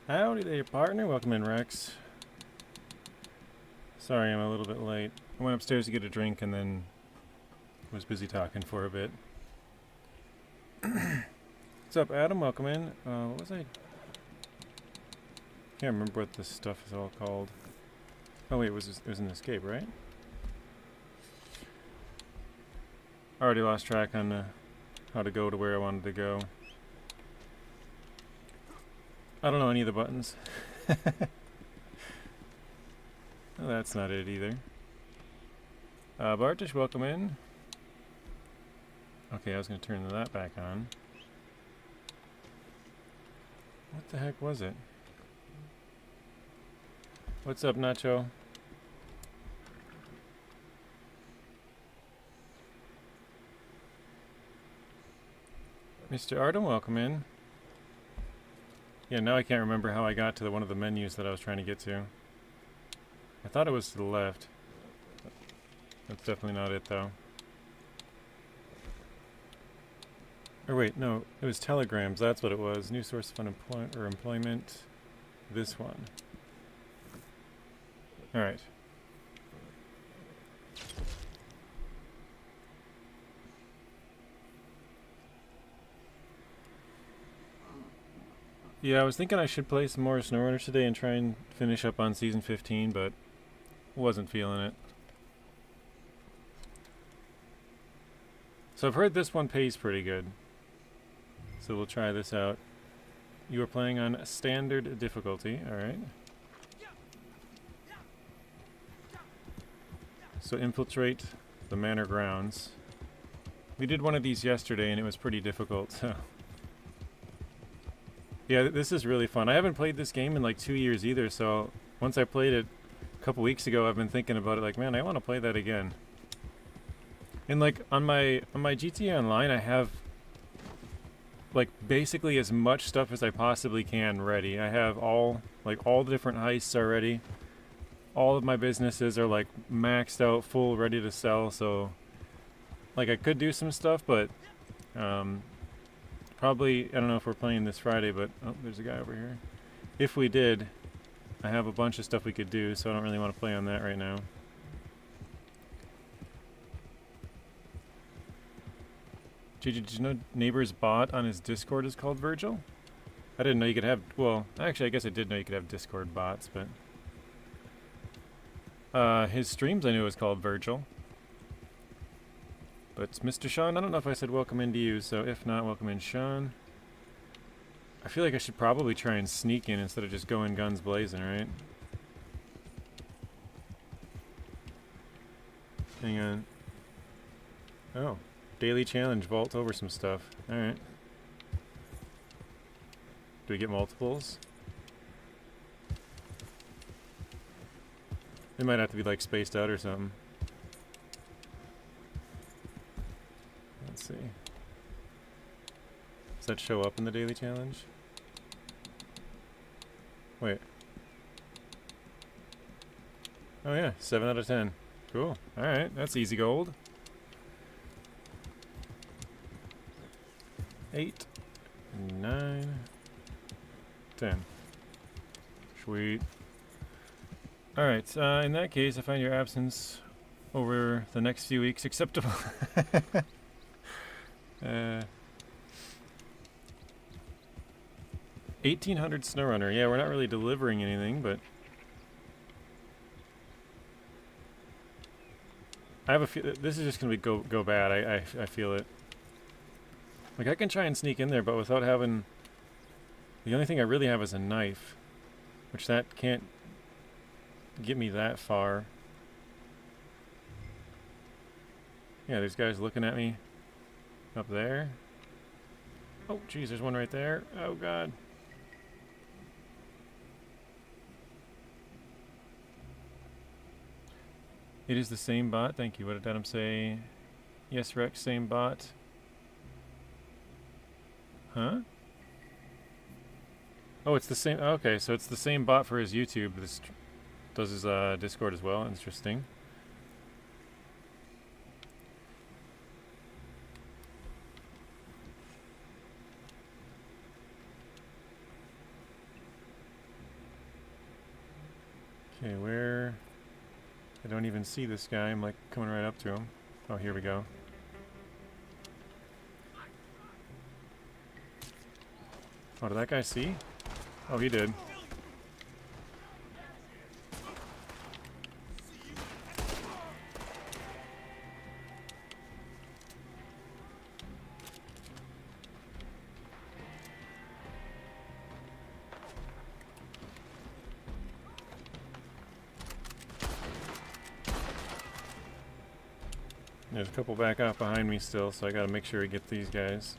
Howdy there, partner. Welcome in, Rex. Sorry I'm a little bit late. I went upstairs to get a drink and then was busy talking for a bit. What's up, Adam? Welcome in. What was I... Can't remember what this stuff is all called. Oh wait, it was an escape, right? I already lost track on how to go to where I wanted to go. I don't know any of the buttons. Oh, that's not it either. Bartish, welcome in. Okay, I was going to turn that back on. What the heck was it? What's up, Nacho? Mr. Artem, welcome in. Yeah, now I can't remember how I got to one of the menus that I was trying to get to. I thought it was to the left. That's definitely not it, though. Or wait, no, it was telegrams. That's what it was. New source of employment. This one. All right. Yeah, I was thinking I should play some more SnowRunner today and try and finish up on Season 15, but wasn't feeling it. So I've heard this one pays pretty good. So we'll try this out. You are playing on standard difficulty, alright. So infiltrate the manor grounds. We did one of these yesterday and it was pretty difficult, so... Yeah, this is really fun. I haven't played this game in like 2 years either, so once I played it a couple weeks ago, I've been thinking about it like, man, I want to play that again. And like on my GTA Online, I have like basically as much stuff as I possibly can ready. I have all the different heists are ready. All of my businesses are like maxed out, full, ready to sell, so like I could do some stuff, but probably, I don't know if we're playing this Friday, but... Oh, there's a guy over here. If we did, I have a bunch of stuff we could do, so I don't really want to play on that right now. Gigi, did you know Neighbor's bot on his Discord is called Virgil? I didn't know you could have... Well, actually, I guess I did know you could have Discord bots, but... his streams I knew was called Virgil. But Mr. Sean, I don't know if I said welcome in to you, so if not, welcome in, Sean. I feel like I should probably try and sneak in instead of just going guns blazing, right? Hang on. Oh. Daily challenge, vault over some stuff. Alright. Do we get multiples? They might have to be like spaced out or something. Let's see. Does that show up in the daily challenge? Wait. Oh yeah, 7 out of 10. Cool. Alright, that's easy gold. 8, 9, 10. Sweet. Alright, in that case, I find your absence over the next few weeks acceptable. 1800 SnowRunner. Yeah, we're not really delivering anything, but I have a feel this is just gonna be go bad. I feel it. Like I can try and sneak in there, but without having the only thing I really have is a knife, which that can't get me that far. Yeah, there's guys looking at me up there. Oh, geez, there's one right there. Oh, God. It is the same bot. Thank you. What did Adam say? Yes, Rex, same bot. Huh? Oh, it's the same. Okay, so it's the same bot for his YouTube. This does his Discord as well. Interesting. Okay, where? I don't even see this guy. I'm like coming right up to him. Oh, here we go. Oh, did that guy see? Oh, he did. There's a couple back off behind me still, so I gotta make sure we get these guys.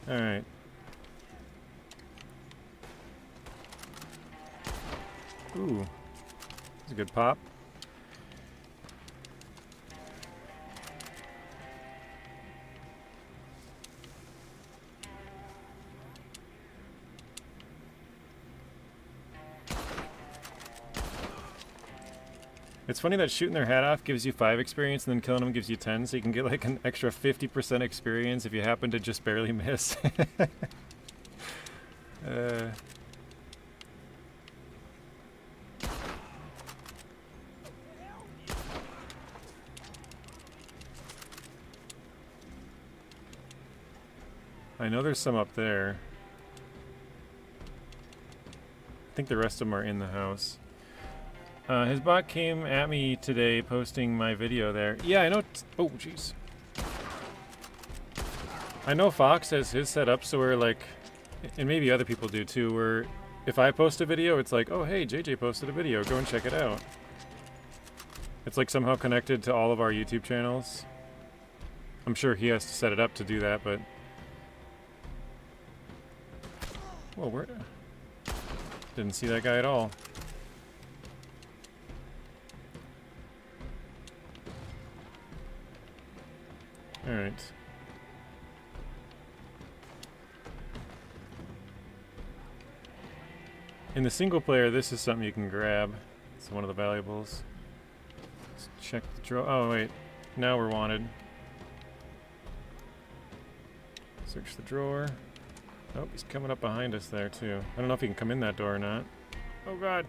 Alright. Ooh. That's a good pop. It's funny that shooting their hat off gives you 5 experience and then killing them gives you 10, so you can get like an extra 50% experience if you happen to just barely miss. I know there's some up there. I think the rest of them are in the house. His bot came at me today posting my video there. Yeah, I know. Oh, jeez. I know Fox has his set up so we're like, and maybe other people do too, where if I post a video, it's like, oh, hey, JJ posted a video. Go and check it out. It's like somehow connected to all of our YouTube channels. I'm sure he has to set it up to do that, but... Whoa, where... Didn't see that guy at all. Alright. In the single player, this is something you can grab. It's one of the valuables. Let's check the drawer. Oh, wait. Now we're wanted. Search the drawer. Oh, he's coming up behind us there, too. I don't know if he can come in that door or not. Oh, God.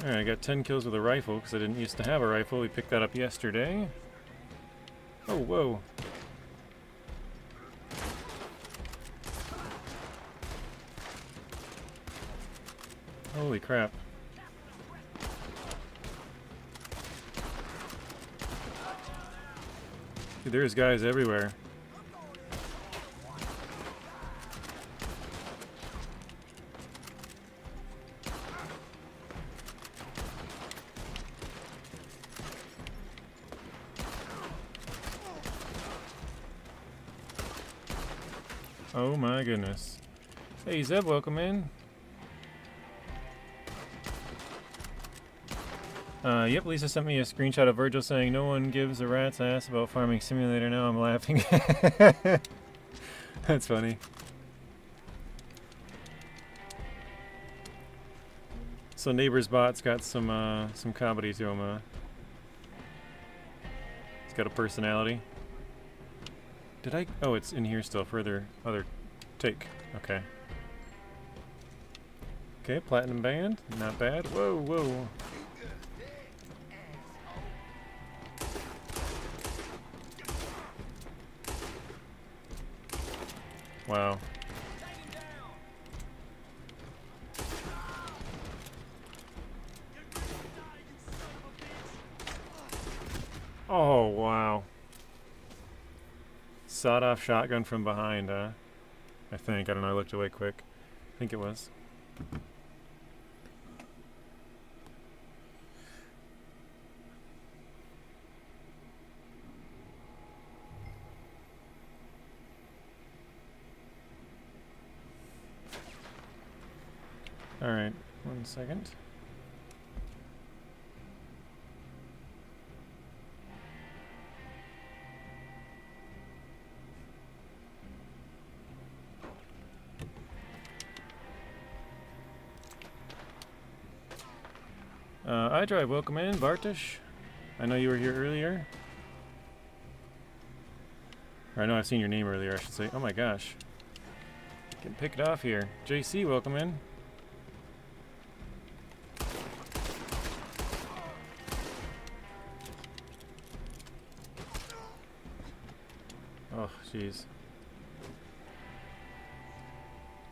Alright, I got 10 kills with a rifle because I didn't used to have a rifle. We picked that up yesterday. Oh, whoa. Holy crap. Dude, there's guys everywhere. Oh my goodness. Hey Zeb, welcome in. Yep, Lisa sent me a screenshot of Virgil saying no one gives a rat's ass about Farming Simulator now. I'm laughing. That's funny. So Neighbor's bot's got some comedy to him, huh? He's got a personality. Did I? Oh, it's in here still. Further, other take. Okay. Okay, platinum band. Not bad. Whoa, whoa. Wow. Oh, wow. Sawed-off shotgun from behind, I think. I don't know, I looked away quick. I think it was. Alright, 1 second. iDrive, welcome in, Bartosz. I know you were here earlier. Or I know I've seen your name earlier, I should say. Oh my gosh. Getting picked off here. JC, welcome in. Oh, jeez.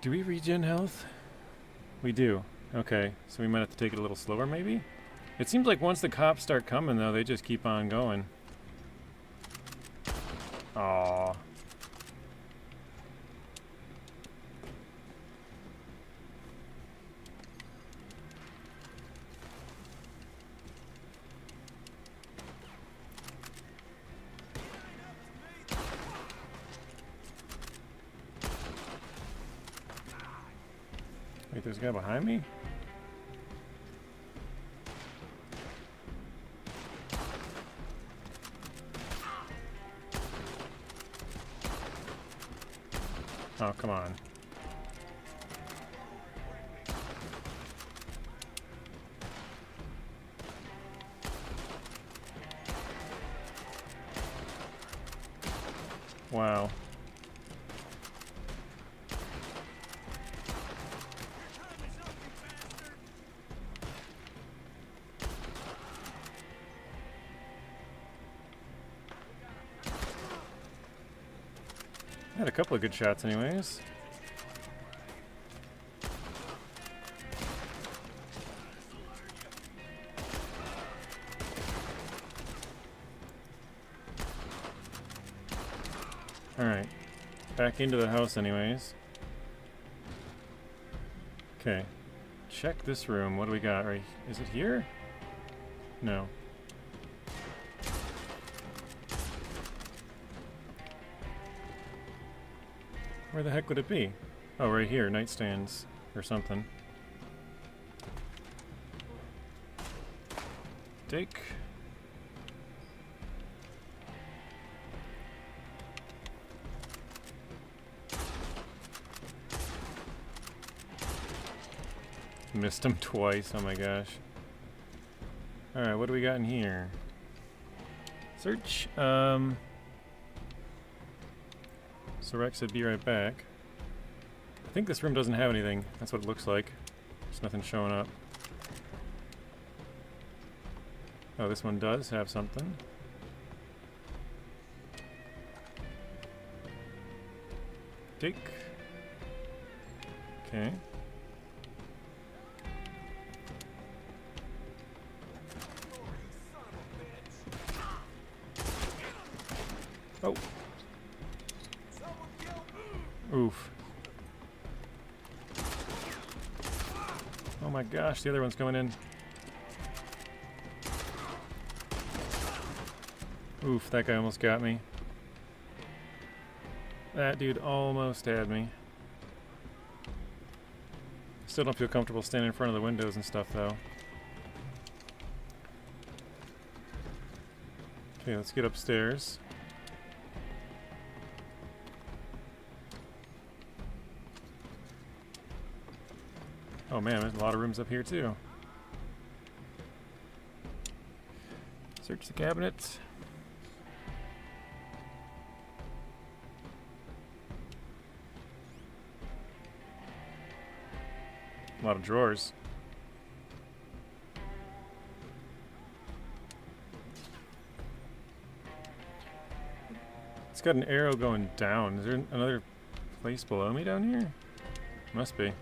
Do we regen health? We do. Okay, so we might have to take it a little slower, maybe? It seems like once the cops start coming, though, they just keep on going. Aww. Wait, there's a guy behind me? Oh, come on. Wow. I had a couple of good shots anyways. Alright. Back into the house anyways. Okay. Check this room. What do we got? Right? Is it here? No. Where the heck would it be? Oh, right here. Nightstands or something. Take. Missed him twice. Oh my gosh. Alright, what do we got in here? Search. So Rex said be right back. I think this room doesn't have anything. That's what it looks like. There's nothing showing up. Oh, this one does have something. Take. Okay. Oh. Oof. Oh my gosh, the other one's coming in. Oof, that guy almost got me. That dude almost had me. Still don't feel comfortable standing in front of the windows and stuff though. Okay, let's get upstairs. Oh man, there's a lot of rooms up here too. Search the cabinet. A lot of drawers. It's got an arrow going down. Is there another place below me down here? Must be.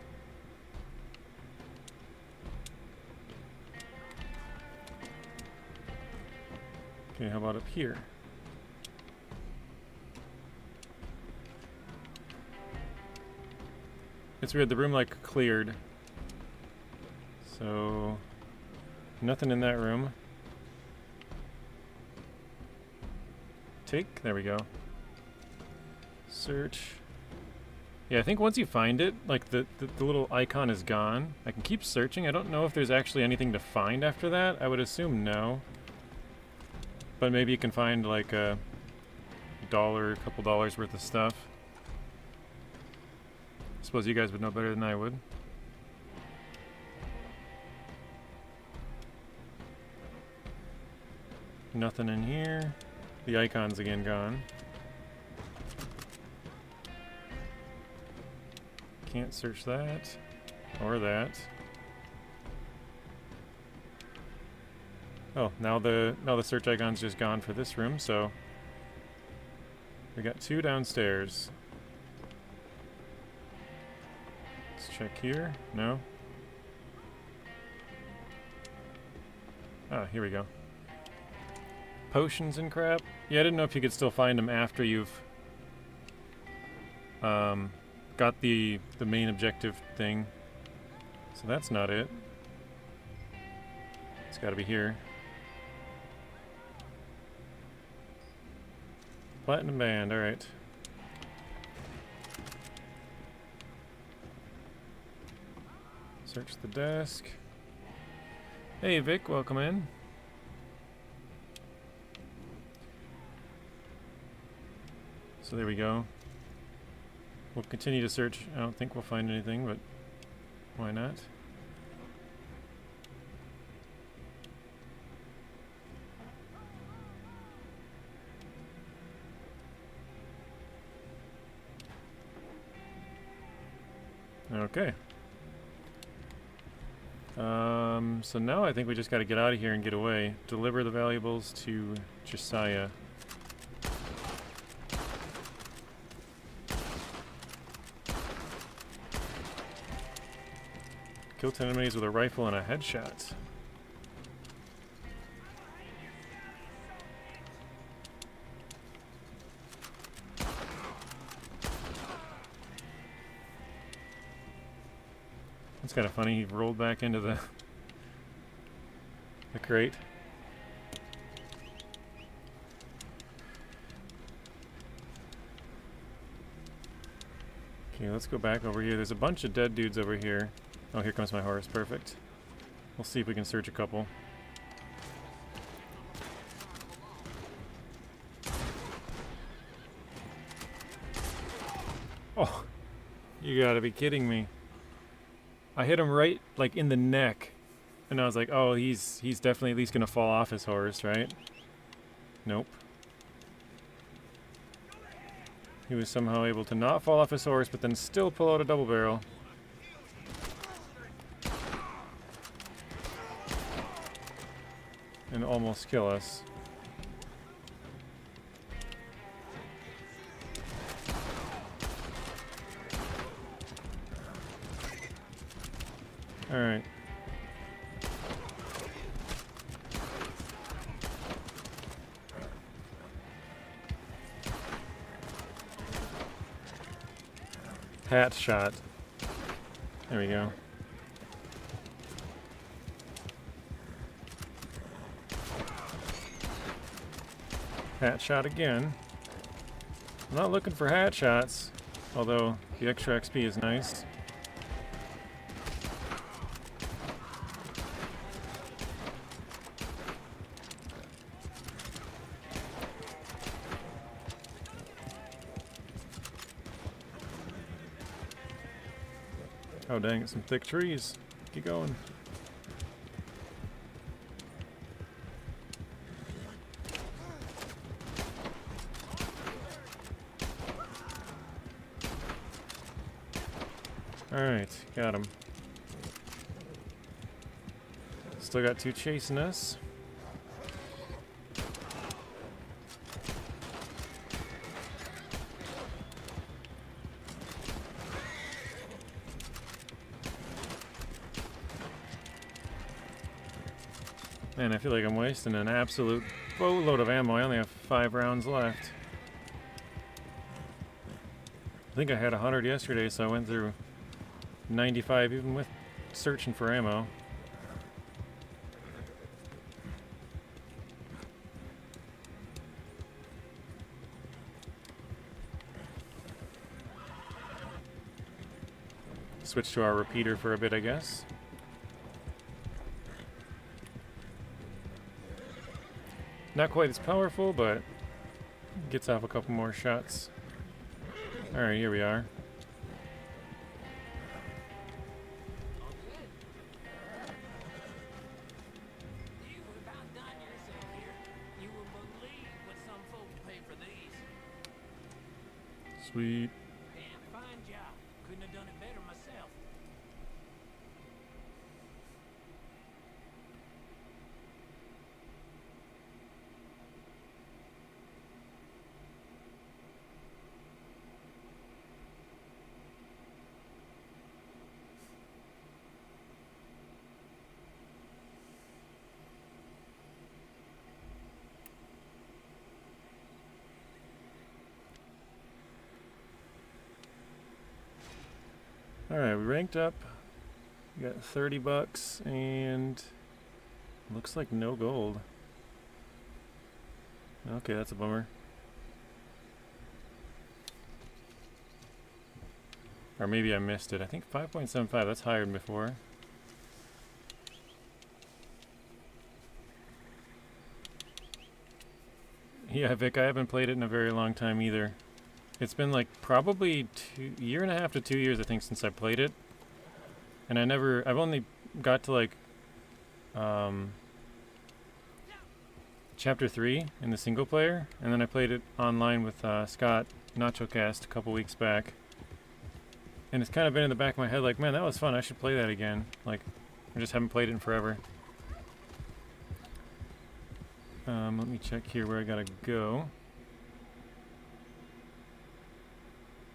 Okay, how about up here? It's weird, the room like cleared. So, nothing in that room. Take, there we go. Search. Yeah, I think once you find it, like the little icon is gone. I can keep searching. I don't know if there's actually anything to find after that. I would assume no. But maybe you can find like a couple dollars worth of stuff. I suppose you guys would know better than I would. Nothing in here. The icon's again gone. Can't search that. Or that. Oh, now the search icon's just gone for this room, so we got 2 downstairs. Let's check here. No. Ah, here we go. Potions and crap. Yeah, I didn't know if you could still find them after you've got the main objective thing. So that's not it. It's got to be here. Platinum band, alright. Search the desk. Hey Vic, welcome in. So there we go. We'll continue to search. I don't think we'll find anything, but why not? Okay. So now I think we just got to get out of here and get away. Deliver the valuables to Josiah. Kill 10 enemies with a rifle and a headshot. It's kind of funny, he rolled back into the crate. Okay, let's go back over here. There's a bunch of dead dudes over here. Oh, here comes my horse. Perfect. We'll see if we can search a couple. Oh, you gotta be kidding me. I hit him right, like, in the neck. And I was like, oh, he's definitely at least gonna fall off his horse, right? Nope. He was somehow able to not fall off his horse, but then still pull out a double barrel. And almost kill us. Alright. Hat shot. There we go. Hat shot again. I'm not looking for hat shots, although the extra XP is nice. Oh dang, it's some thick trees. Keep going. Alright, got him. Still got 2 chasing us. Man, I feel like I'm wasting an absolute boatload of ammo. I only have 5 rounds left. I think I had 100 yesterday, so I went through 95 even with searching for ammo. Switch to our repeater for a bit, I guess. Not quite as powerful, but gets off a couple more shots. Alright, here we are. Sweet. Fine job. Couldn't have done it better myself. Alright, we ranked up. We got 30 bucks and looks like no gold. Okay, that's a bummer. Or maybe I missed it. I think 5.75, that's higher than before. Yeah, Vic, I haven't played it in a very long time either. It's been like probably year and a half to 2 years, I think, since I played it. And I've only got to like chapter 3 in the single player, and then I played it online with Scott NachoCast a couple weeks back. And it's kind of been in the back of my head like, man, that was fun, I should play that again. Like, I just haven't played it in forever. Let me check here where I gotta go.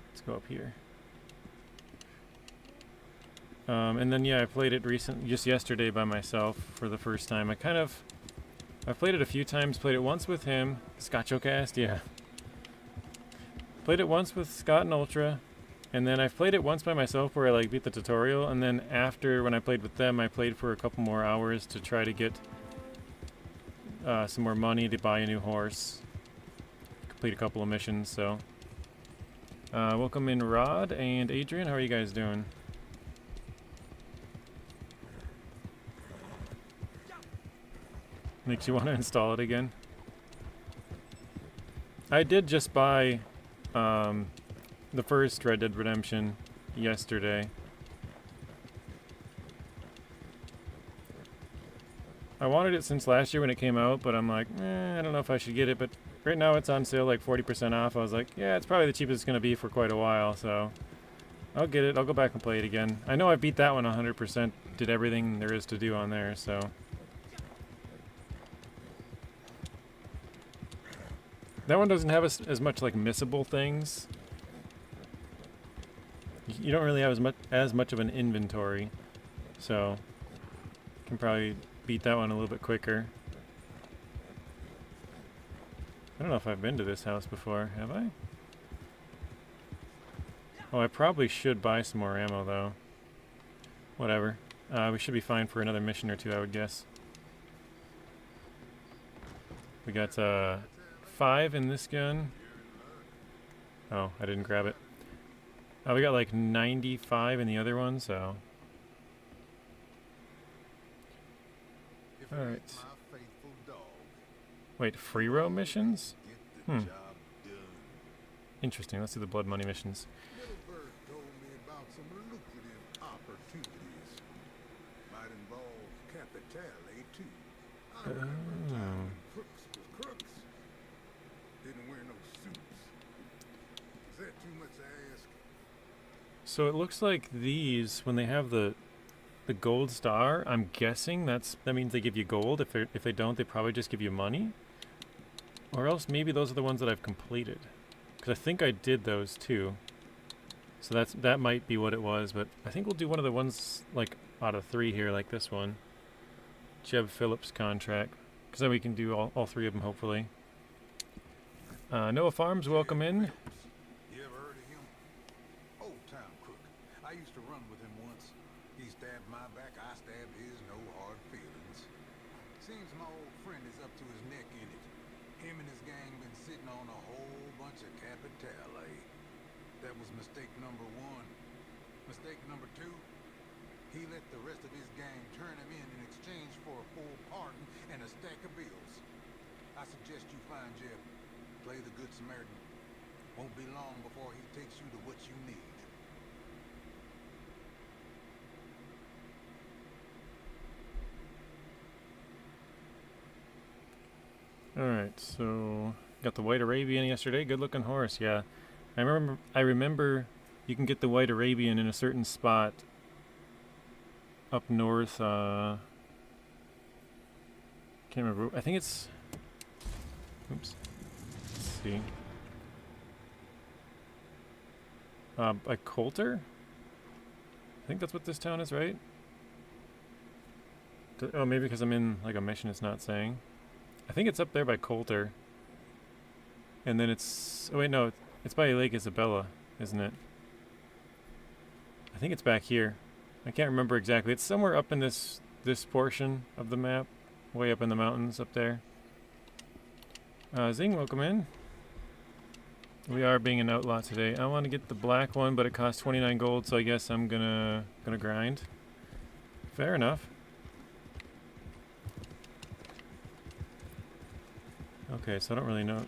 Let's go up here. And then yeah, I played it just yesterday by myself for the first time. I've played it a few times. Played it once with him, ScotchoCast, yeah. Played it once with Scott and Ultra, and then I've played it once by myself where I like beat the tutorial, and then after when I played with them, I played for a couple more hours to try to get some more money to buy a new horse. Complete a couple of missions, so. Welcome in Rod and Adrian, how are you guys doing? Makes you want to install it again. I did just buy the first Red Dead Redemption yesterday. I wanted it since last year when it came out, but I'm like, I don't know if I should get it, but right now it's on sale like 40% off. I was like, yeah, it's probably the cheapest it's going to be for quite a while, so I'll get it. I'll go back and play it again. I know I beat that one 100%, did everything there is to do on there, so. That one doesn't have as much like missable things. You don't really have as much of an inventory, so can probably beat that one a little bit quicker. I don't know if I've been to this house before, have I? Oh, I probably should buy some more ammo though. Whatever. We should be fine for another mission or two, I would guess. We got 5 in this gun. Oh, I didn't grab it. We got like 95 in the other one, so. Alright. Wait, free roam missions? Interesting, let's do the blood money missions. So it looks like these, when they have the gold star, I'm guessing that means they give you gold. If they don't, they probably just give you money. Or else maybe those are the ones that I've completed. Because I think I did those too. So that might be what it was, but I think we'll do one of the ones like out of 3 here, like this one. Jeb Phelps contract. Because then we can do all 3 of them, hopefully. Noah Farms, welcome in. You ever heard of him? Old time crook. I used to run with him once. He stabbed my back, I stabbed his, no hard feelings. Seems my old friend is up to his neck in it. Him and his gang been sitting on a whole bunch of capital. That was mistake number 1. Mistake number two, he let the rest of his gang turn him in exchange for a full pardon and a stack of bills. I suggest you find Jeb. Play the Good Samaritan. Won't be long before he takes you to what you need. Alright, so got the White Arabian yesterday. Good looking horse, yeah. I remember you can get the White Arabian in a certain spot up north. Can't remember. I think it's. Oops. Let's see. By Coulter? I think that's what this town is, right? Oh, maybe because I'm in like a mission it's not saying. I think it's up there by Coulter. And then it's... Oh wait, no. It's by Lake Isabella, isn't it? I think it's back here. I can't remember exactly. It's somewhere up in this portion of the map. Way up in the mountains up there. Zing, welcome in. We are being an outlaw today. I want to get the black one, but it costs 29 gold, so I guess I'm gonna grind. Fair enough. Okay, so I don't really know.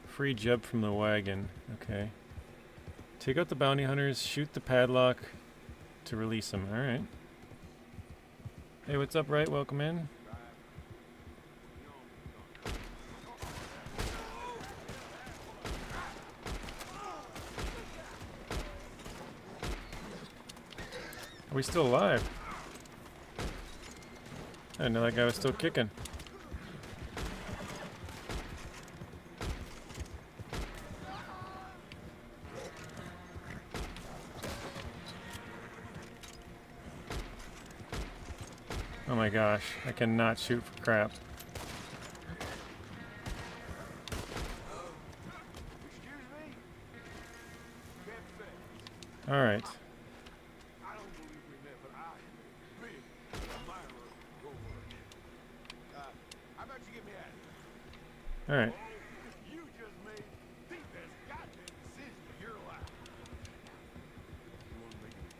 Free Jeb from the wagon. Okay. Take out the bounty hunters, shoot the padlock to release them. Alright. Hey, what's up, Right? Welcome in. Are we still alive? I didn't know that guy was still kicking. Oh my gosh, I cannot shoot for crap. Alright. Alright. You just made the best goddamn decision of your life. You want to make it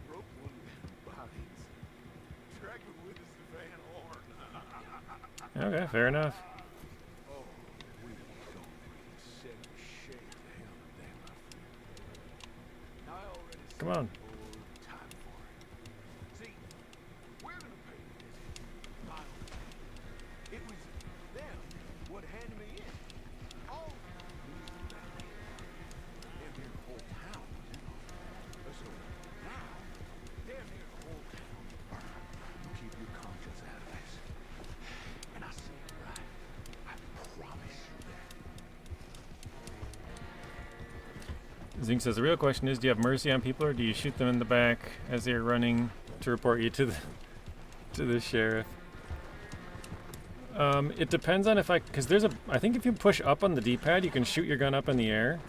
broke one of them bodies. Drag it with us to Van Horn. Okay, fair enough. Oh, we don't set shade to hell of that, my friend. Now I already Come on. time for it. See, we're gonna pay this. It was them what handed me in. All damn near the whole town was in on it. So now, damn near the whole town burned. You keep your conscience out of this. And I say it right. I promise you that. Zing says the real question is, do you have mercy on people or do you shoot them in the back as they're running to report you to the sheriff? It depends on if because there's I think if you push up on the D-pad, you can shoot your gun up in the air.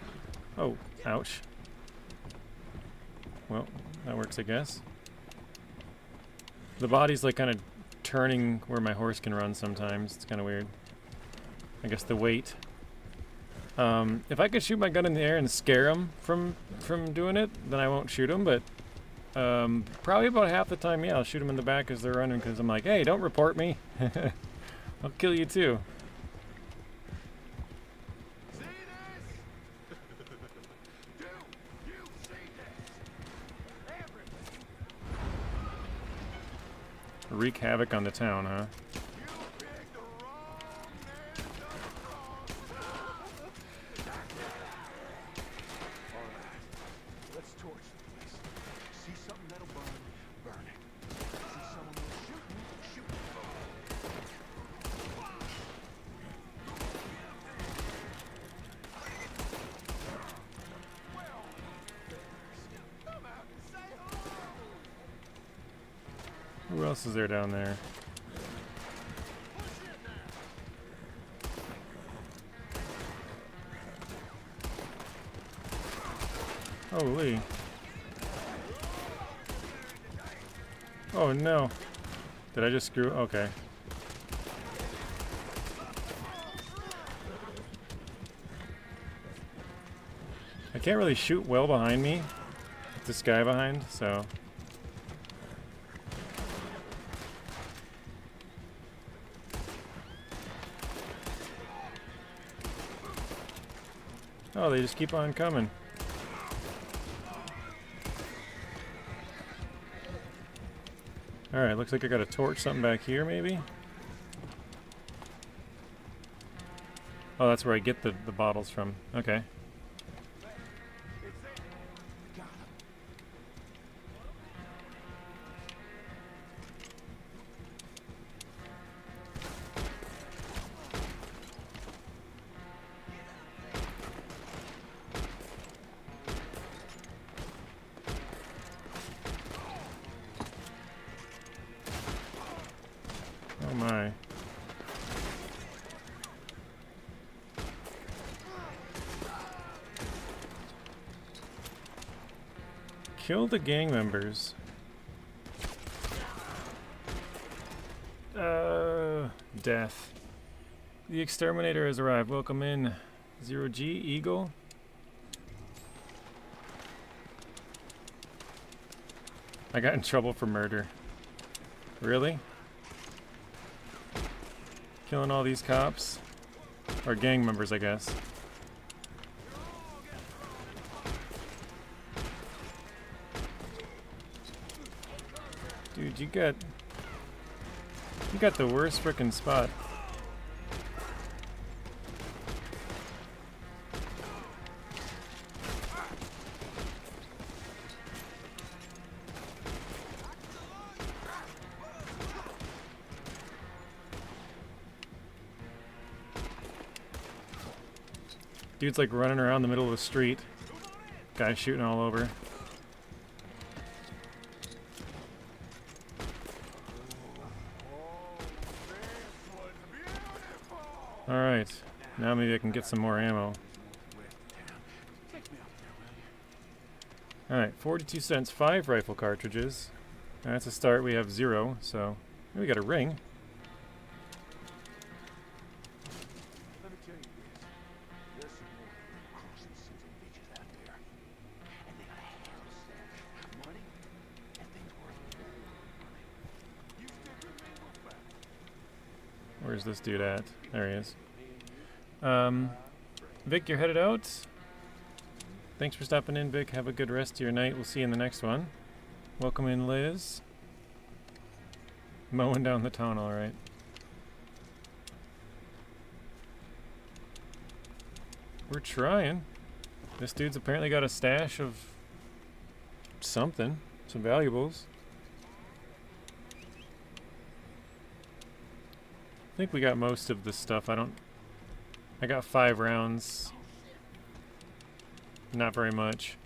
Oh, ouch. Well, that works, I guess. The body's like kind of turning where my horse can run sometimes. It's kind of weird. I guess the weight. If I could shoot my gun in the air and scare them from doing it, then I won't shoot them, but probably about half the time, yeah, I'll shoot them in the back as they're running because I'm like, hey, don't report me. I'll kill you too. See this? Do you see this? Everything. Wreak havoc on the town, huh? You picked the wrong end of the cross. All right, let's torch the place. See something that'll burn, burn it. See someone that's shooting, shoot it. Well, come out and say hello. Who else is there down there? Holy. Oh no. Did I just screw? Okay. I can't really shoot well behind me. With this guy behind, so. Oh, they just keep on coming. Alright, looks like I got a torch something back here, maybe? Oh, that's where I get the bottles from. Okay. Oh my. Kill the gang members. Death. The exterminator has arrived. Welcome in. 0G, Eagle. I got in trouble for murder. Really? Killing all these cops? Or gang members, I guess. Dude, you got the worst frickin' spot. Dude's like running around the middle of the street. Guy shooting all over. Alright, now maybe I can get some more ammo. Alright, 42 cents, 5 rifle cartridges. That's a start, we have 0, so we got a ring. Where's this dude at? There he is. Vic, you're headed out. Thanks for stopping in, Vic. Have a good rest of your night. We'll see you in the next one. Welcome in, Liz. Mowing down the town, alright. We're trying. This dude's apparently got a stash of something. Some valuables. I think we got most of the stuff. I got 5 rounds. Not very much.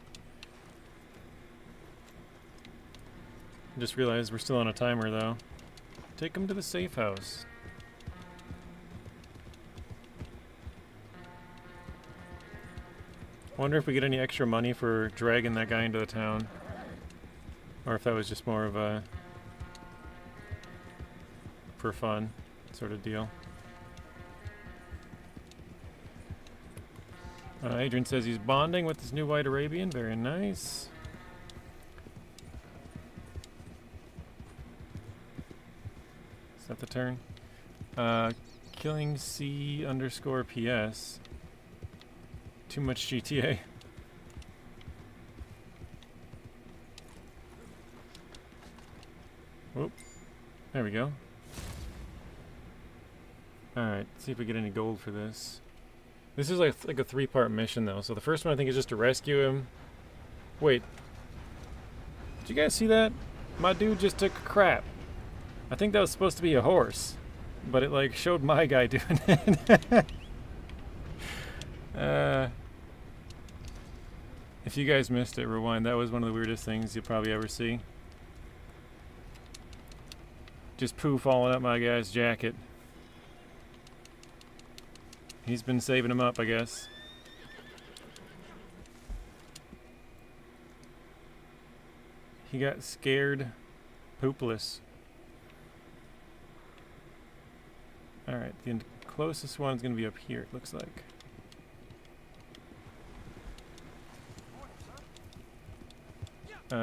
Just realized we're still on a timer though. Take him to the safe house. Wonder if we get any extra money for dragging that guy into the town. Or if that was just more of a for fun sort of deal. Adrian says he's bonding with this new white Arabian. Very nice. Is that the turn? Killing C underscore PS. Too much GTA. Whoop. There we go. Alright, see if we get any gold for this. This is like a 3-part mission though. So the first one I think is just to rescue him. Wait. Did you guys see that? My dude just took a crap. I think that was supposed to be a horse. But it like showed my guy doing it. If you guys missed it, rewind. That was one of the weirdest things you'll probably ever see. Just poo falling up my guy's jacket. He's been saving him up, I guess. He got scared poopless. Alright, the closest one's gonna be up here, it looks like.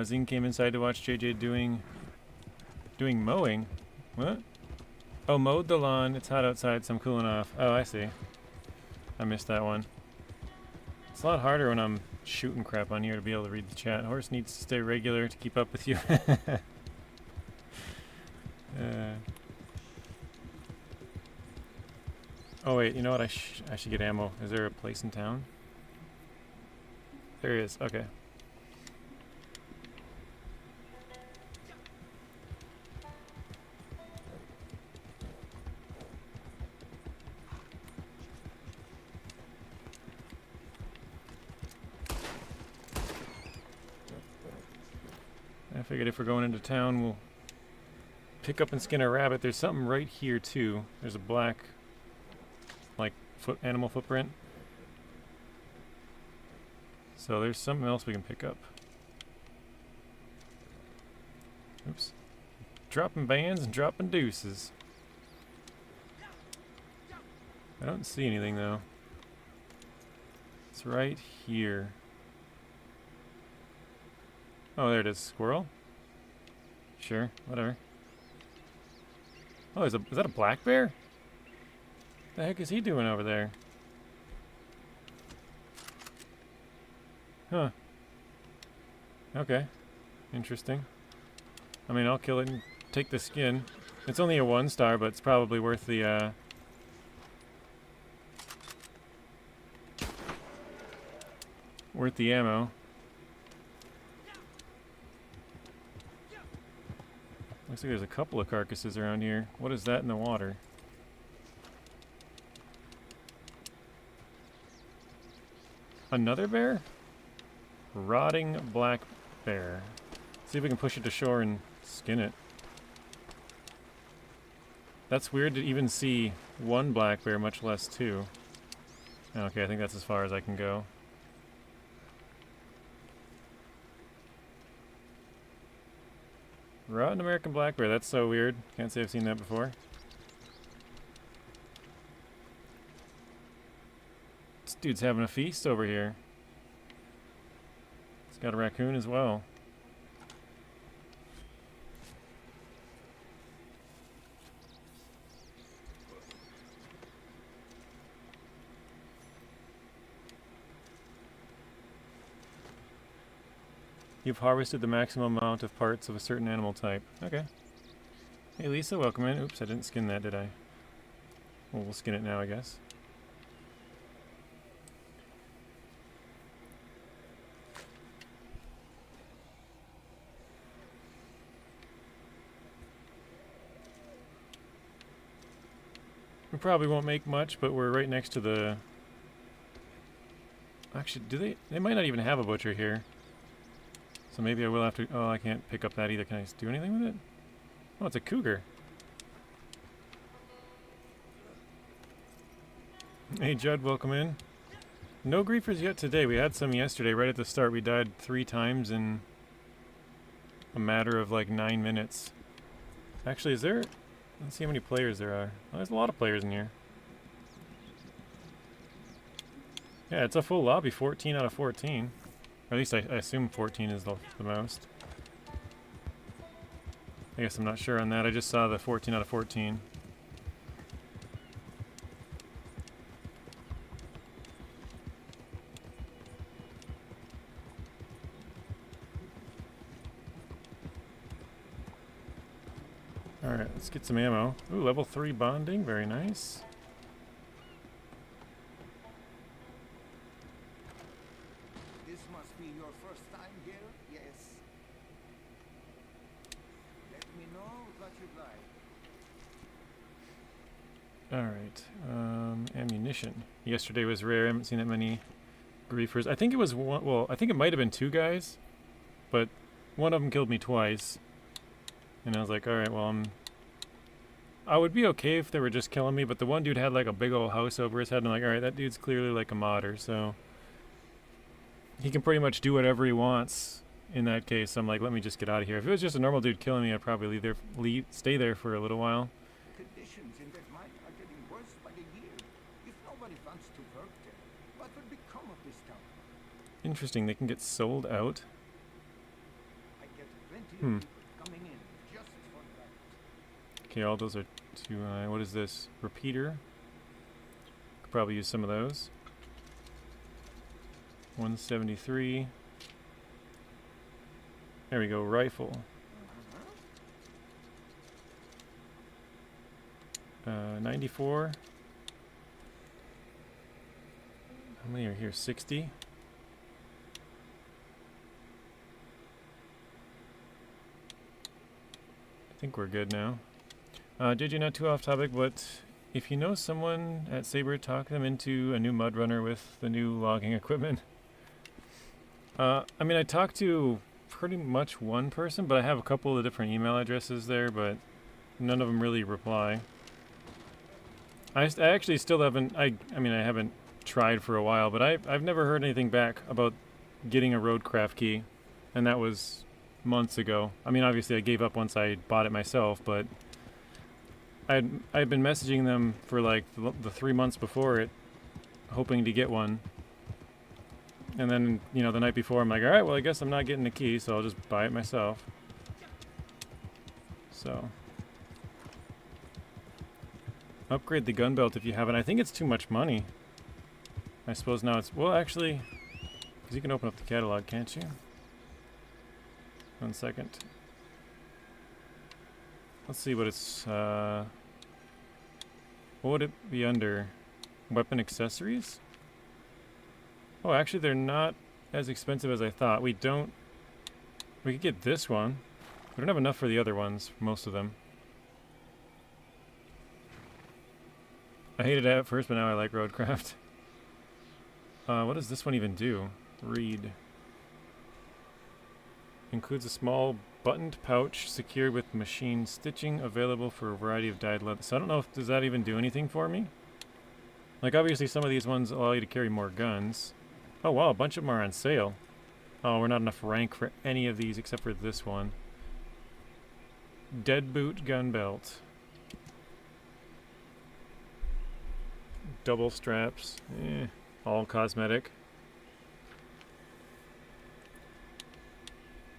Zing came inside to watch JJ doing mowing. What? Oh, mowed the lawn. It's hot outside, so I'm cooling off. Oh, I see. I missed that one. It's a lot harder when I'm shooting crap on here to be able to read the chat. Horse needs to stay regular to keep up with you. Oh wait, you know what? I should get ammo. Is there a place in town? There is. Okay. I figured if we're going into town, we'll pick up and skin a rabbit. There's something right here too. There's a black, like, animal footprint. So there's something else we can pick up. Oops. Dropping bands and dropping deuces. I don't see anything though. It's right here. Oh, there it is. Squirrel? Sure, whatever. Oh, is that a black bear? The heck is he doing over there? Huh. Okay. Interesting. I mean, I'll kill it and take the skin. It's only a 1-star, but it's probably worth the, worth the ammo. Looks like there's a couple of carcasses around here. What is that in the water? Another bear? Rotting black bear. See if we can push it to shore and skin it. That's weird to even see one black bear, much less two. Okay, I think that's as far as I can go. Rotten American black bear, that's so weird. Can't say I've seen that before. This dude's having a feast over here. He's got a raccoon as well. You've harvested the maximum amount of parts of a certain animal type. Okay. Hey Lisa, welcome in. Oops, I didn't skin that, did I? Well, we'll skin it now, I guess. We probably won't make much, but we're right next to the... Actually, do they... They might not even have a butcher here. So maybe I will have to... Oh, I can't pick up that either. Can I do anything with it? Oh, it's a cougar. Hey, Judd, welcome in. No griefers yet today. We had some yesterday. Right at the start, we died 3 times in a matter of like 9 minutes. Actually, is there... Let's see how many players there are. Oh, there's a lot of players in here. Yeah, it's a full lobby. 14 out of 14. Or at least I assume 14 is the most. I guess I'm not sure on that. I just saw the 14 out of 14. Alright, let's get some ammo. Ooh, level 3 bonding. Very nice. Your first time here? Yes. Let me know what you'd like. Alright, ammunition. Yesterday was rare. I haven't seen that many griefers. I think it was one, well, I think it might have been 2 guys, but one of them killed me twice. And I was like, alright, well, I would be okay if they were just killing me, but the one dude had like a big old house over his head, and I'm like, alright, that dude's clearly like a modder, so... He can pretty much do whatever he wants in that case. I'm like, let me just get out of here. If it was just a normal dude killing me, I'd probably stay there for a little while. Conditions in that mine are getting worse by the year. If nobody wants to work there, what will become of this town? Interesting, they can get sold out. Hmm. Coming in just for that. Okay, all those are too high. What is this? Repeater. Could probably use some of those. 173. There we go, rifle. 94. How many are here? 60. I think we're good now. JJ, not too off topic, but if you know someone at Saber, talk them into a new mud runner with the new logging equipment. I mean, I talked to pretty much one person, but I have a couple of different email addresses there, but none of them really reply. I actually still haven't, I mean, I haven't tried for a while, but I've never heard anything back about getting a roadcraft key, and that was months ago. I mean, obviously I gave up once I bought it myself, but I'd been messaging them for like the 3 months before it, hoping to get one. And then, you know, the night before I'm like, alright, well I guess I'm not getting the key, so I'll just buy it myself. So. Upgrade the gun belt if you haven't. I think it's too much money. I suppose now it's, well actually, because you can open up the catalog, can't you? 1 second. Let's see what it's, what would it be under? Weapon accessories? Oh, actually they're not as expensive as I thought. We could get this one. We don't have enough for the other ones, most of them. I hated it at first, but now I like roadcraft. What does this one even do? Read. Includes a small buttoned pouch secured with machine stitching, available for a variety of dyed leather. So I don't know if, does that even do anything for me? Like obviously some of these ones allow you to carry more guns. Oh wow, a bunch of them are on sale. Oh, we're not enough rank for any of these except for this one. Deadboot gun belt. Double straps. All cosmetic.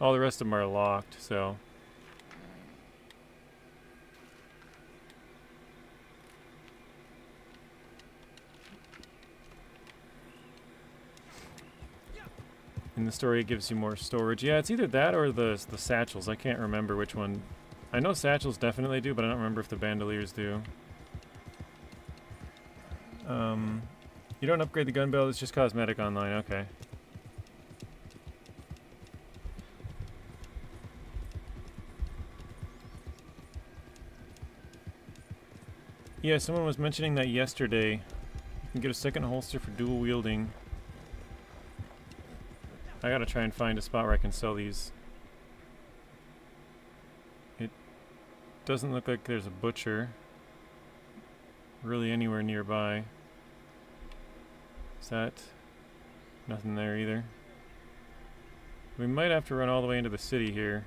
All the rest of them are locked, so. In the story it gives you more storage. Yeah, it's either that or the satchels. I can't remember which one. I know satchels definitely do, but I don't remember if the bandoliers do. You don't upgrade the gun belt, it's just cosmetic online, okay. Yeah, someone was mentioning that yesterday. You can get a second holster for dual wielding. I gotta try and find a spot where I can sell these. It doesn't look like there's a butcher really anywhere nearby. Is that nothing there either? We might have to run all the way into the city here.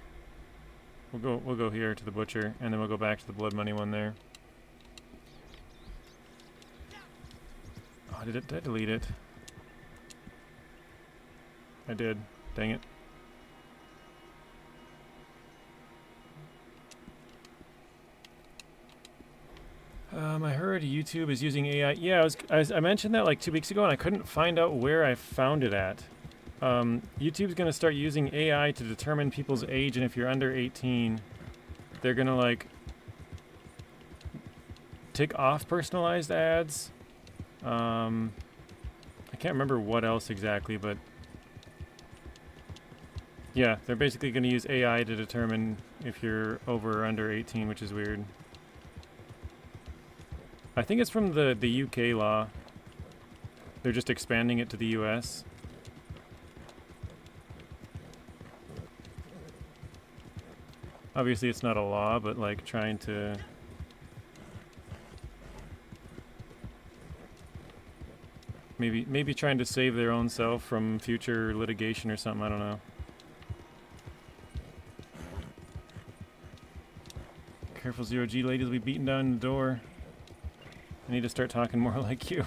We'll go here to the butcher, and then we'll go back to the blood money one there. Oh, did I delete it? I did. Dang it. I heard YouTube is using AI. Yeah, I mentioned that like 2 weeks ago, and I couldn't find out where I found it at. YouTube's gonna start using AI to determine people's age, and if you're under 18, they're gonna like take off personalized ads. I can't remember what else exactly, but yeah, they're basically gonna use AI to determine if you're over or under 18, which is weird. I think it's from the UK law. They're just expanding it to the US. Obviously it's not a law, but like trying to maybe trying to save their own self from future litigation or something, I don't know. Careful, Zero G ladies will be beating down the door. I need to start talking more like you.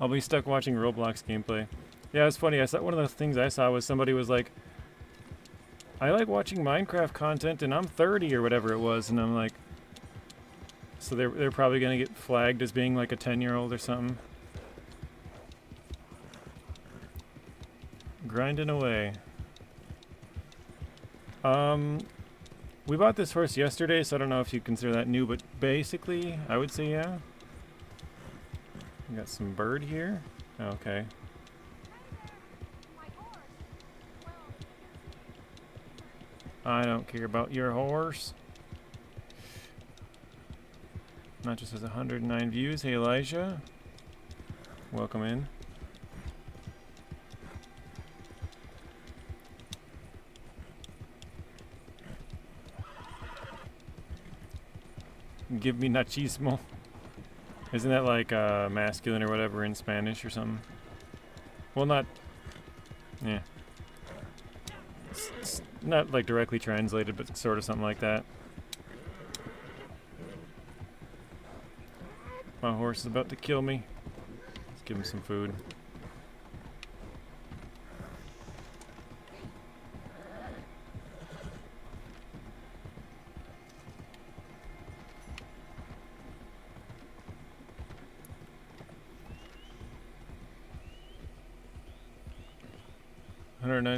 I'll be stuck watching Roblox gameplay. Yeah, it's funny. I saw one of the things I saw was somebody was like, I like watching Minecraft content, and I'm 30 or whatever it was, and I'm like, so they're probably gonna get flagged as being like a 10-year-old or something. Grinding away. We bought this horse yesterday, so I don't know if you consider that new, but basically, I would say yeah. We got some bird here. Okay. I don't care about your horse. Not just has 109 views. Hey Elijah. Welcome in. Give me machismo. Isn't that like masculine or whatever in Spanish or something? Well, not. Yeah. It's not like directly translated, but sort of something like that. My horse is about to kill me. Let's give him some food.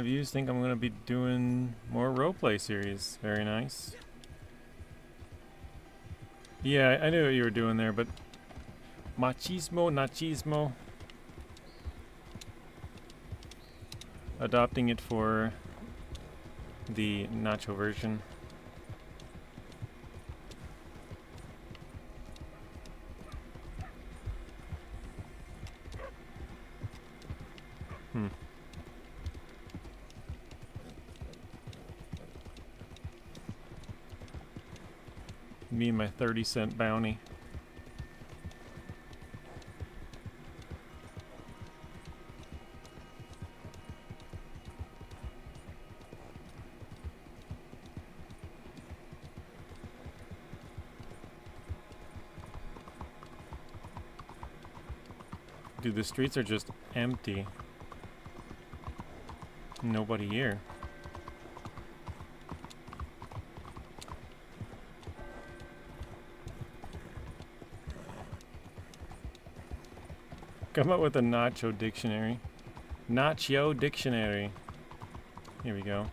Views. Think I'm gonna be doing more roleplay series. Very nice. Yeah, I knew what you were doing there, but machismo, nachismo. Adopting it for the nacho version. Me and my 30-cent bounty. Dude, the streets are just empty. Nobody here. Come up with a nacho dictionary. Nacho dictionary. Here we go.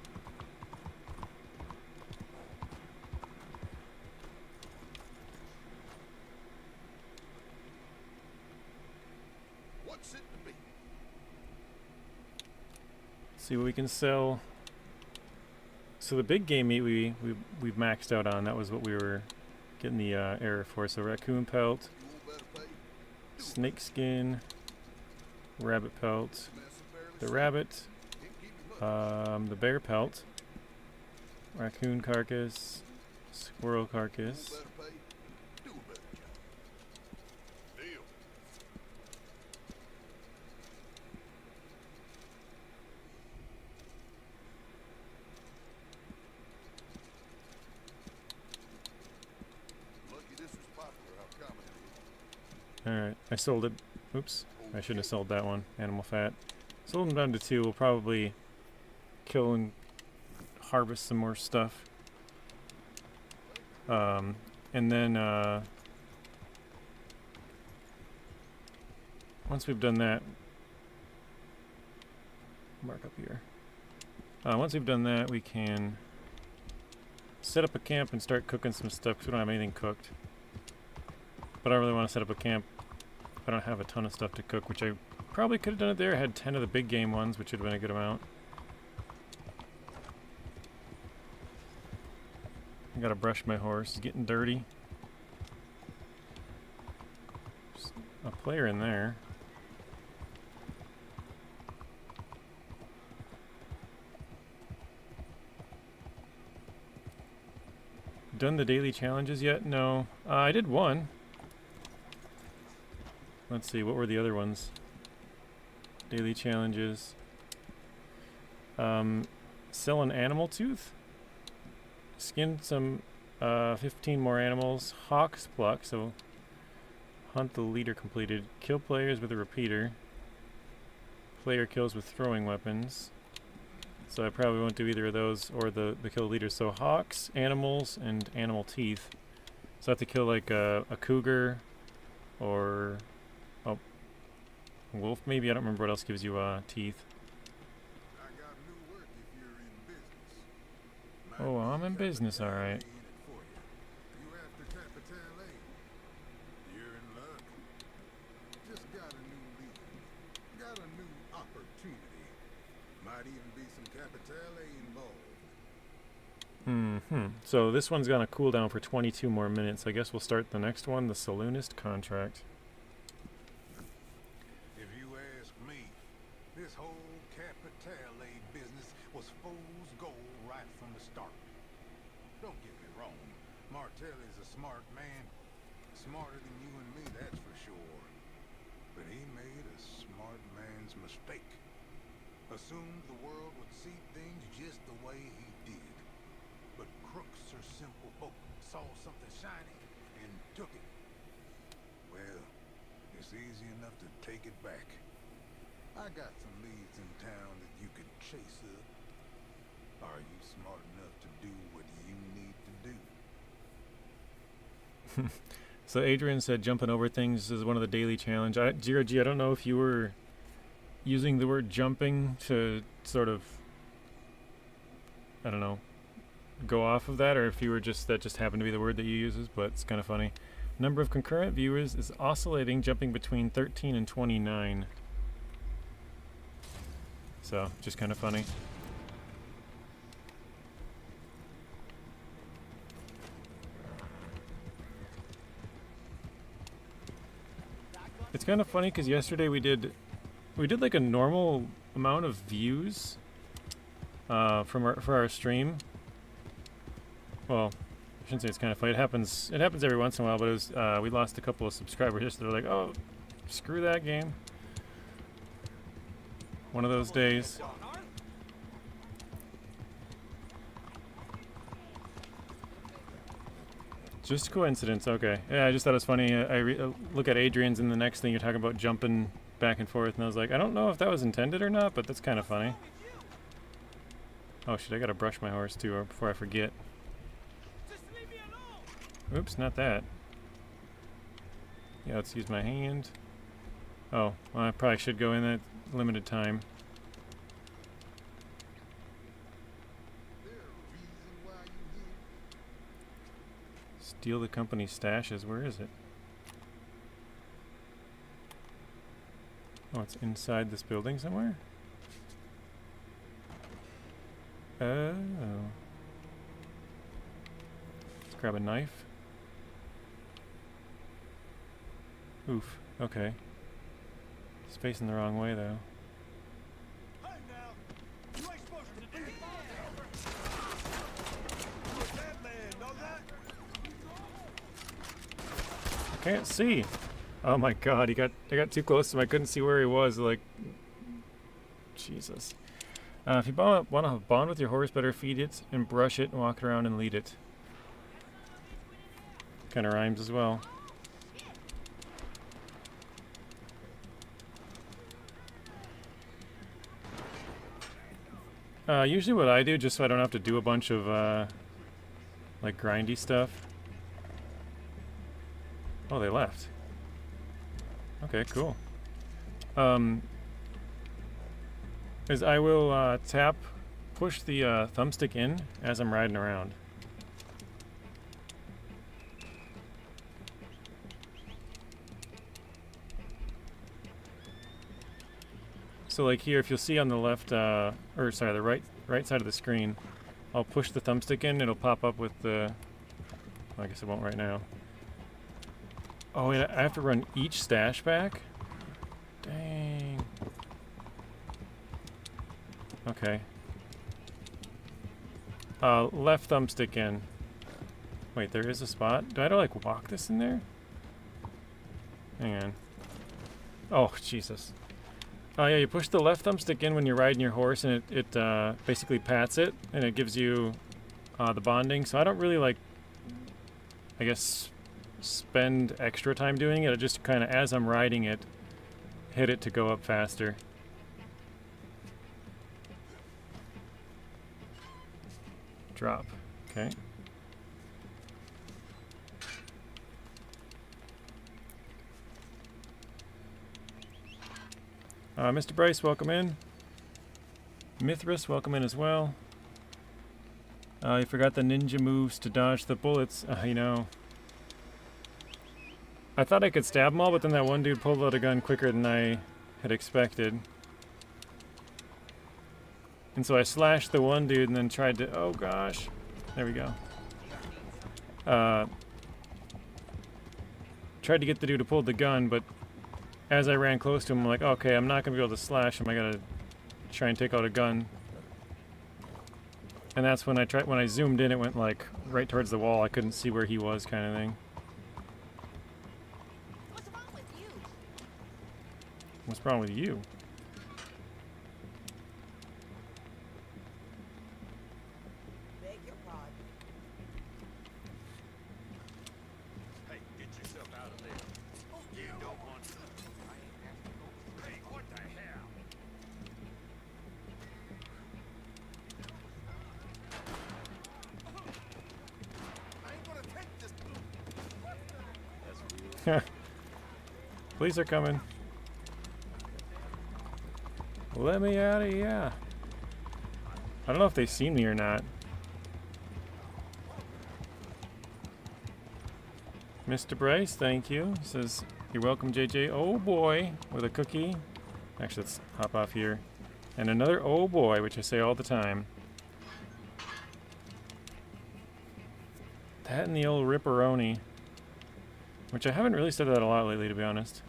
What's it to be? See what we can sell. So the big game meat we've maxed out on. That was what we were getting the error for. So raccoon pelt, snake skin, rabbit pelt, the rabbit, the bear pelt, raccoon carcass, squirrel carcass. Alright, I sold it. Oops, I shouldn't have sold that one. Animal fat. Sold them down to 2. We'll probably kill and harvest some more stuff. And then, once we've done that, mark up here. Once we've done that, we can set up a camp and start cooking some stuff because we don't have anything cooked. But I really want to set up a camp. I don't have a ton of stuff to cook, which I probably could have done it there. I had 10 of the big game ones, which would have been a good amount. I gotta brush my horse. He's getting dirty. There's a player in there. Done the daily challenges yet? No. I did one. Let's see, what were the other ones? Daily challenges. Sell an animal tooth. Skin some 15 more animals. Hawk's pluck, so hunt the leader completed. Kill players with a repeater. Player kills with throwing weapons. so I probably won't do either of those or the kill leaders. So hawks, animals, and animal teeth. So I have to kill like a cougar or a wolf maybe. I don't remember what else gives you teeth. I got new work if you're in business. Oh, I'm in business, all right. You after Capitale? You're in luck. Just got a new lead. Got a new opportunity. Might even be some Capitale involved. So this one's gonna cool down for 22 more minutes. I guess we'll start the next one, the saloonist contract. If you ask me, this whole Capitale business was fool's gold right from the start. Don't get me wrong, Martelli's a smart man. Smarter than you and me, that's for sure. But he made a smart man's mistake. Assumed the world would see things just the way he did. But crooks are simple folk. Saw something shiny and took it. Well, it's easy enough to take it back. I got some leads in town that you could chase up. Are you smart enough to do what you need to do? So Adrian said jumping over things is one of the daily challenge. Zero G, I don't know if you were using the word jumping to sort of, I don't know, go off of that, or if you were just, that just happened to be the word that you uses, but it's kind of funny. Number of concurrent viewers is oscillating, jumping between 13 and 29. So, just kind of funny. It's kind of funny because yesterday we did like a normal amount of views for our stream. Well, I shouldn't say it's kind of funny. It happens every once in a while, but it was we lost a couple of subscribers just they're like, oh, screw that game. One of those days. Just coincidence, okay. Yeah, I just thought it was funny. I look at Adrian's and the next thing you're talking about jumping back and forth, and I was like, I don't know if that was intended or not, but that's kind of funny. Oh shit, I gotta brush my horse too before I forget. Oops, not that. Yeah, let's use my hand. Oh, well, I probably should go in at limited time. Steal the company's stashes. Where is it? Oh, it's inside this building somewhere? Oh. Let's grab a knife. Oof. Okay. It's facing the wrong way, though. I can't see. Oh my god, I got too close to him. I couldn't see where he was. Like, Jesus. If you want to bond with your horse, better feed it and brush it and walk around and lead it. Kind of rhymes as well. Usually what I do, just so I don't have to do a bunch of, like, grindy stuff. Oh, they left. Okay, cool. Is I will, push the, thumbstick in as I'm riding around. So like here, if you'll see on the left, or sorry, the right side of the screen, I'll push the thumbstick in, it'll pop up with the, well, I guess it won't right now. Oh, wait, I have to run each stash back? Dang. Okay. Left thumbstick in. Wait, there is a spot? Do I have to, like, walk this in there? Hang on. Oh, Jesus. Oh, yeah, you push the left thumbstick in when you're riding your horse, and it basically pats it, and it gives you the bonding. So I don't really, like, I guess, spend extra time doing it. I just kind of, as I'm riding it, hit it to go up faster. Drop. Okay. Mr. Bryce, welcome in. Mithras, welcome in as well. You forgot the ninja moves to dodge the bullets. You know. I thought I could stab them all, but then that one dude pulled out a gun quicker than I had expected. And so I slashed the one dude and then tried to... Oh gosh. There we go. Tried to get the dude to pull the gun, but as I ran close to him, I'm like, okay, I'm not going to be able to slash him. I gotta try and take out a gun. And that's when when I zoomed in, it went like right towards the wall. I couldn't see where he was, kind of thing. What's wrong with you? What's wrong with you? Beg your pardon. Hey, get yourself out of there. You don't want to. I ain't asking no. Hey, what the hell? I ain't gonna take this. That's real. Police are coming. Let me out of here. I don't know if they see me or not. Mr. Bryce, thank you. He says, you're welcome, JJ. Oh boy, with a cookie. Actually, let's hop off here. And another oh boy, which I say all the time. That and the old ripperoni. Which I haven't really said that a lot lately, to be honest.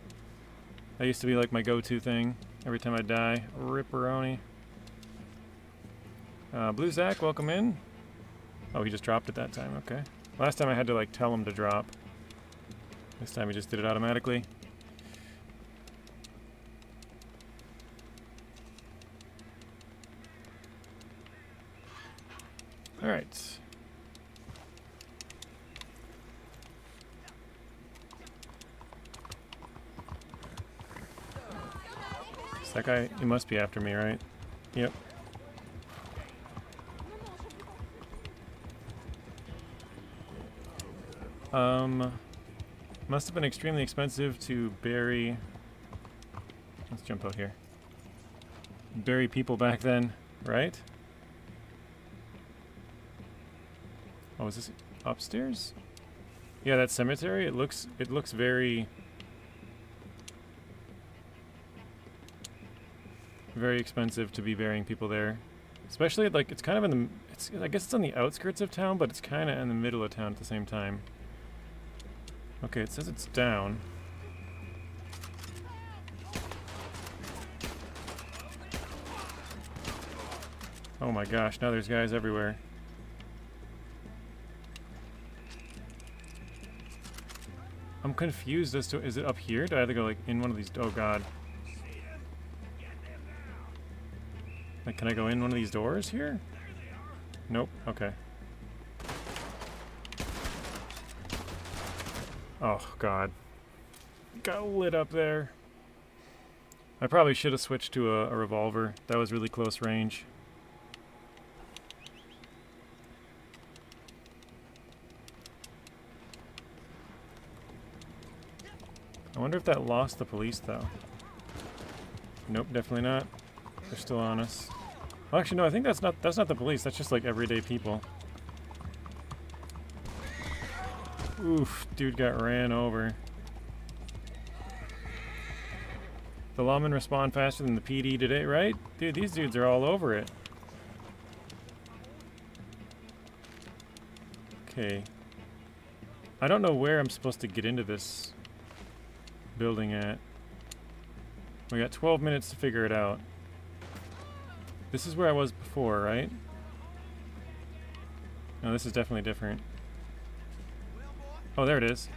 That used to be like my go-to thing. Every time I die, ripperoni. Blue Zach, welcome in. Oh, he just dropped it that time, okay. Last time I had to like tell him to drop. This time he just did it automatically. Alright. That guy, he must be after me, right? Yep. Must have been extremely expensive to bury... Let's jump out here. Bury people back then, right? Oh, is this upstairs? Yeah, that cemetery, it looks very... very expensive to be burying people there. Especially, like, it's kind of in the... I guess it's on the outskirts of town, but it's kind of in the middle of town at the same time. Okay, it says it's down. Oh my gosh, now there's guys everywhere. I'm confused as to... Is it up here? Do I have to go, like, in one of these... Oh god. Like, can I go in one of these doors here? Nope. Okay. Oh, God. Got lit up there. I probably should have switched to a revolver. That was really close range. I wonder if that lost the police, though. Nope, definitely not. They're still on us. Well, actually, no, I think that's not the police. That's just like everyday people. Oof, dude got ran over. The lawmen respond faster than the PD today, right? Dude, these dudes are all over it. Okay. I don't know where I'm supposed to get into this building at. We got 12 minutes to figure it out. This is where I was before, right? No, this is definitely different. Oh, there it is.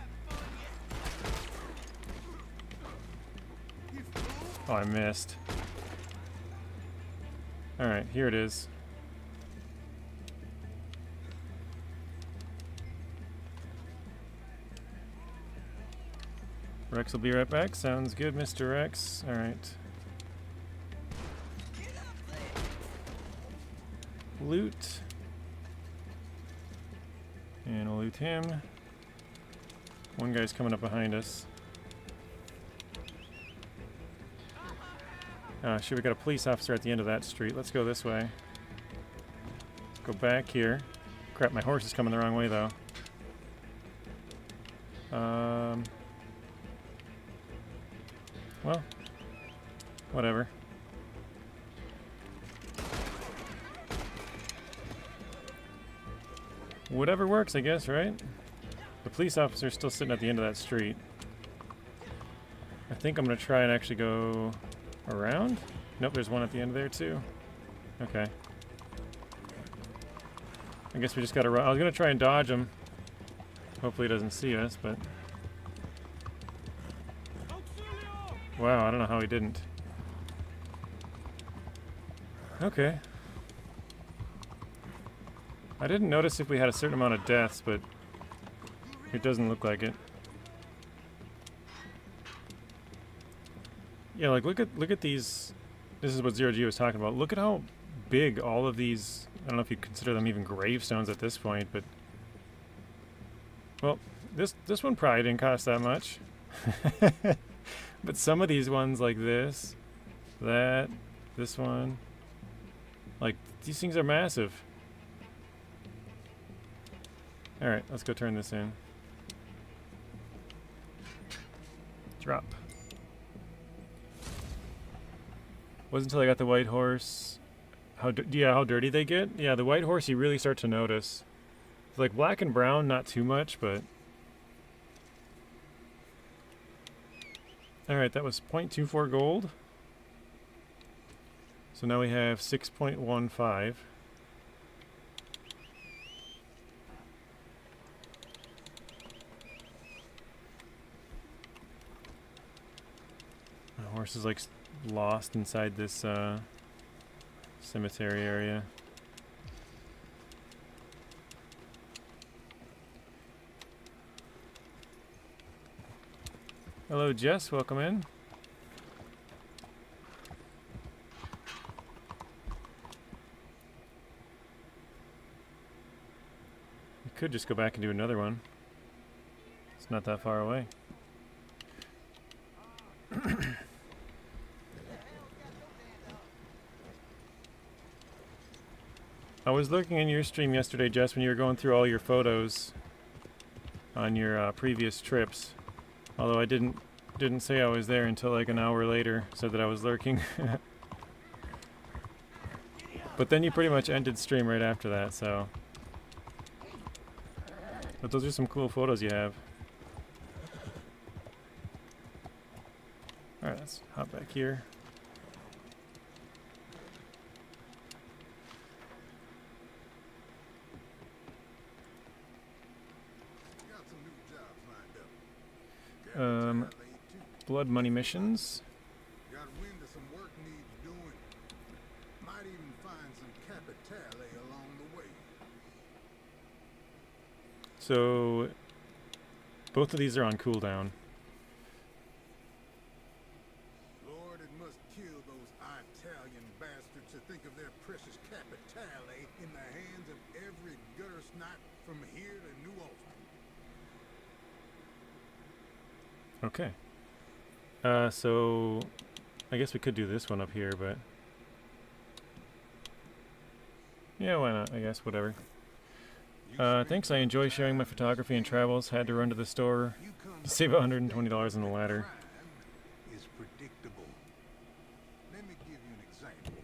Oh, I missed. Alright, here it is. Rex will be right back. Sounds good, Mr. Rex. Alright. Loot. And we'll loot him. One guy's coming up behind us. Shit, we got a police officer at the end of that street. Let's go this way. Let's go back here. Crap, my horse is coming the wrong way, though. Well, whatever. Whatever works, I guess, right? The police officer's still sitting at the end of that street. I think I'm gonna try and actually go around. Nope, there's one at the end there too. Okay. I guess we just gotta run. I was gonna try and dodge him. Hopefully he doesn't see us, but... Wow, I don't know how he didn't. Okay. I didn't notice if we had a certain amount of deaths, but it doesn't look like it. Yeah, like look at these. This is what Zero G was talking about. Look at how big all of these. I don't know if you consider them even gravestones at this point, but well, this one probably didn't cost that much. But some of these ones, like this one, like these things are massive. All right, let's go turn this in. Drop. Wasn't until I got the white horse. How dirty they get? Yeah, the white horse you really start to notice. It's like black and brown, not too much, but. All right, that was 0.24 gold. So now we have 6.15. The horse is like lost inside this cemetery area. Hello, Jess. Welcome in. We could just go back and do another one. It's not that far away. I was looking in your stream yesterday, Jess, when you were going through all your photos on your previous trips. Although I didn't say I was there until like an hour later, said that I was lurking. But then you pretty much ended stream right after that, so. But those are some cool photos you have. Alright, let's hop back here. Blood money missions. Got wind of some work needs doing. Might even find some capitale along the way. So both of these are on cooldown. Lord, it must kill those Italian bastards to think of their precious capitale in the hands of every gutter snot from here to New Ulster. Okay. So I guess we could do this one up here, but yeah, why not? I guess, whatever. Thanks, I enjoy sharing my photography and travels. Had to run to the store to save $120 on the ladder. Crime is predictable. Let me give you an example.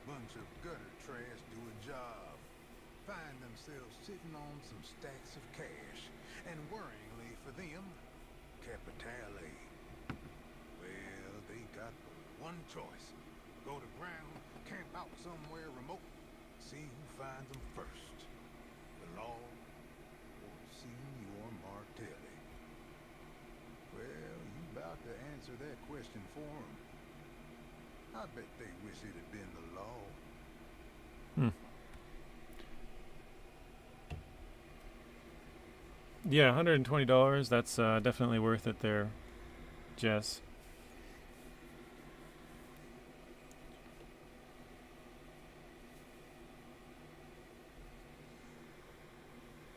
Bunch of gutter trash do a job, find themselves sitting on some stacks of cash, and worryingly for them, capitale. Well, they got one choice. Go to ground, camp out somewhere remote, see who finds them first. The law or Signor Martelli. Well, you about to answer that question for them. I bet they wish it had been the law. Yeah, $120. That's definitely worth it there, Jess.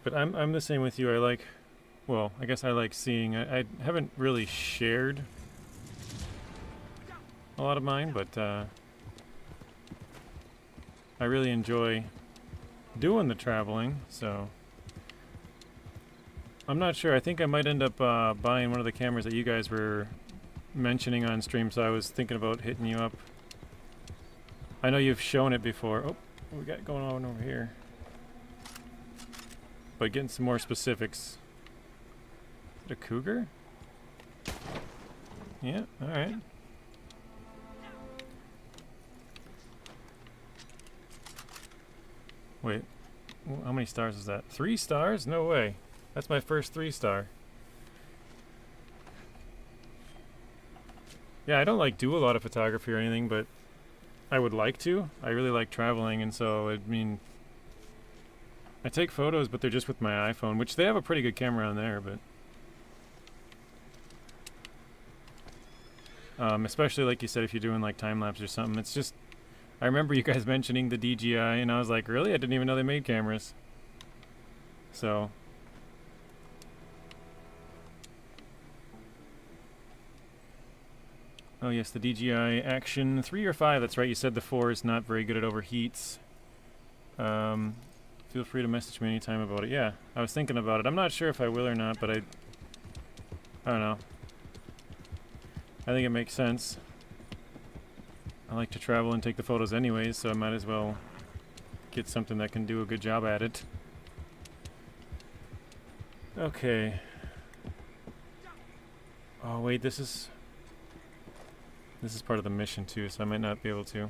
But I'm the same with you. I like, well, I guess I like seeing. I haven't really shared a lot of mine, but I really enjoy doing the traveling, so I'm not sure. I think I might end up buying one of the cameras that you guys were mentioning on stream, so I was thinking about hitting you up. I know you've shown it before. Oh, what we got going on over here? But getting some more specifics. Is it a cougar? Yeah, alright. Wait, how many stars is that? 3 stars? No way. That's my first 3-star. Yeah, I don't like do a lot of photography or anything, but I would like to. I really like traveling, and so, I mean, I take photos, but they're just with my iPhone, which they have a pretty good camera on there, but especially like you said, if you're doing like time-lapse or something, it's just, I remember you guys mentioning the DJI, and I was like, really? I didn't even know they made cameras. So oh yes, the DJI Action 3 or 5, that's right, you said the 4 is not very good at overheats. Feel free to message me anytime about it. Yeah, I was thinking about it. I'm not sure if I will or not, but I don't know. I think it makes sense. I like to travel and take the photos anyways, so I might as well get something that can do a good job at it. Okay. Oh wait, this is part of the mission too, so I might not be able to.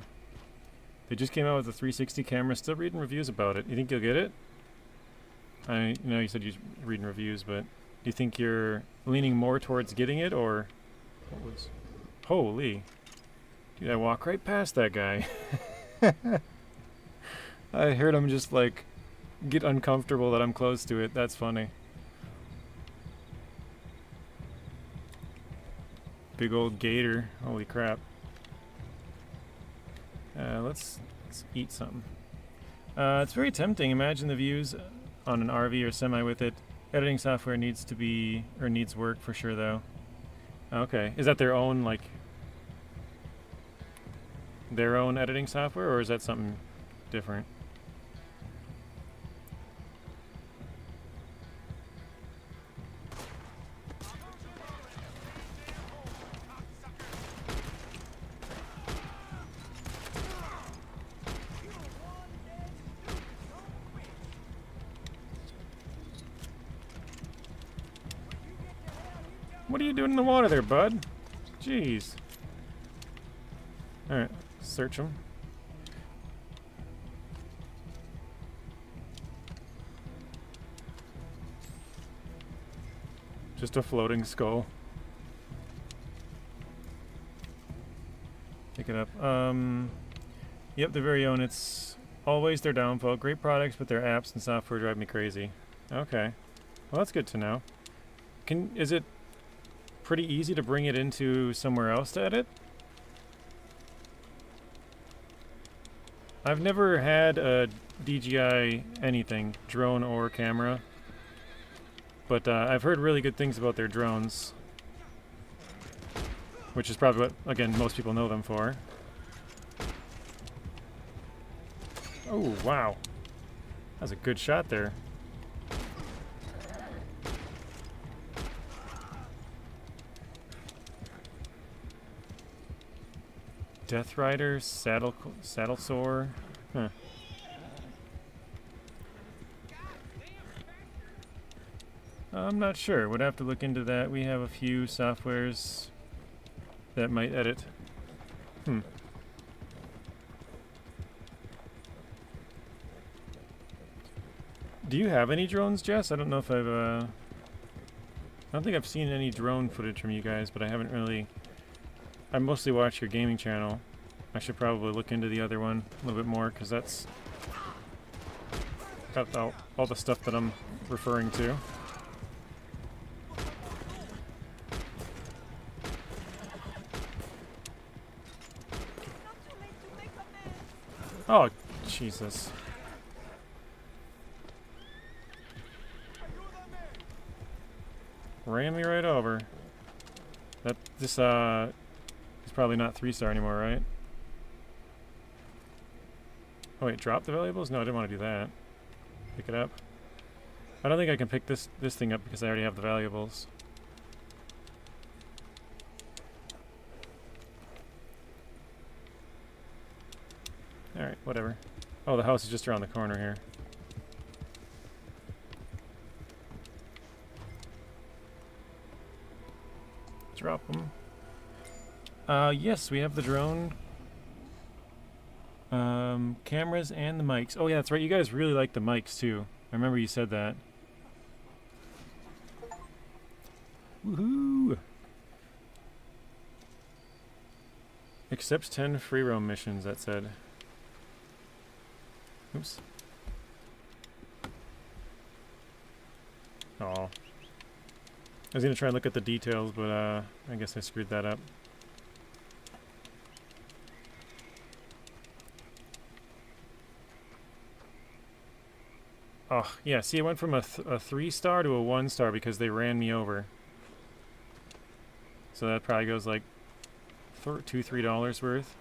They just came out with a 360 camera, still reading reviews about it. You think you'll get it? I know you said you're reading reviews, but do you think you're leaning more towards getting it, or what was... Holy. Dude, I walk right past that guy. I heard him just like get uncomfortable that I'm close to it. That's funny. Big old gator. Holy crap. Let's eat something. It's very tempting. Imagine the views on an RV or semi with it. Editing software needs to be, or needs work for sure though. Okay. Is that their own, like, their own editing software, or is that something different? What are you doing in the water there, bud? Jeez. Alright, search them. Just a floating skull. Pick it up. Yep, their very own. It's always their downfall. Great products, but their apps and software drive me crazy. Okay. Well, that's good to know. Is it pretty easy to bring it into somewhere else to edit? I've never had a DJI anything, drone or camera, but I've heard really good things about their drones, which is probably what, again, most people know them for. Oh, wow. That was a good shot there. Death Rider, saddle sore. Huh. I'm not sure. Would have to look into that. We have a few softwares that might edit. Do you have any drones, Jess? I don't know if I don't think I've seen any drone footage from you guys, but I haven't really... I mostly watch your gaming channel. I should probably look into the other one a little bit more, because that's got all the stuff that I'm referring to. Oh, Jesus. Ran me right over. This is probably not 3-star anymore, right? Oh wait, drop the valuables? No, I didn't want to do that. Pick it up. I don't think I can pick this thing up because I already have the valuables. Alright, whatever. Oh, the house is just around the corner here. Drop them. Yes, we have the drone. Cameras and the mics. Oh yeah, that's right. You guys really like the mics too. I remember you said that. Woohoo! Accepts 10 free roam missions, that said. Oops. Oh. I was gonna try and look at the details, but I guess I screwed that up. Oh, yeah, see, I went from a 3-star to a 1-star because they ran me over. So that probably goes like $2-3 worth.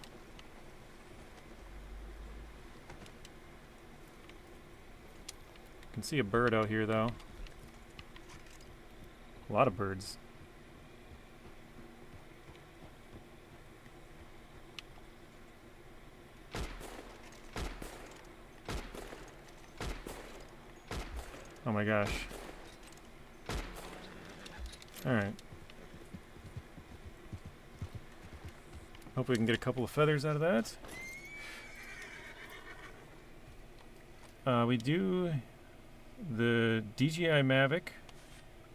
Can see a bird out here, though. A lot of birds. Oh my gosh. Alright. Hope we can get a couple of feathers out of that. We do the DJI Mavic.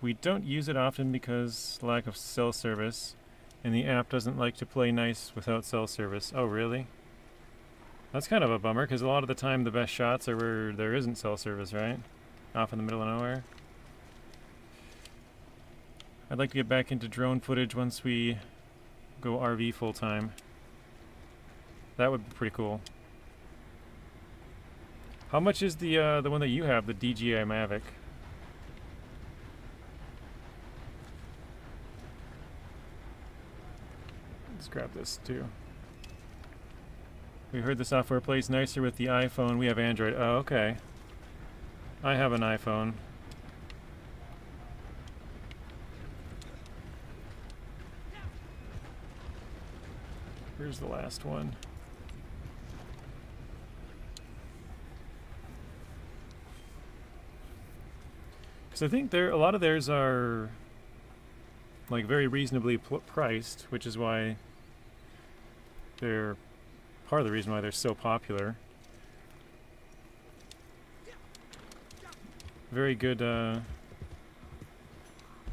We don't use it often because lack of cell service, and the app doesn't like to play nice without cell service. Oh, really? That's kind of a bummer, because a lot of the time the best shots are where there isn't cell service, right? Off in the middle of nowhere. I'd like to get back into drone footage once we go RV full time. That would be pretty cool. How much is the one that you have, the DJI Mavic? Let's grab this too. We heard the software plays nicer with the iPhone. We have Android. Oh, okay. I have an iPhone. Here's the last one. Because I think a lot of theirs are like very reasonably priced, which is why they're part of the reason why they're so popular. Very good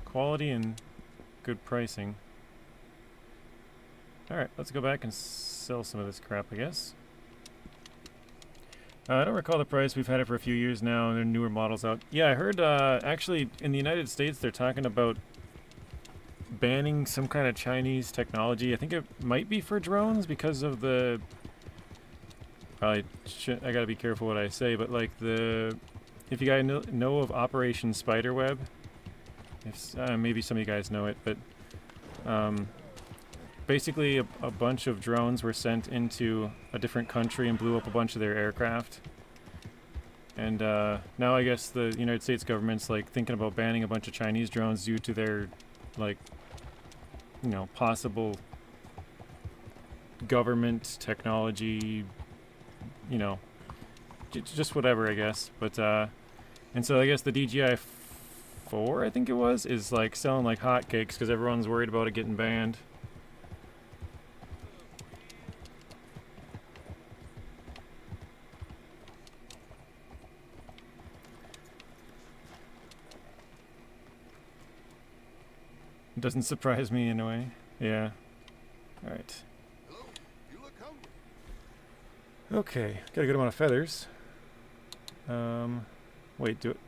quality and good pricing. Alright, let's go back and sell some of this crap, I guess. I don't recall the price. We've had it for a few years now, and there are newer models out. Yeah, I heard actually in the United States they're talking about banning some kind of Chinese technology. I think it might be for drones because of the... I gotta be careful what I say, but like the... If you guys know of Operation Spiderweb, if, maybe some of you guys know it, but basically a bunch of drones were sent into a different country and blew up a bunch of their aircraft. And now I guess the United States government's like thinking about banning a bunch of Chinese drones due to their like, you know, possible government technology, you know, just whatever, I guess. But and so I guess the DJI 4, I think it was, is like selling like hotcakes because everyone's worried about it getting banned. Doesn't surprise me in a way. Yeah. Alright. Hello? You look hungry. Okay. Got a good amount of feathers. Wait, do it.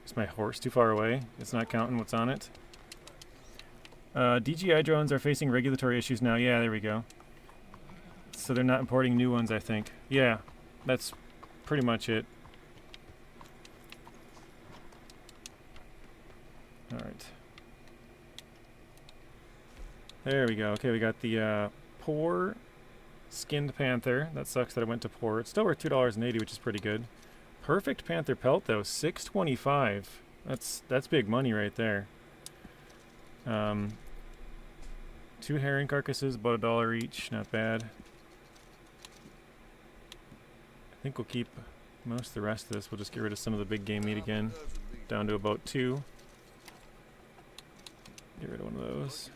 Is my horse too far away? It's not counting what's on it. DJI drones are facing regulatory issues now. Yeah, there we go. So they're not importing new ones, I think. Yeah, that's pretty much it. Alright. There we go. Okay, we got the poor skinned panther. That sucks that it went to poor. It's still worth $2.80, which is pretty good. Perfect panther pelt though, $6.25. That's big money right there. 2 herring carcasses, about $1 each. Not bad. I think we'll keep most of the rest of this. We'll just get rid of some of the big game meat again, down to about 2. Get rid of one of those.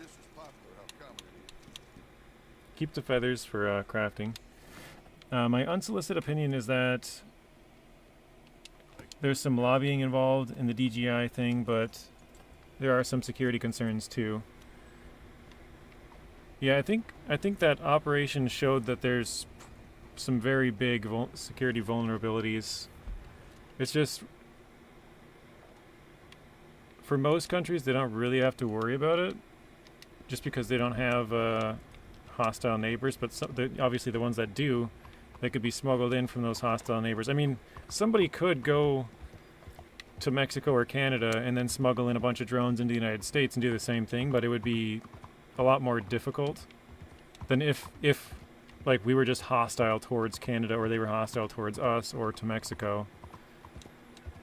Keep the feathers for crafting. My unsolicited opinion is that there's some lobbying involved in the DGI thing, but there are some security concerns too. Yeah, I think that operation showed that there's some very big security vulnerabilities. It's just, for most countries, they don't really have to worry about it, just because they don't have hostile neighbors. But obviously, the ones that do, they could be smuggled in from those hostile neighbors. I mean, somebody could go to Mexico or Canada and then smuggle in a bunch of drones into the United States and do the same thing, but it would be a lot more difficult than if like we were just hostile towards Canada, or they were hostile towards us or to Mexico.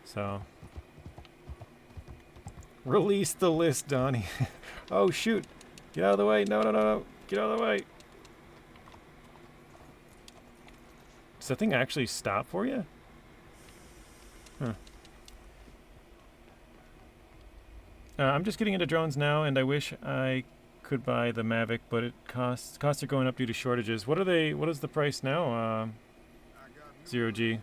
So release the list, Donnie. Oh shoot, get out of the way. No, get out of the way. Does that thing actually stop for you? Huh. I'm just getting into drones now, and I wish I could buy the Mavic, but costs are going up due to shortages. What is the price now? 0G.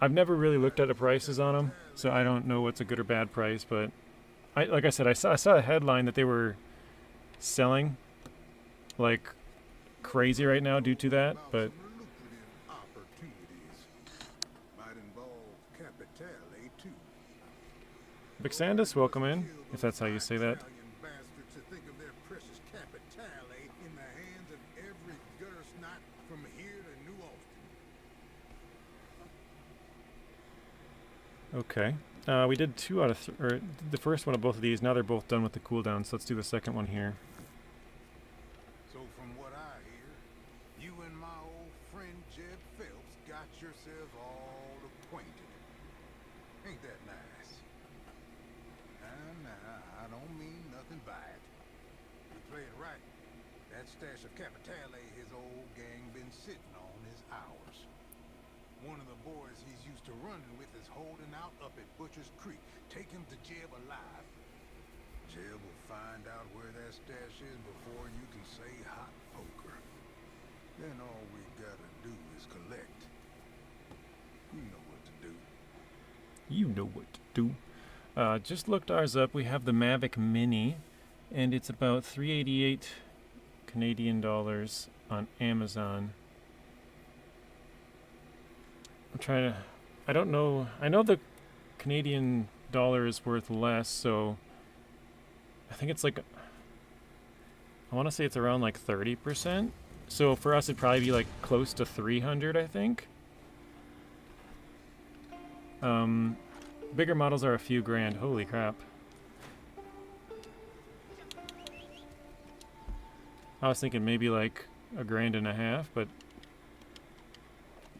I've never really looked at the prices on them, so I don't know what's a good or bad price, but like I said, I saw a headline that they were selling like crazy right now due to that, but Bixandus, welcome in, if that's how you say that. Okay. We did 2 out of or the first one of both of these. Now they're both done with the cooldown, so let's do the second one here. So from what I hear, you and my old friend Jeb Phelps got yourselves all acquainted. Ain't that nice? Nah, I don't mean nothing by it. You play it right. That stash of Capitale his old gang been sitting on is ours. One of the boys he's used to running with is holding out up at Butcher's Creek. Take him to Jeb alive. Jeb will find out where that stash is before you can say hot poker. Then all we gotta do is collect. You know what to do. You know what to do. Just looked ours up. We have the Mavic Mini, and it's about $388 Canadian dollars on Amazon. I'm trying to, I don't know, I know the Canadian dollar is worth less, so I think it's like, I want to say it's around like 30%. So for us it'd probably be like close to 300, I think. Bigger models are a few grand. Holy crap. I was thinking maybe like $1.5 grand, but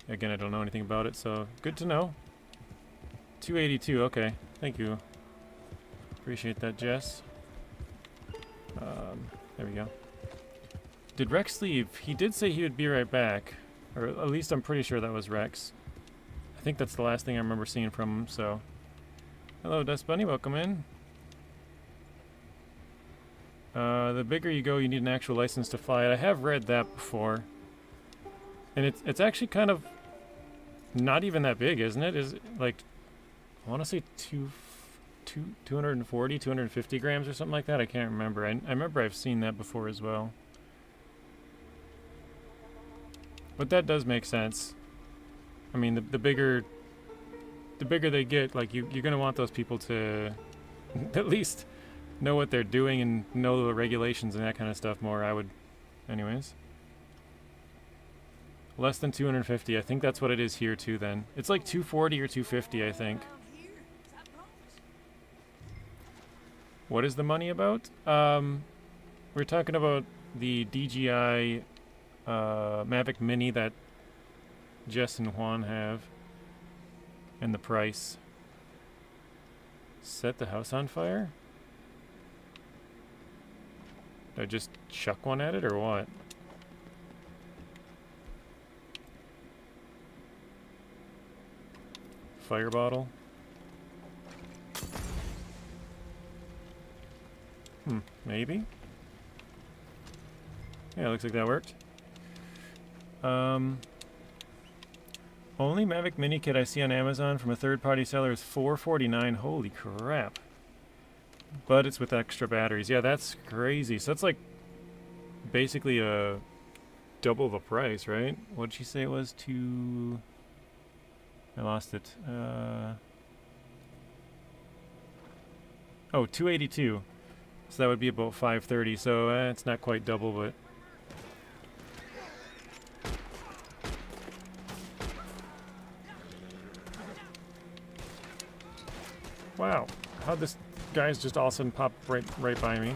again, I don't know anything about it, so good to know. 282, okay. Thank you. Appreciate that, Jess. There we go. Did Rex leave? He did say he would be right back. Or at least I'm pretty sure that was Rex. I think that's the last thing I remember seeing from him, so. Hello, Dust Bunny, welcome in. The bigger you go, you need an actual license to fly it. I have read that before. And it's actually kind of not even that big, isn't it? Is it like, I want to say 240, 250 grams or something like that. I can't remember. I remember I've seen that before as well. But that does make sense. I mean, the bigger they get, like you're gonna want those people to at least know what they're doing and know the regulations and that kind of stuff more. I would, anyways. Less than 250. I think that's what it is here too then. It's like 240 or 250, I think. What is the money about? We're talking about the DJI Mavic Mini that Jess and Juan have, and the price. Set the house on fire? Did I just chuck one at it or what? Fire bottle. Maybe? Yeah, looks like that worked. Only Mavic Mini kit I see on Amazon from a third-party seller is $449. Holy crap. But it's with extra batteries. Yeah, that's crazy. So that's like basically a double the price, right? What did she say it was? I lost it. Oh, 282. So that would be about 530. So it's not quite double, but wow. How'd this guy's just all of a sudden pop right by me?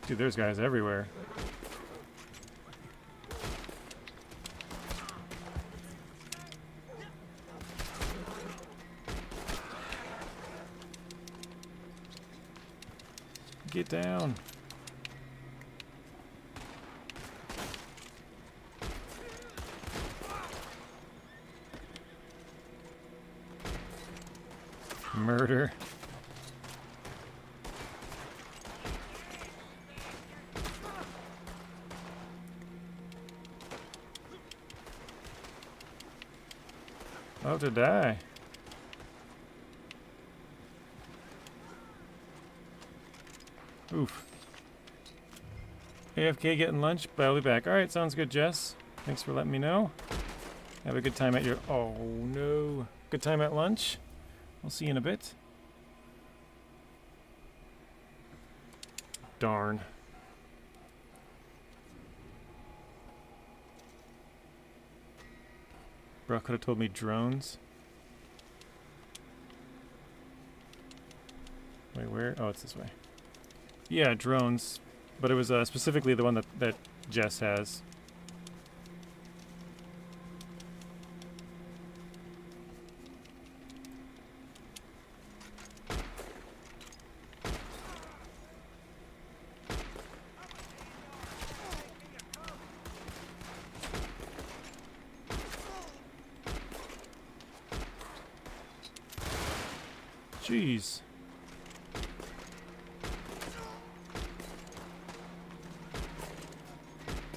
Dude, there's guys everywhere. Get down. Murder. About to die. Oof. AFK getting lunch, but I'll be back. Alright, sounds good, Jess. Thanks for letting me know. Have a good time at your... Oh, no. Good time at lunch. I'll see you in a bit. Darn. Bro, could have told me drones. Wait, where? Oh, it's this way. Yeah, drones. But it was specifically the one that Jess has. Jeez.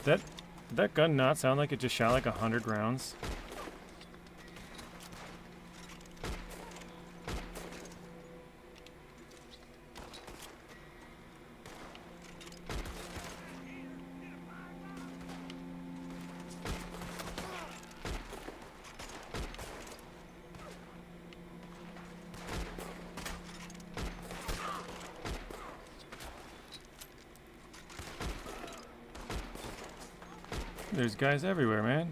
Did that gun not sound like it just shot like 100 rounds? There's guys everywhere, man.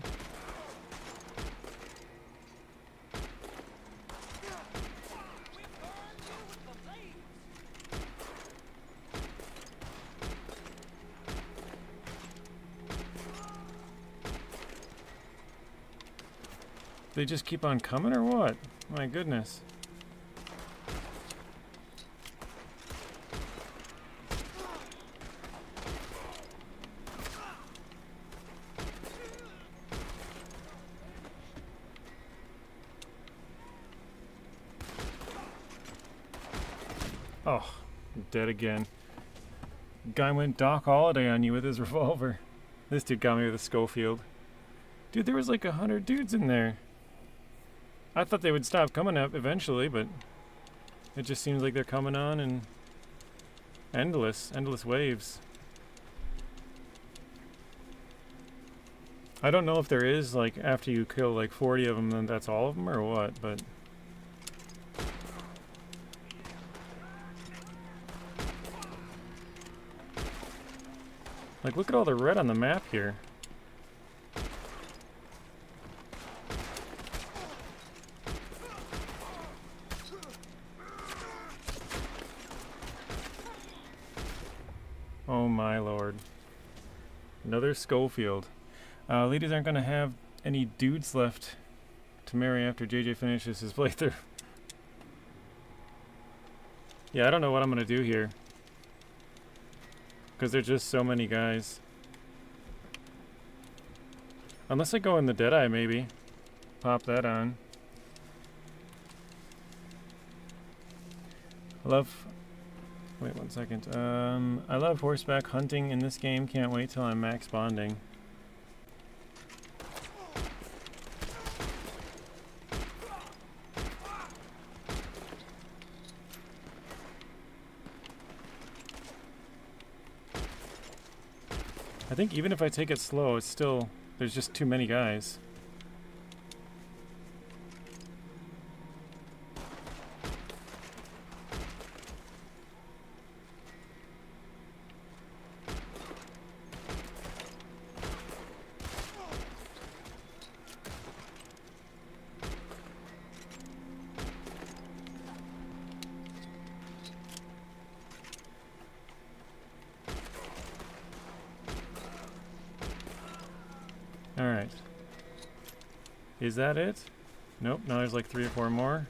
They just keep on coming or what? My goodness. Oh, I'm dead again. Guy went Doc Holliday on you with his revolver. This dude got me with a Schofield. Dude, there was like 100 dudes in there. I thought they would stop coming up eventually, but it just seems like they're coming on in endless waves. I don't know if there is, like, after you kill like 40 of them, then that's all of them or what, but... Like, look at all the red on the map here. Oh my lord. Another Schofield. Ladies aren't gonna have any dudes left to marry after JJ finishes his playthrough. Yeah, I don't know what I'm gonna do here. Because there's just so many guys. Unless I go in the Deadeye, maybe. Pop that on. I love... Wait 1 second. I love horseback hunting in this game. Can't wait till I'm max bonding. I think even if I take it slow, it's still... There's just too many guys. Alright. Is that it? Nope, now there's like 3 or 4 more.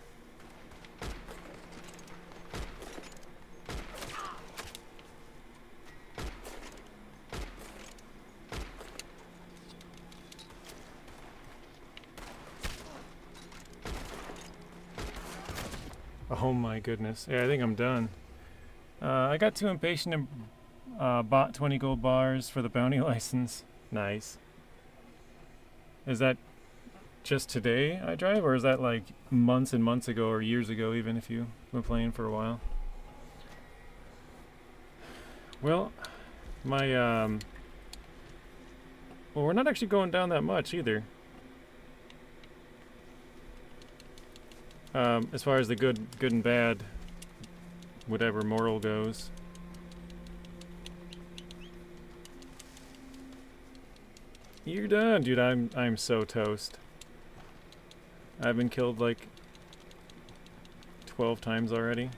Oh my goodness. Yeah, I think I'm done. I got too impatient and bought 20 gold bars for the bounty license. Nice. Is that just today I drive, or is that like months and months ago, or years ago even, if you've been playing for a while? Well, my, well, we're not actually going down that much either. As far as the good and bad, whatever moral goes. You're done, dude. I'm so toast. I've been killed like 12 times already.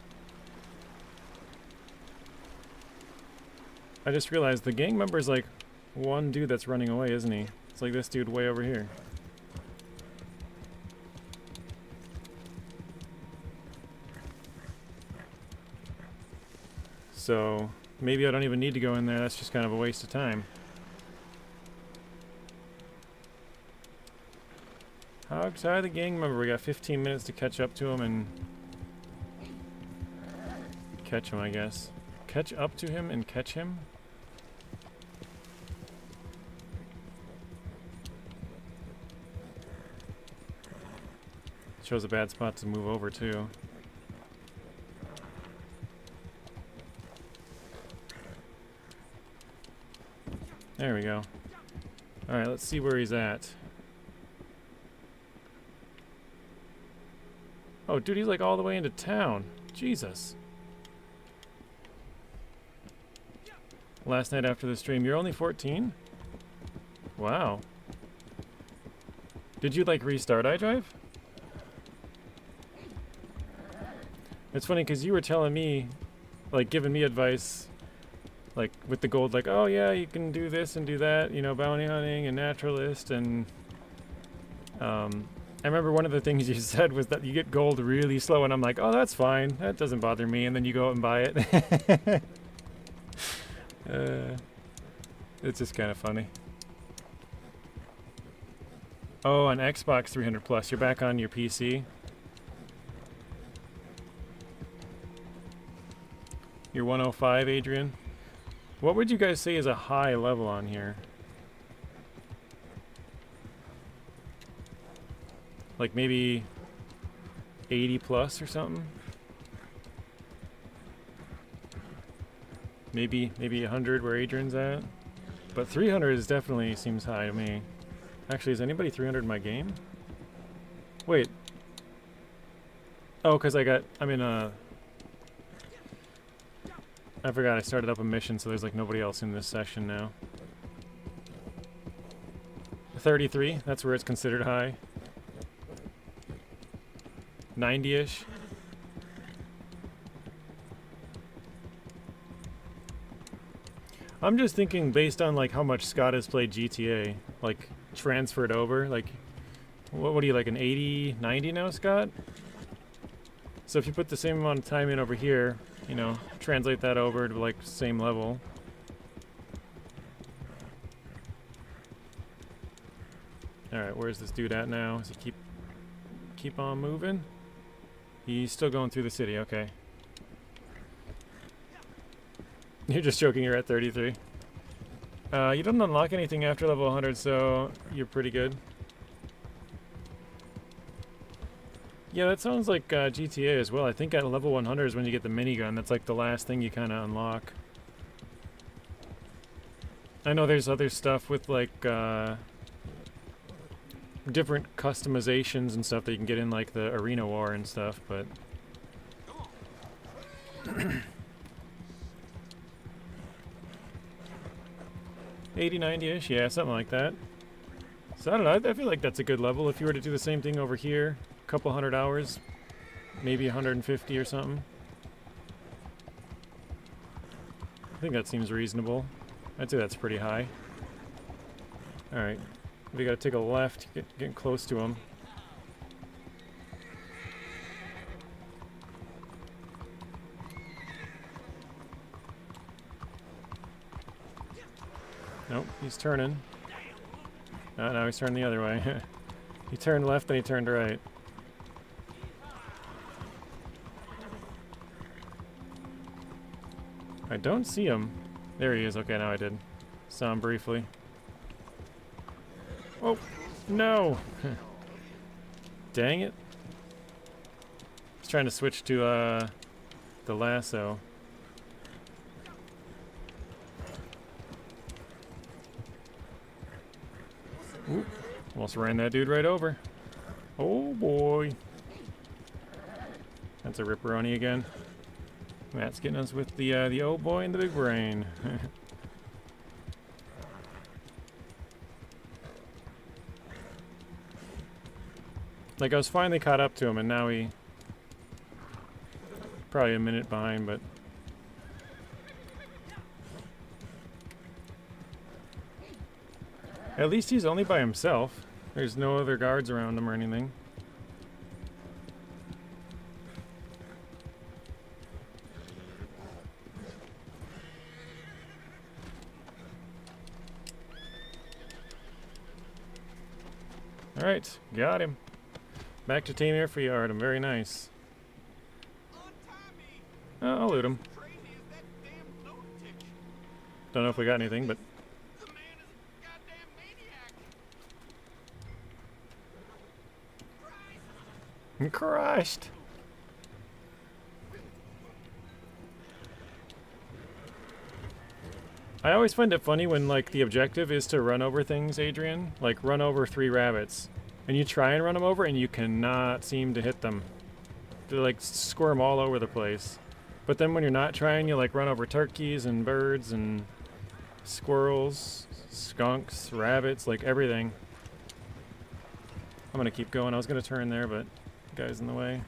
I just realized the gang member's like one dude that's running away, isn't he? It's like this dude way over here. So maybe I don't even need to go in there. That's just kind of a waste of time. How excited the gang member? We got 15 minutes to catch up to him and catch him, I guess. Catch up to him and catch him? Shows a bad spot to move over too. There we go. Alright, let's see where he's at. Oh, dude, he's like all the way into town. Jesus. Last night after the stream. You're only 14? Wow. Did you, like, restart iDrive? It's funny, because you were telling me, like, giving me advice, like, with the gold, like, oh, yeah, you can do this and do that, you know, bounty hunting and naturalist, and, I remember one of the things you said was that you get gold really slow, and I'm like, oh, that's fine. That doesn't bother me. And then you go out and buy it. It's just kind of funny. Oh, on Xbox 300 Plus. You're back on your PC. You're 105, Adrian. What would you guys say is a high level on here? Like maybe 80 plus or something? Maybe 100 where Adrian's at? But 300 is definitely seems high to me. Actually, is anybody 300 in my game? Wait. Oh, because I'm in a... I forgot I started up a mission, so there's like nobody else in this session now. 33, that's where it's considered high. 90-ish. I'm just thinking based on like how much Scott has played GTA, like transferred over, like what are you, like an 80, 90 now, Scott? So if you put the same amount of time in over here, you know, translate that over to like same level. Alright, where's this dude at now? Does he keep on moving? He's still going through the city, okay. You're just joking, you're at 33. You don't unlock anything after level 100, so you're pretty good. Yeah, that sounds like GTA as well. I think at level 100 is when you get the minigun. That's like the last thing you kind of unlock. I know there's other stuff with like different customizations and stuff that you can get in like the arena war and stuff, but 80, 90-ish, yeah, something like that. So I don't know, I feel like that's a good level. If you were to do the same thing over here, a couple 100 hours, maybe 150 or something. I think that seems reasonable. I'd say that's pretty high. Alright, we gotta take a left, getting close to him. Nope, he's turning. Oh, now he's turning the other way. He turned left, then he turned right. I don't see him. There he is. Okay, now I did. Saw him briefly. Oh, no! Dang it. I was trying to switch to the lasso. Oop, almost ran that dude right over. Oh boy. That's a ripperoni again. Matt's getting us with the oh boy and the big brain. Like, I was finally caught up to him, and now he... probably a minute behind, but... At least he's only by himself. There's no other guards around him or anything. Alright, got him. Back to Tame Air for you, Artem. Very nice. Oh, I'll loot him. Don't know if we got anything, but... Crushed! I always find it funny when, like, the objective is to run over things, Adrian. Like, run over 3 rabbits. And you try and run them over, and you cannot seem to hit them. They, like, squirm all over the place. But then when you're not trying, you, like, run over turkeys and birds and squirrels, skunks, rabbits, like, everything. I'm gonna keep going. I was gonna turn there, but the guy's in the way.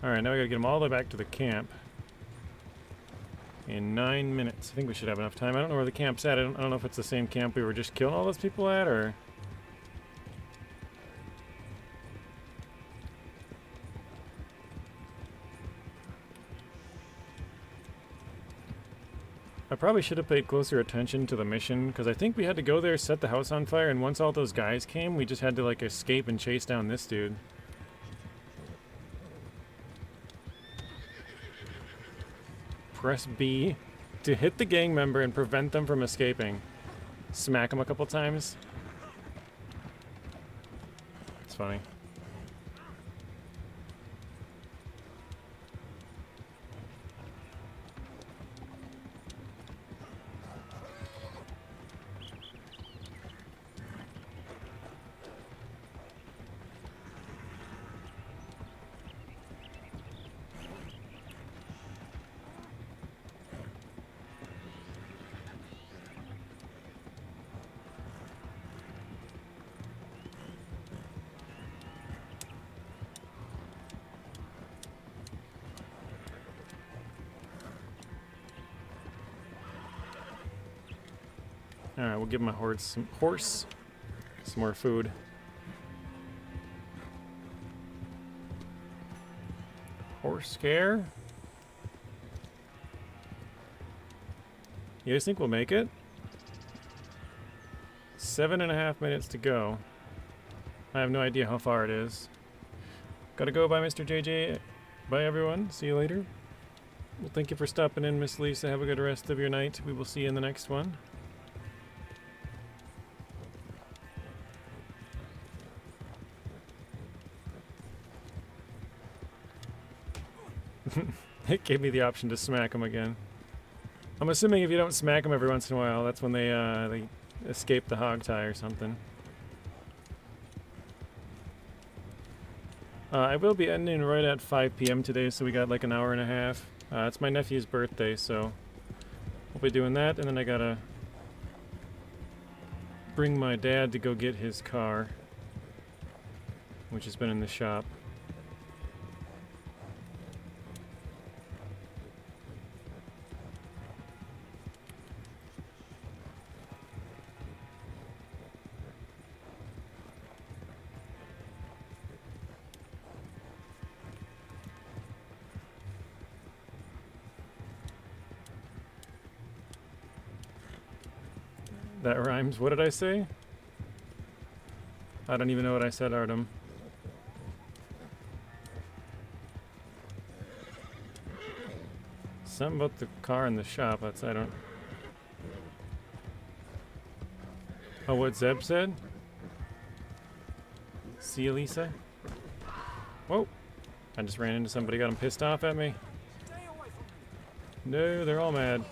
Alright, now we gotta get them all the way back to the camp. In 9 minutes. I think we should have enough time. I don't know where the camp's at. I don't know if it's the same camp we were just killing all those people at, or... I probably should have paid closer attention to the mission, because I think we had to go there, set the house on fire, and once all those guys came, we just had to, like, escape and chase down this dude. Press B to hit the gang member and prevent them from escaping. Smack him a couple times. It's funny. Alright, we'll give my horse some more food. Horse scare? You guys think we'll make it? 7.5 minutes to go. I have no idea how far it is. Gotta go. Bye, Mr. JJ. Bye, everyone. See you later. Well, thank you for stopping in, Miss Lisa. Have a good rest of your night. We will see you in the next one. It gave me the option to smack him again. I'm assuming if you don't smack them every once in a while, that's when they escape the hog tie or something. I will be ending right at 5 p.m. today, so we got like an hour and a half. It's my nephew's birthday, so we'll be doing that, and then I gotta bring my dad to go get his car, which has been in the shop. That rhymes. What did I say? I don't even know what I said, Artem. Something about the car in the shop. That's I don't. Oh, what Zeb said? See you, Lisa. Whoa! I just ran into somebody. Got him pissed off at me. No, they're all mad.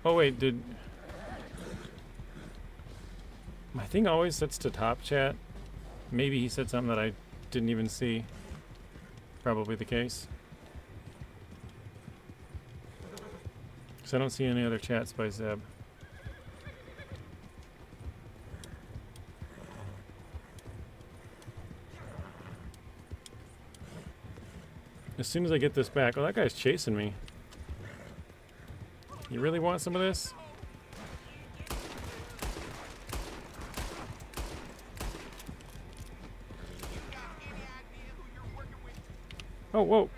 Oh wait, did my thing always sets to top chat? Maybe he said something that I didn't even see. Probably the case. Because I don't see any other chats by Zeb. As soon as I get this back, oh, that guy's chasing me. You really want some of this? Oh, whoa.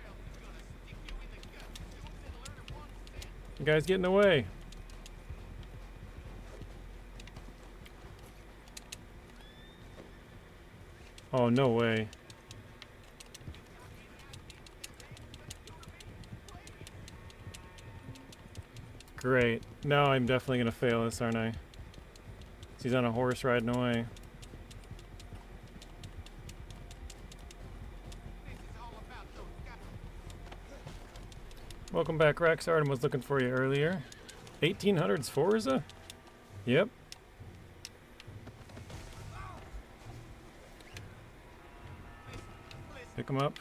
The guy's getting away. Oh, no way. Great. Now I'm definitely going to fail this, aren't I? He's on a horse riding away. Welcome back, Rex. Artem was looking for you earlier. 1800s Forza? Yep. Pick him up.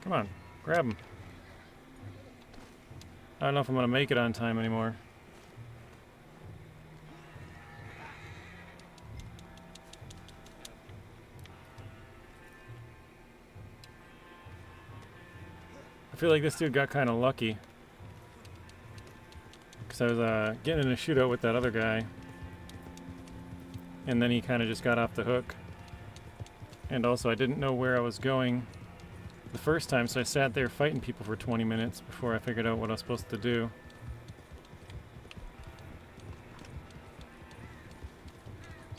Come on, grab him. I don't know if I'm going to make it on time anymore. I feel like this dude got kind of lucky. Because I was getting in a shootout with that other guy. And then he kind of just got off the hook. And also I didn't know where I was going the first time, so I sat there fighting people for 20 minutes before I figured out what I was supposed to do.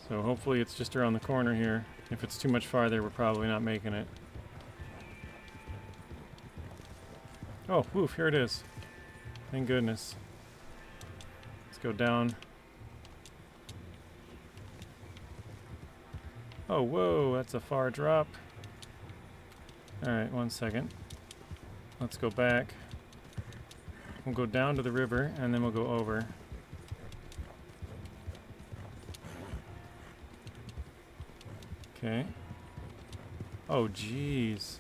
So hopefully it's just around the corner here. If it's too much farther, we're probably not making it. Oh, woof, here it is. Thank goodness. Let's go down. Oh, whoa, that's a far drop. Alright, 1 second. Let's go back. We'll go down to the river, and then we'll go over. Okay. Oh, jeez.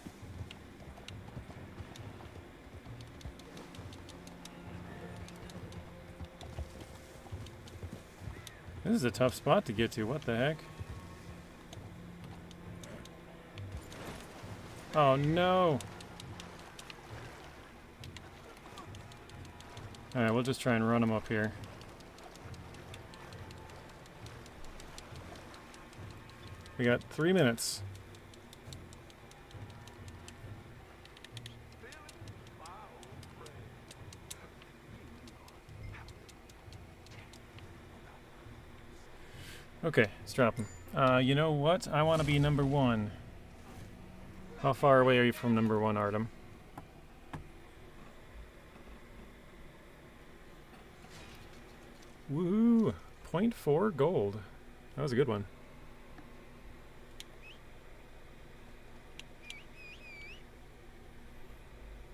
This is a tough spot to get to. What the heck? Oh, no. Alright, we'll just try and run them up here. We got 3 minutes. Okay, let's drop them. You know what? I want to be number 1. How far away are you from number 1, Artem? Woohoo! 0.4 gold. That was a good one.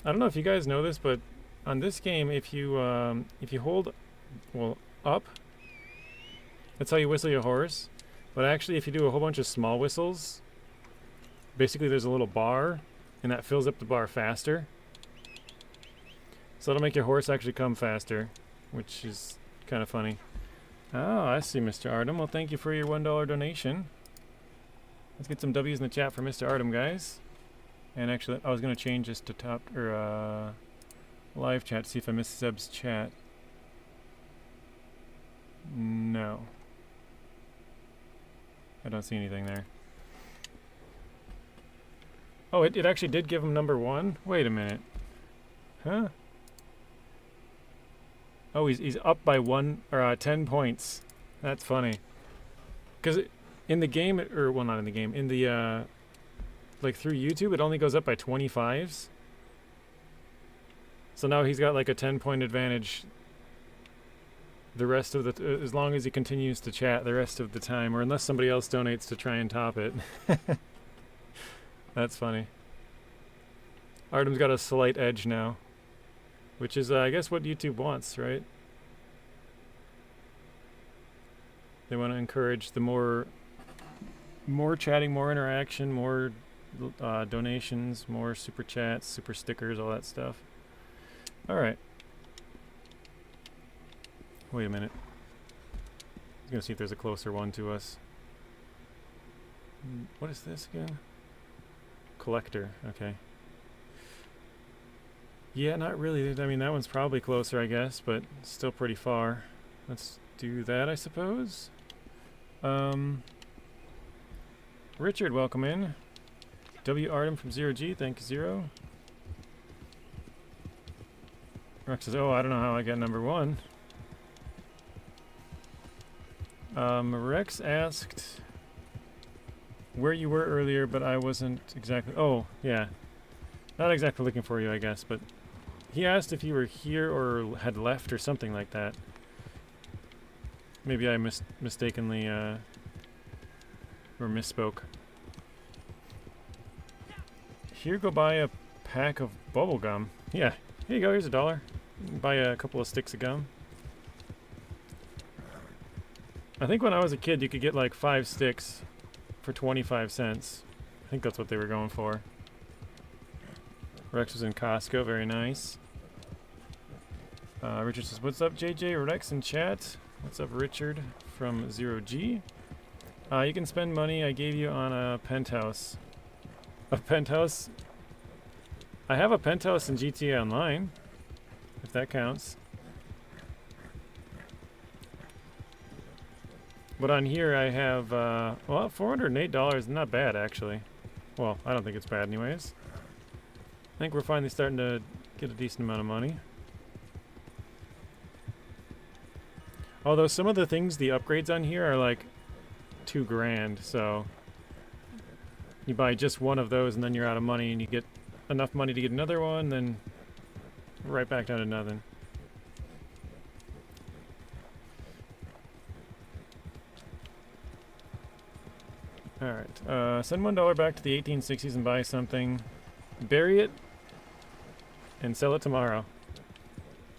I don't know if you guys know this, but on this game, if you hold, well, up, that's how you whistle your horse. But actually, if you do a whole bunch of small whistles, basically there's a little bar, and that fills up the bar faster. So that'll make your horse actually come faster, which is kind of funny. Oh, I see, Mr. Artem. Well, thank you for your $1 donation. Let's get some W's in the chat for Mr. Artem, guys. And actually, I was going to change this to top, or live chat to see if I missed Zeb's chat. No. I don't see anything there. Oh, it actually did give him number 1? Wait a minute. Huh? Oh, he's up by 10 points. That's funny. Because in the game, or well, not in the game, in the like through YouTube, it only goes up by 25s. So now he's got like a 10-point advantage. The rest of the, as long as he continues to chat the rest of the time, or unless somebody else donates to try and top it. That's funny. Artem's got a slight edge now, which is, I guess, what YouTube wants, right? They want to encourage the more chatting, more interaction, more donations, more super chats, super stickers, all that stuff. All right. Wait a minute. I was gonna see if there's a closer one to us. What is this again? Collector. Okay. Yeah, not really. I mean, that one's probably closer, I guess, but still pretty far. Let's do that, I suppose. Richard, welcome in. W. Artem from 0G, thank you, 0. Rex says, oh, I don't know how I got number 1. Rex asked where you were earlier, but I wasn't exactly... Oh, yeah. Not exactly looking for you, I guess, but he asked if you were here or had left or something like that. Maybe I mistakenly, or misspoke. Here, go buy a pack of bubble gum. Yeah, here you go, here's $1. Buy a couple of sticks of gum. I think when I was a kid, you could get like 5 sticks for 25 cents. I think that's what they were going for. Rex was in Costco, very nice. Richard says, what's up, JJ? Rex in chat. What's up, Richard from 0G? You can spend money I gave you on a penthouse. A penthouse? I have a penthouse in GTA Online, if that counts. But on here I have, well, $408, not bad actually. Well, I don't think it's bad anyways. I think we're finally starting to get a decent amount of money. Although some of the things, the upgrades on here are like $2 grand, so you buy just one of those and then you're out of money, and you get enough money to get another one, then right back down to nothing. Alright, send $1 back to the 1860s and buy something. Bury it and sell it tomorrow.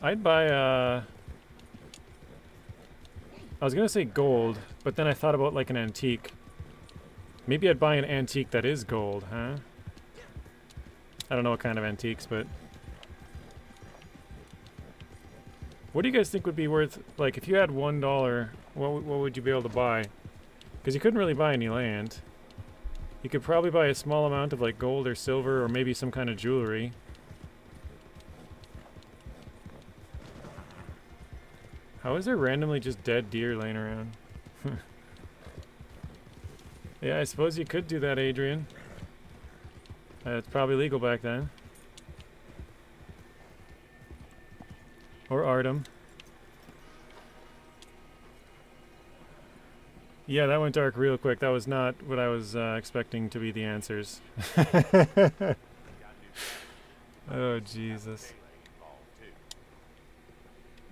I'd buy, I was gonna say gold, but then I thought about like an antique. Maybe I'd buy an antique that is gold, huh? I don't know what kind of antiques, but... What do you guys think would be worth, like, if you had $1, what would you be able to buy? Because you couldn't really buy any land. You could probably buy a small amount of, like, gold or silver, or maybe some kind of jewelry. How is there randomly just dead deer laying around? Yeah, I suppose you could do that, Adrian. It's probably legal back then. Or Artem. Yeah, that went dark real quick. That was not what I was expecting to be the answers. Oh, Jesus.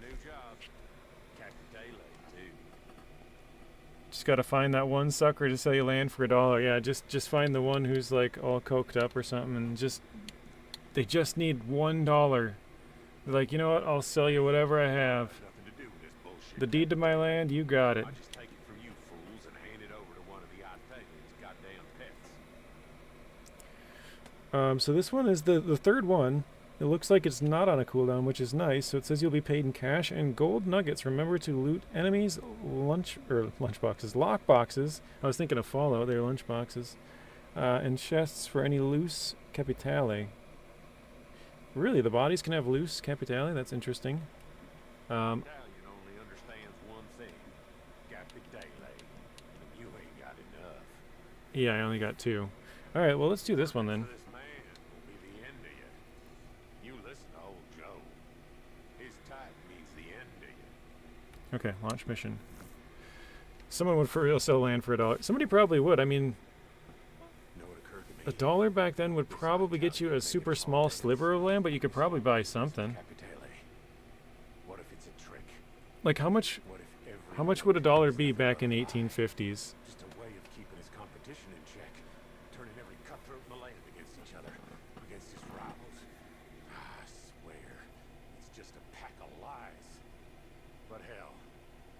New job. Captain Taylor, too. Just gotta find that one sucker to sell you land for $1. Yeah, just find the one who's like all coked up or something, and they just need $1. They're like, you know what? I'll sell you whatever I have. Nothing to do with this bullshit. The deed to my land, you got it. I just take it from you fools and hand it over to one of the Octavian's goddamn pets. So this one is the third one. It looks like it's not on a cooldown, which is nice. So it says you'll be paid in cash and gold nuggets. Remember to loot enemies' lunch boxes, lock boxes. I was thinking of Fallout. They're lunch boxes, and chests for any loose capitale. Really, the bodies can have loose capitale. That's interesting. Italian only understands one thing. Capitale. And you ain't got enough. Yeah, I only got 2. All right, well let's do this one then. This man will be the end of you. You listen to old Joe. His type means the end of you. Okay, launch mission. Someone would for real sell land for $1. Somebody probably would. I mean, You know what occurred to me? $1 back then would probably get you a super small sliver of land, but you could probably buy something. Capitale. What if it's a trick? Like how much What if every how much would $1 be back in 1850s? just a way of keeping his competition in check, turning every cutthroat in the land against each other, against his rivals? I swear, it's just a pack of lies. But hell,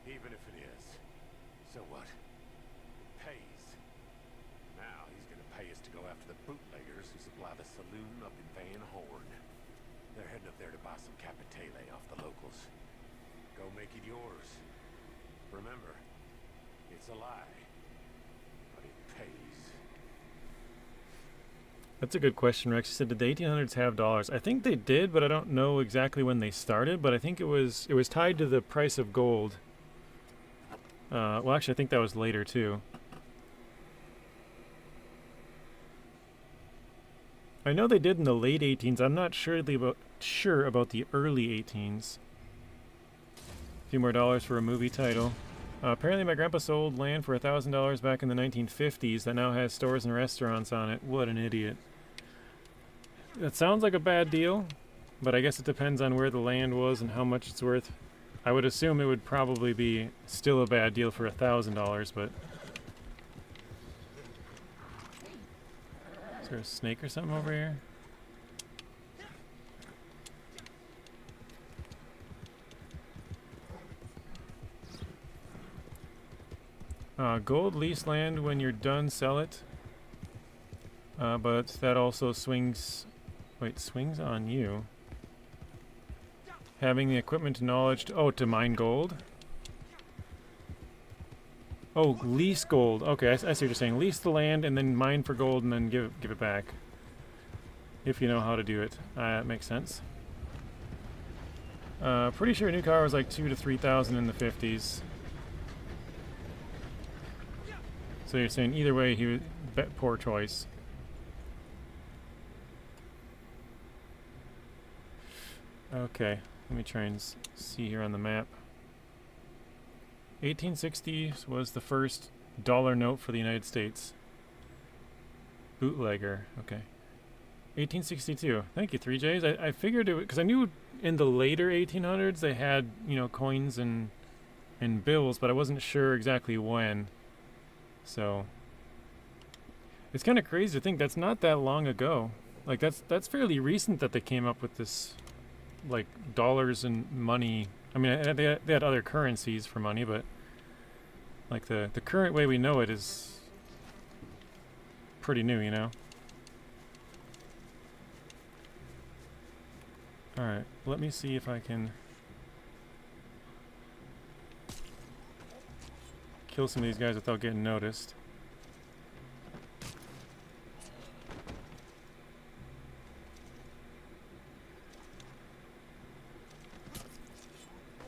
even if it is, so what? It pays. Now he's gonna pay us to go after the bootleggers who supply the saloon up in Van Horn. They're heading up there to buy some capitale off the locals. Go make it yours. Remember, it's a lie, but it pays. That's a good question, Rex. You said, did the 1800s have dollars? I think they did, but I don't know exactly when they started. But I think it was tied to the price of gold. Well, actually, I think that was later too. I know they did in the late 18s. I'm not sure about the early 18s. A few more dollars for a movie title. Apparently, my grandpa sold land for $1,000 back in the 1950s that now has stores and restaurants on it. What an idiot. That sounds like a bad deal, but I guess it depends on where the land was and how much it's worth. I would assume it would probably be still a bad deal for $1,000, but... Is there a snake or something over here? Gold lease land when you're done, sell it. But that also swings... Wait, swings on you. Having the equipment and knowledge to mine gold? Oh, lease gold. Okay, I see what you're saying. Lease the land and then mine for gold and then give it back. If you know how to do it. That makes sense. Pretty sure a new car was like 2,000 to 3,000 in the 50s. So you're saying either way he was poor choice. Okay, let me try and see here on the map. 1860 was the first dollar note for the United States. Bootlegger, okay. 1862. Thank you, 3Js. I figured it because I knew in the later 1800s they had, you know, coins and bills, but I wasn't sure exactly when. So it's kind of crazy to think that's not that long ago. Like that's fairly recent that they came up with this, like, dollars and money. I mean, they had other currencies for money, but like the current way we know it is pretty new, you know. All right, let me see if I can kill some of these guys without getting noticed.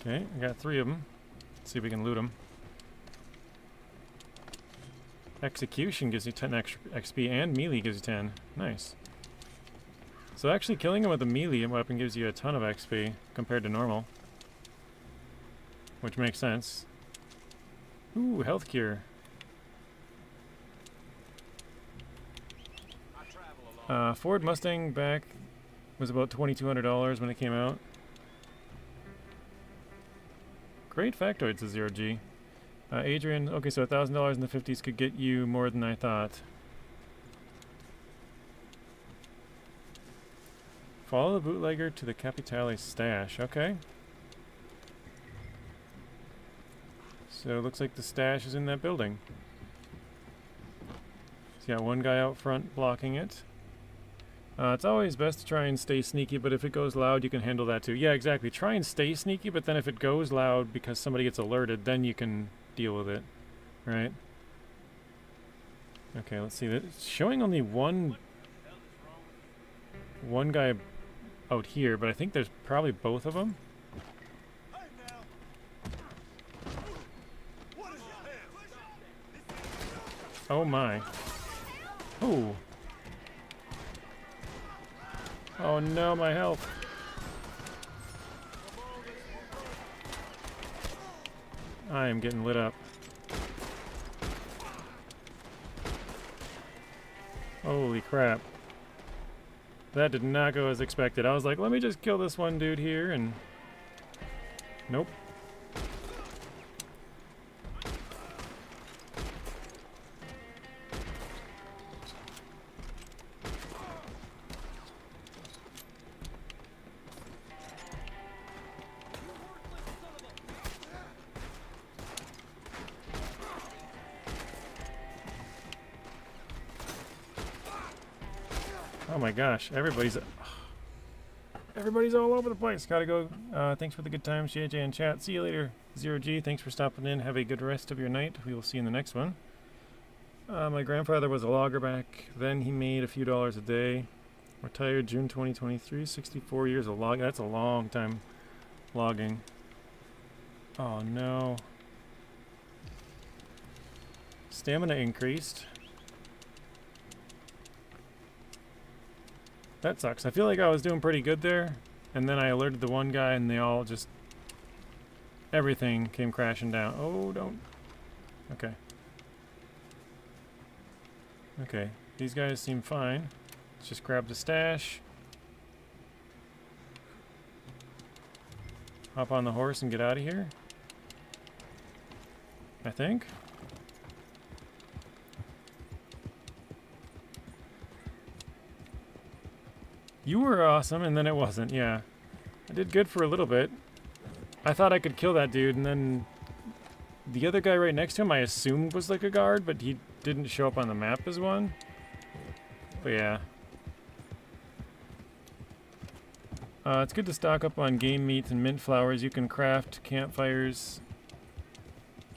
Okay, I got 3 of them. Let's see if we can loot them. Execution gives you 10 extra XP, and melee gives you 10. Nice. So actually killing him with a melee weapon gives you a ton of XP compared to normal. Which makes sense. Ooh, health cure. Ford Mustang back was about $2,200 when it came out. Great factoid, says 0G. Adrian, okay, so $1,000 in the 50s could get you more than I thought. Follow the bootlegger to the Capitale stash. Okay. So it looks like the stash is in that building. So got one guy out front blocking it. It's always best to try and stay sneaky, but if it goes loud, you can handle that too. Yeah, exactly. Try and stay sneaky, but then if it goes loud because somebody gets alerted, then you can deal with it. Right? Okay, let's see. It's showing only one guy out here, but I think there's probably both of them. Oh my. Ooh. Oh no, my health. I am getting lit up. Holy crap. That did not go as expected. I was like, let me just kill this one dude here, and nope. Oh my gosh, everybody's all over the place. Gotta go. Thanks for the good times, JJ and chat. See you later, 0G. Thanks for stopping in. Have a good rest of your night. We will see you in the next one. My grandfather was a logger back then. He made a few dollars a day. Retired June 2023. 64 years of logging. That's a long time logging. Oh no. Stamina increased. That sucks. I feel like I was doing pretty good there, and then I alerted the one guy, and they all just... everything came crashing down. Oh, don't... Okay. Okay, these guys seem fine. Let's just grab the stash. Hop on the horse and get out of here. I think. You were awesome, and then it wasn't, yeah. I did good for a little bit. I thought I could kill that dude, and then the other guy right next to him I assumed was like a guard, but he didn't show up on the map as one. But yeah. It's good to stock up on game meat and mint flowers. You can craft campfires.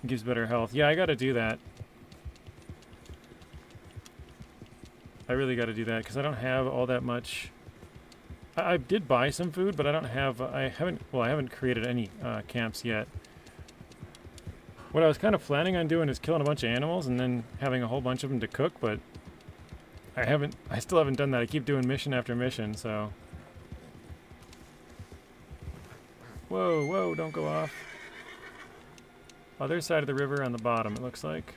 It gives better health. Yeah, I gotta do that. I really gotta do that, because I don't have all that much... I did buy some food, but I don't have, I haven't created any camps yet. What I was kind of planning on doing is killing a bunch of animals and then having a whole bunch of them to cook, but I still haven't done that. I keep doing mission after mission, so. Whoa, whoa, don't go off. Other side of the river on the bottom, it looks like.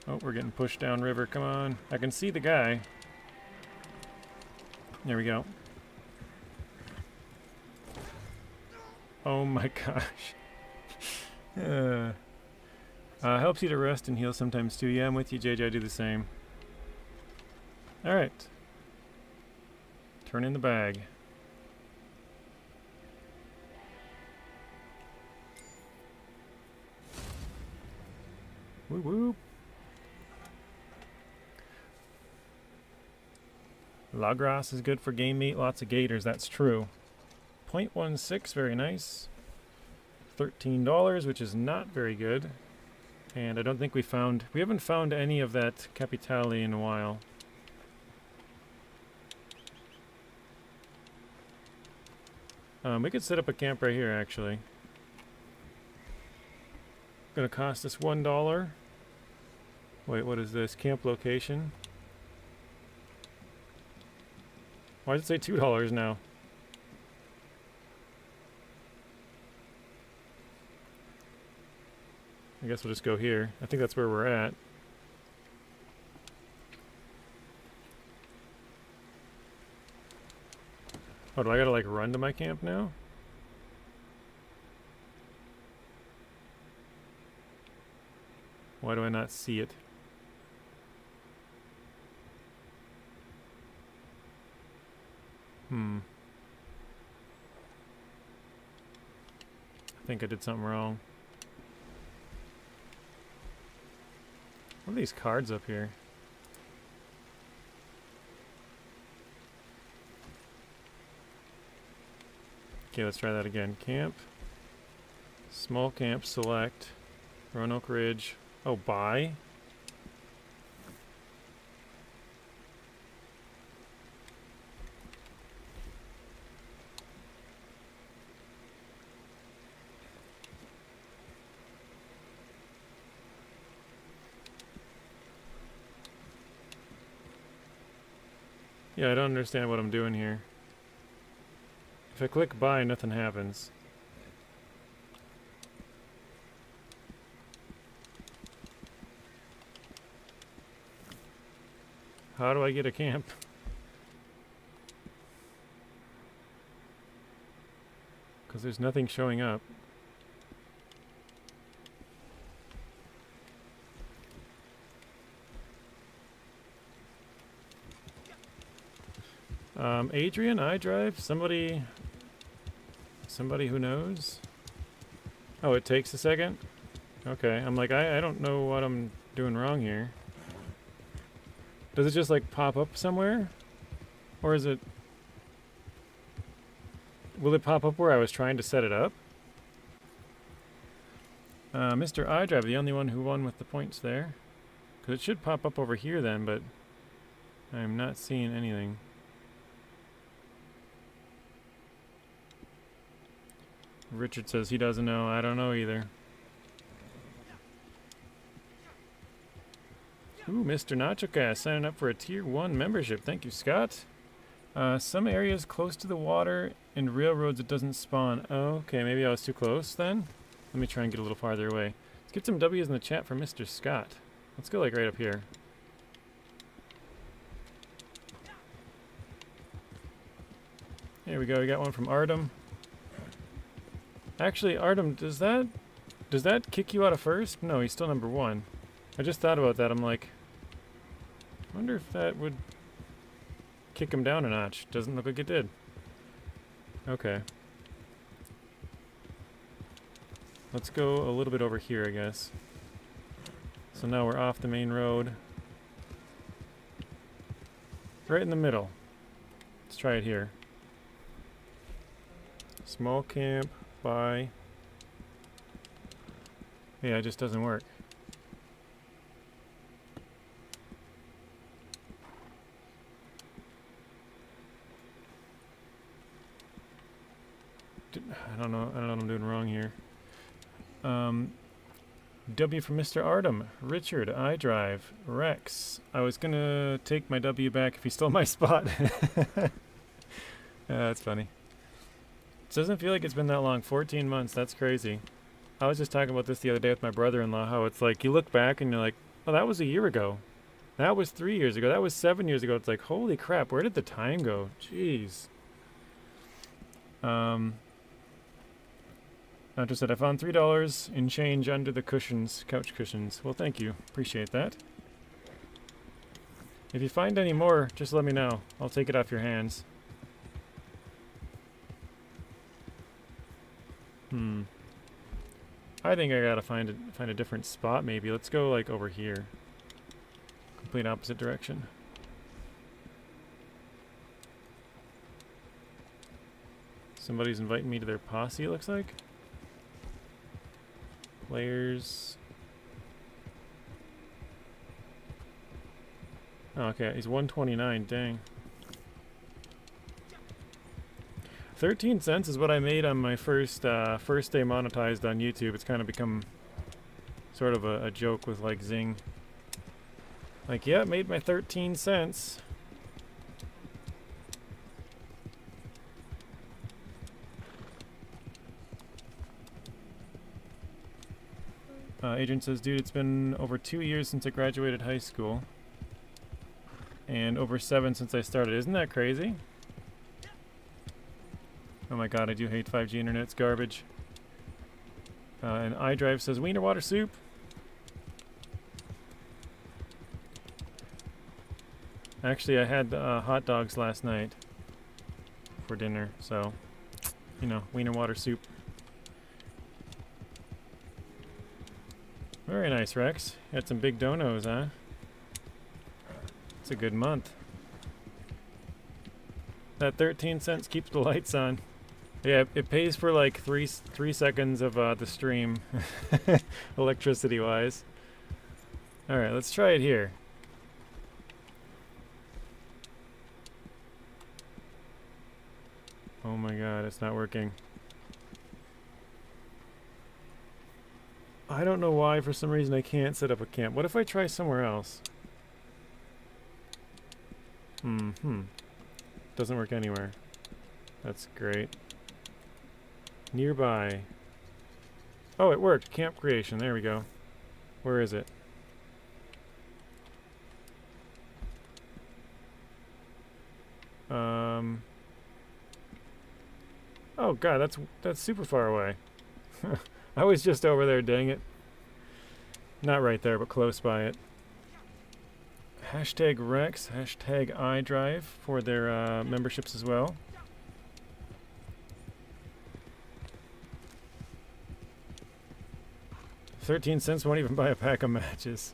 Oh, we're getting pushed down river. Come on. I can see the guy. There we go. Oh my gosh. Helps you to rest and heal sometimes too. Yeah, I'm with you, JJ. I do the same. Alright. Turn in the bag. Whoop whoop. Lagras is good for game meat. Lots of gators, that's true. 0.16, very nice. $13, which is not very good. And I don't think we haven't found any of that Capitale in a while. We could set up a camp right here, actually. Gonna cost us $1. Wait, what is this? Camp location? Why does it say $2 now? I guess we'll just go here. I think that's where we're at. Oh, do I gotta like run to my camp now? Why do I not see it? I think I did something wrong. What are these cards up here? Okay, let's try that again. Camp. Small camp, select. Roanoke Ridge. Oh, buy? Yeah, I don't understand what I'm doing here. If I click buy, nothing happens. How do I get a camp? Because there's nothing showing up. Adrian, iDrive? Somebody who knows? Oh, it takes a second? Okay, I'm like, I don't know what I'm doing wrong here. Does it just like pop up somewhere? Or is it... Will it pop up where I was trying to set it up? Mr. iDrive, the only one who won with the points there. Because it should pop up over here then, but I'm not seeing anything. Richard says he doesn't know. I don't know either. Ooh, Mr. NachoCast signing up for a Tier 1 membership. Thank you, Scott. Some areas close to the water and railroads it doesn't spawn. Oh, okay, maybe I was too close then. Let me try and get a little farther away. Let's get some W's in the chat for Mr. Scott. Let's go like right up here. Here we go. We got one from Artem. Actually, Artem, does that kick you out of first? No, he's still number 1. I just thought about that. I'm like, I wonder if that would kick him down a notch. Doesn't look like it did. Okay. Let's go a little bit over here, I guess. So now we're off the main road. Right in the middle. Let's try it here. Small camp, buy. Yeah, it just doesn't work. I don't know what I'm doing wrong here. W for Mr. Artem, Richard, iDrive, Rex. I was gonna take my W back if he stole my spot. That's funny. It doesn't feel like it's been that long. 14 months, that's crazy. I was just talking about this the other day with my brother-in-law, how it's like you look back and you're like, oh, that was a year ago. That was 3 years ago. That was 7 years ago. It's like, holy crap, where did the time go? Jeez. I just said I found $3 in change under the cushions, couch cushions. Well, thank you. Appreciate that. If you find any more, just let me know. I'll take it off your hands. I think I gotta find a different spot maybe. Let's go like over here. Complete opposite direction. Somebody's inviting me to their posse, it looks like. Players. Oh, okay, he's 129. Dang. 13 cents is what I made on my first day monetized on YouTube. It's kind of become sort of a joke with like Zing. Like, yeah, made my 13 cents. Adrian says, dude, it's been over 2 years since I graduated high school. And over 7 since I started. Isn't that crazy? Oh my god, I do hate 5G internet. It's garbage. And iDrive says, wiener water soup. Actually, I had hot dogs last night for dinner, so, you know, wiener water soup. Very nice, Rex. Had some big donos, huh? It's a good month. That 13 cents keeps the lights on. Yeah, it pays for like three seconds of the stream, electricity-wise. All right, let's try it here. Oh my god, it's not working. I don't know why, for some reason I can't set up a camp. What if I try somewhere else? Doesn't work anywhere. That's great. Nearby. Oh, it worked. Camp creation. There we go. Where is it? Oh god, that's super far away. I was just over there, dang it. Not right there, but close by it. Hashtag Rex, hashtag iDrive for their memberships as well. $0.13 won't even buy a pack of matches.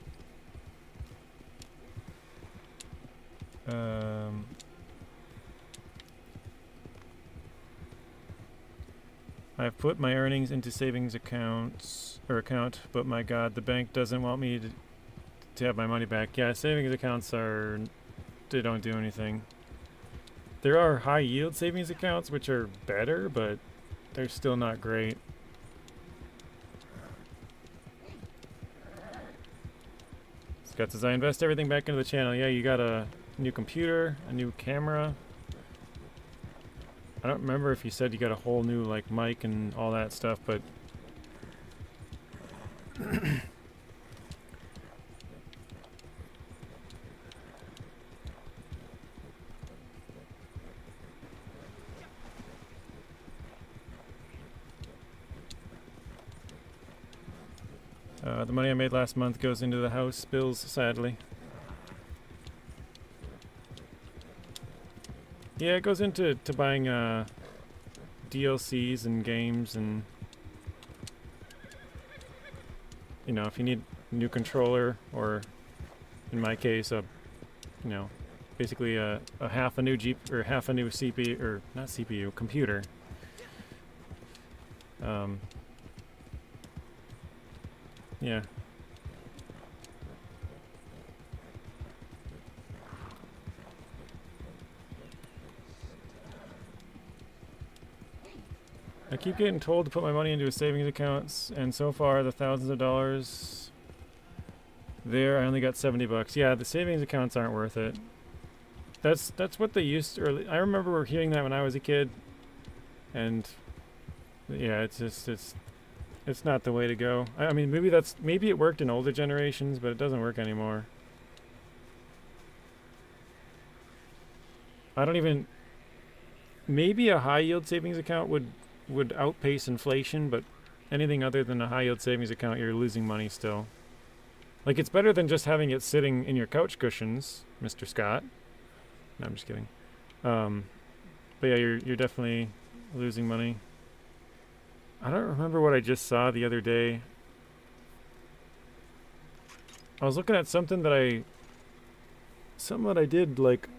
I've put my earnings into savings account, but my god, the bank doesn't want me to have my money back. Yeah, savings accounts they don't do anything. There are high yield savings accounts which are better, but they're still not great. Scott says, I invest everything back into the channel. Yeah, you got a new computer, a new camera. I don't remember if you said you got a whole new like mic and all that stuff, but the money I made last month goes into the house bills, sadly. Yeah, it goes into buying DLCs and games, and you know, if you need a new controller, or in my case, basically a half a new half a new CPU, or not CPU, computer. Yeah. I keep getting told to put my money into a savings account, and so far the thousands of dollars there, I only got $70. Yeah, the savings accounts aren't worth it. That's what they used to. I remember hearing that when I was a kid, and yeah, it's not the way to go. I mean, maybe it worked in older generations, but it doesn't work anymore. I don't even. Maybe a high yield savings account would outpace inflation, but anything other than a high yield savings account, you're losing money still. Like, it's better than just having it sitting in your couch cushions, Mr. Scott. No, I'm just kidding. But yeah, you're definitely losing money. I don't remember what I just saw the other day. I was looking at something that I did like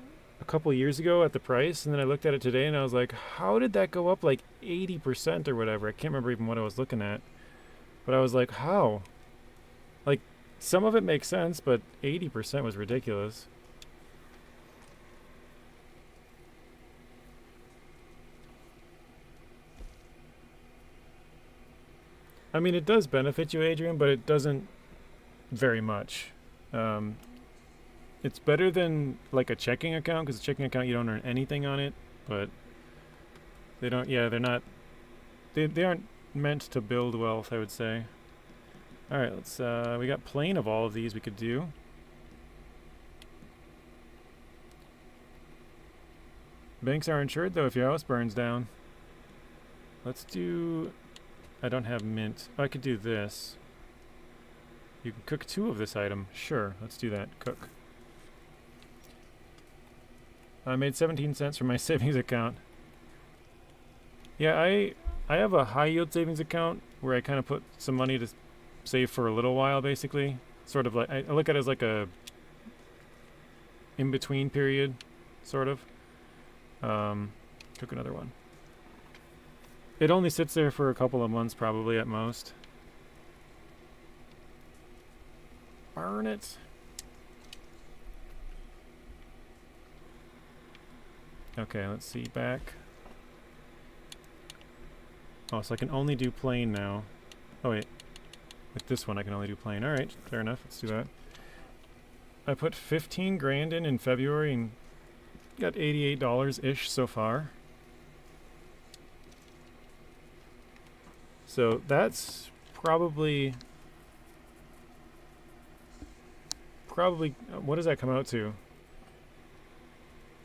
a couple years ago at the price, and then I looked at it today and I was like, how did that go up like 80% or whatever? I can't remember even what I was looking at, but I was like, how? Like, some of it makes sense, but 80% was ridiculous. I mean, it does benefit you, Adrian, but it doesn't very much. It's better than like a checking account, because a checking account you don't earn anything on it, but they don't. Yeah, they're not. They aren't meant to build wealth, I would say. All right, let's. We got plain of all of these we could do. Banks are insured though if your house burns down. Let's do. I don't have mint. Oh, I could do this. You can cook 2 of this item. Sure, let's do that. Cook. I made 17 cents from my savings account. Yeah, I have a high yield savings account where I kind of put some money to save for a little while, basically. Sort of like, I look at it as like a in-between period, sort of. Took another one. It only sits there for a couple of months, probably at most. Burn it. Okay, let's see, back. Oh, so I can only do plain now. Oh wait, with this one I can only do plain. Alright, fair enough, let's do that. I put 15 grand in February and got $88-ish so far. So that's probably, what does that come out to?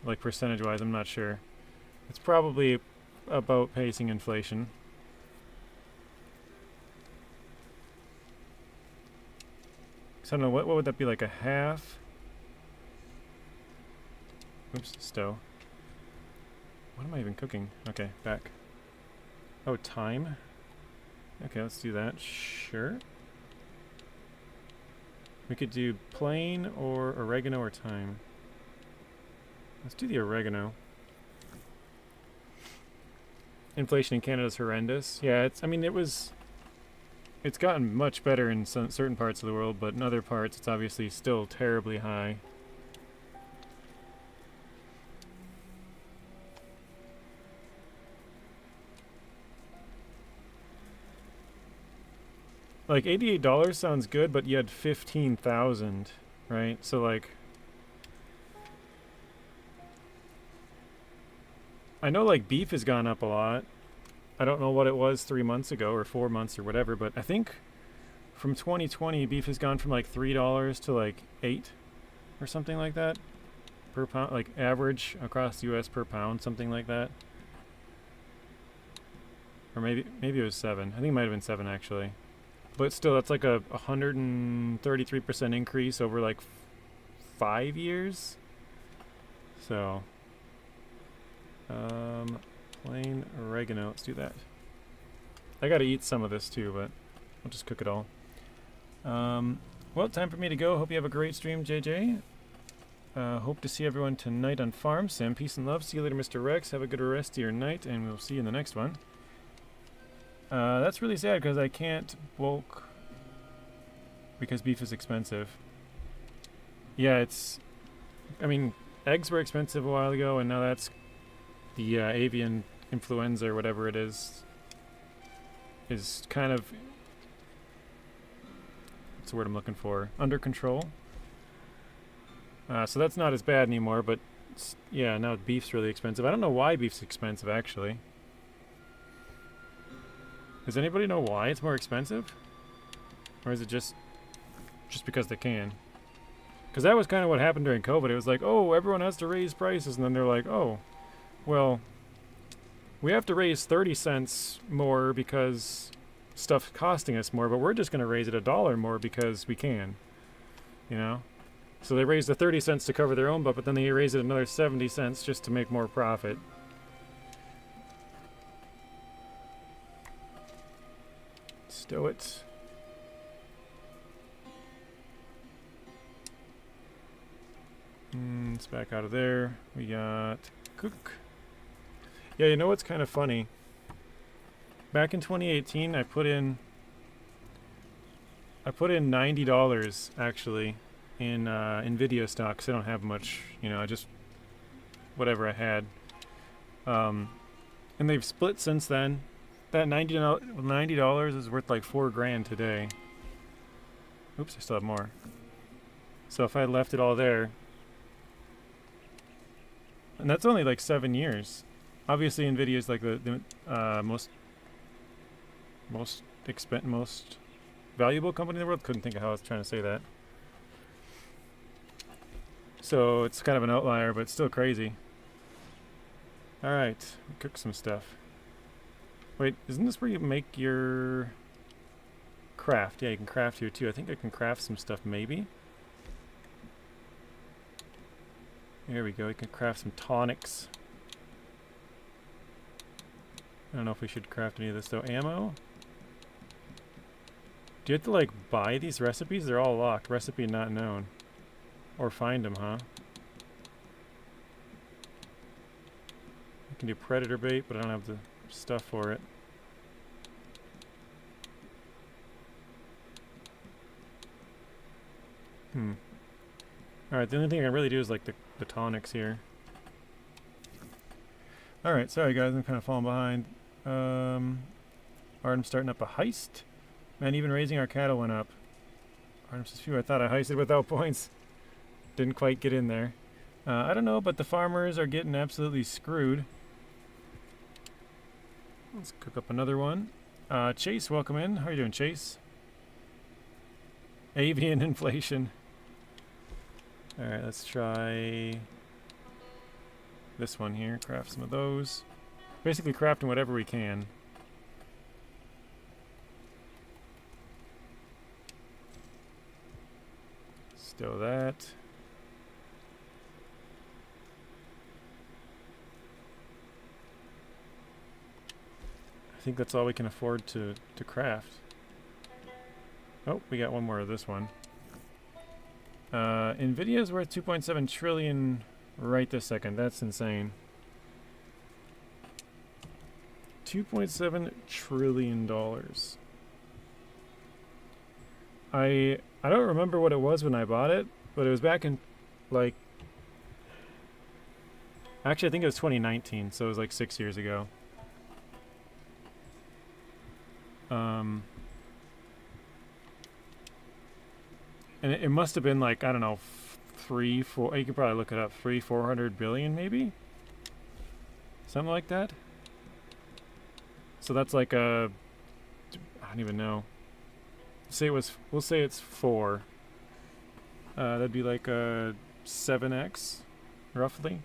Like percentage-wise, I'm not sure. It's probably about pacing inflation. So I don't know, what would that be, like a half? Oops, stove. What am I even cooking? Okay, back. Oh, thyme. Okay, let's do that. Sure. We could do plain or oregano or thyme. Let's do the oregano. Inflation in Canada is horrendous. Yeah, it's. I mean, it's gotten much better in certain parts of the world, but in other parts, it's obviously still terribly high. Like $88 sounds good, but you had 15,000, right? So like, I know like beef has gone up a lot. I don't know what it was 3 months ago or 4 months or whatever, but I think from 2020 beef has gone from like $3 to like $8 or something like that per pound, like average across the US per pound, something like that. Or maybe it was 7. I think it might have been 7 actually. But still, that's like a 133% increase over like 5 years. So, plain oregano. Let's do that. I gotta eat some of this too, but I'll just cook it all. Well, time for me to go. Hope you have a great stream, JJ. Hope to see everyone tonight on Farm Sim. Peace and love. See you later, Mr. Rex. Have a good rest of your night, and we'll see you in the next one. That's really sad because I can't bulk because beef is expensive. Yeah, I mean, eggs were expensive a while ago, and now that's the avian influenza or whatever it is kind of, what's the word I'm looking for? Under control. So that's not as bad anymore, but yeah, now beef's really expensive. I don't know why beef's expensive, actually. Does anybody know why it's more expensive? Or is it just because they can? Because that was kind of what happened during COVID. It was like, oh, everyone has to raise prices. And then they're like, oh, well, we have to raise 30 cents more because stuff's costing us more, but we're just going to raise it $1 more because we can. You know? So they raised the 30 cents to cover their own butt, but then they raised it another 70 cents just to make more profit. Stow it. It's back out of there. We got cook. Yeah, you know what's kind of funny? Back in 2018, I put in $90 actually in video stock, 'cause I don't have much, you know, I just whatever I had. And they've split since then. That $90 is worth like $4 grand today. Oops, I still have more. So if I left it all there, and that's only like 7 years. Obviously, Nvidia is like the most valuable company in the world. Couldn't think of how I was trying to say that. So it's kind of an outlier, but still crazy. All right, cook some stuff. Wait, isn't this where you make your craft? Yeah, you can craft here too. I think I can craft some stuff, maybe. There we go. We can craft some tonics. I don't know if we should craft any of this though. Ammo? Do you have to like buy these recipes? They're all locked. Recipe not known. Or find them, huh? I can do predator bait, but I don't have the stuff for it. Alright, the only thing I can really do is like the tonics here. Alright, sorry guys, I'm kind of falling behind. Artem's starting up a heist. Man, even raising our cattle went up. Artem says, phew, I thought I heisted without points. Didn't quite get in there. I don't know, but the farmers are getting absolutely screwed. Let's cook up another one. Chase, welcome in. How are you doing, Chase? Avian inflation. Alright, let's try this one here. Craft some of those. Basically crafting whatever we can. Stow that. I think that's all we can afford to craft. Oh, we got one more of this one. Nvidia is worth 2.7 trillion right this second. That's insane. $2.7 trillion. I don't remember what it was when I bought it, but it was back in like, actually I think it was 2019, so it was like 6 years ago. And it must have been like, I don't know, 3, 4, you could probably look it up, 400 billion maybe? Something like that? So that's like a, I don't even know. Say it was, we'll say it's 4. That'd be like a 7x, roughly.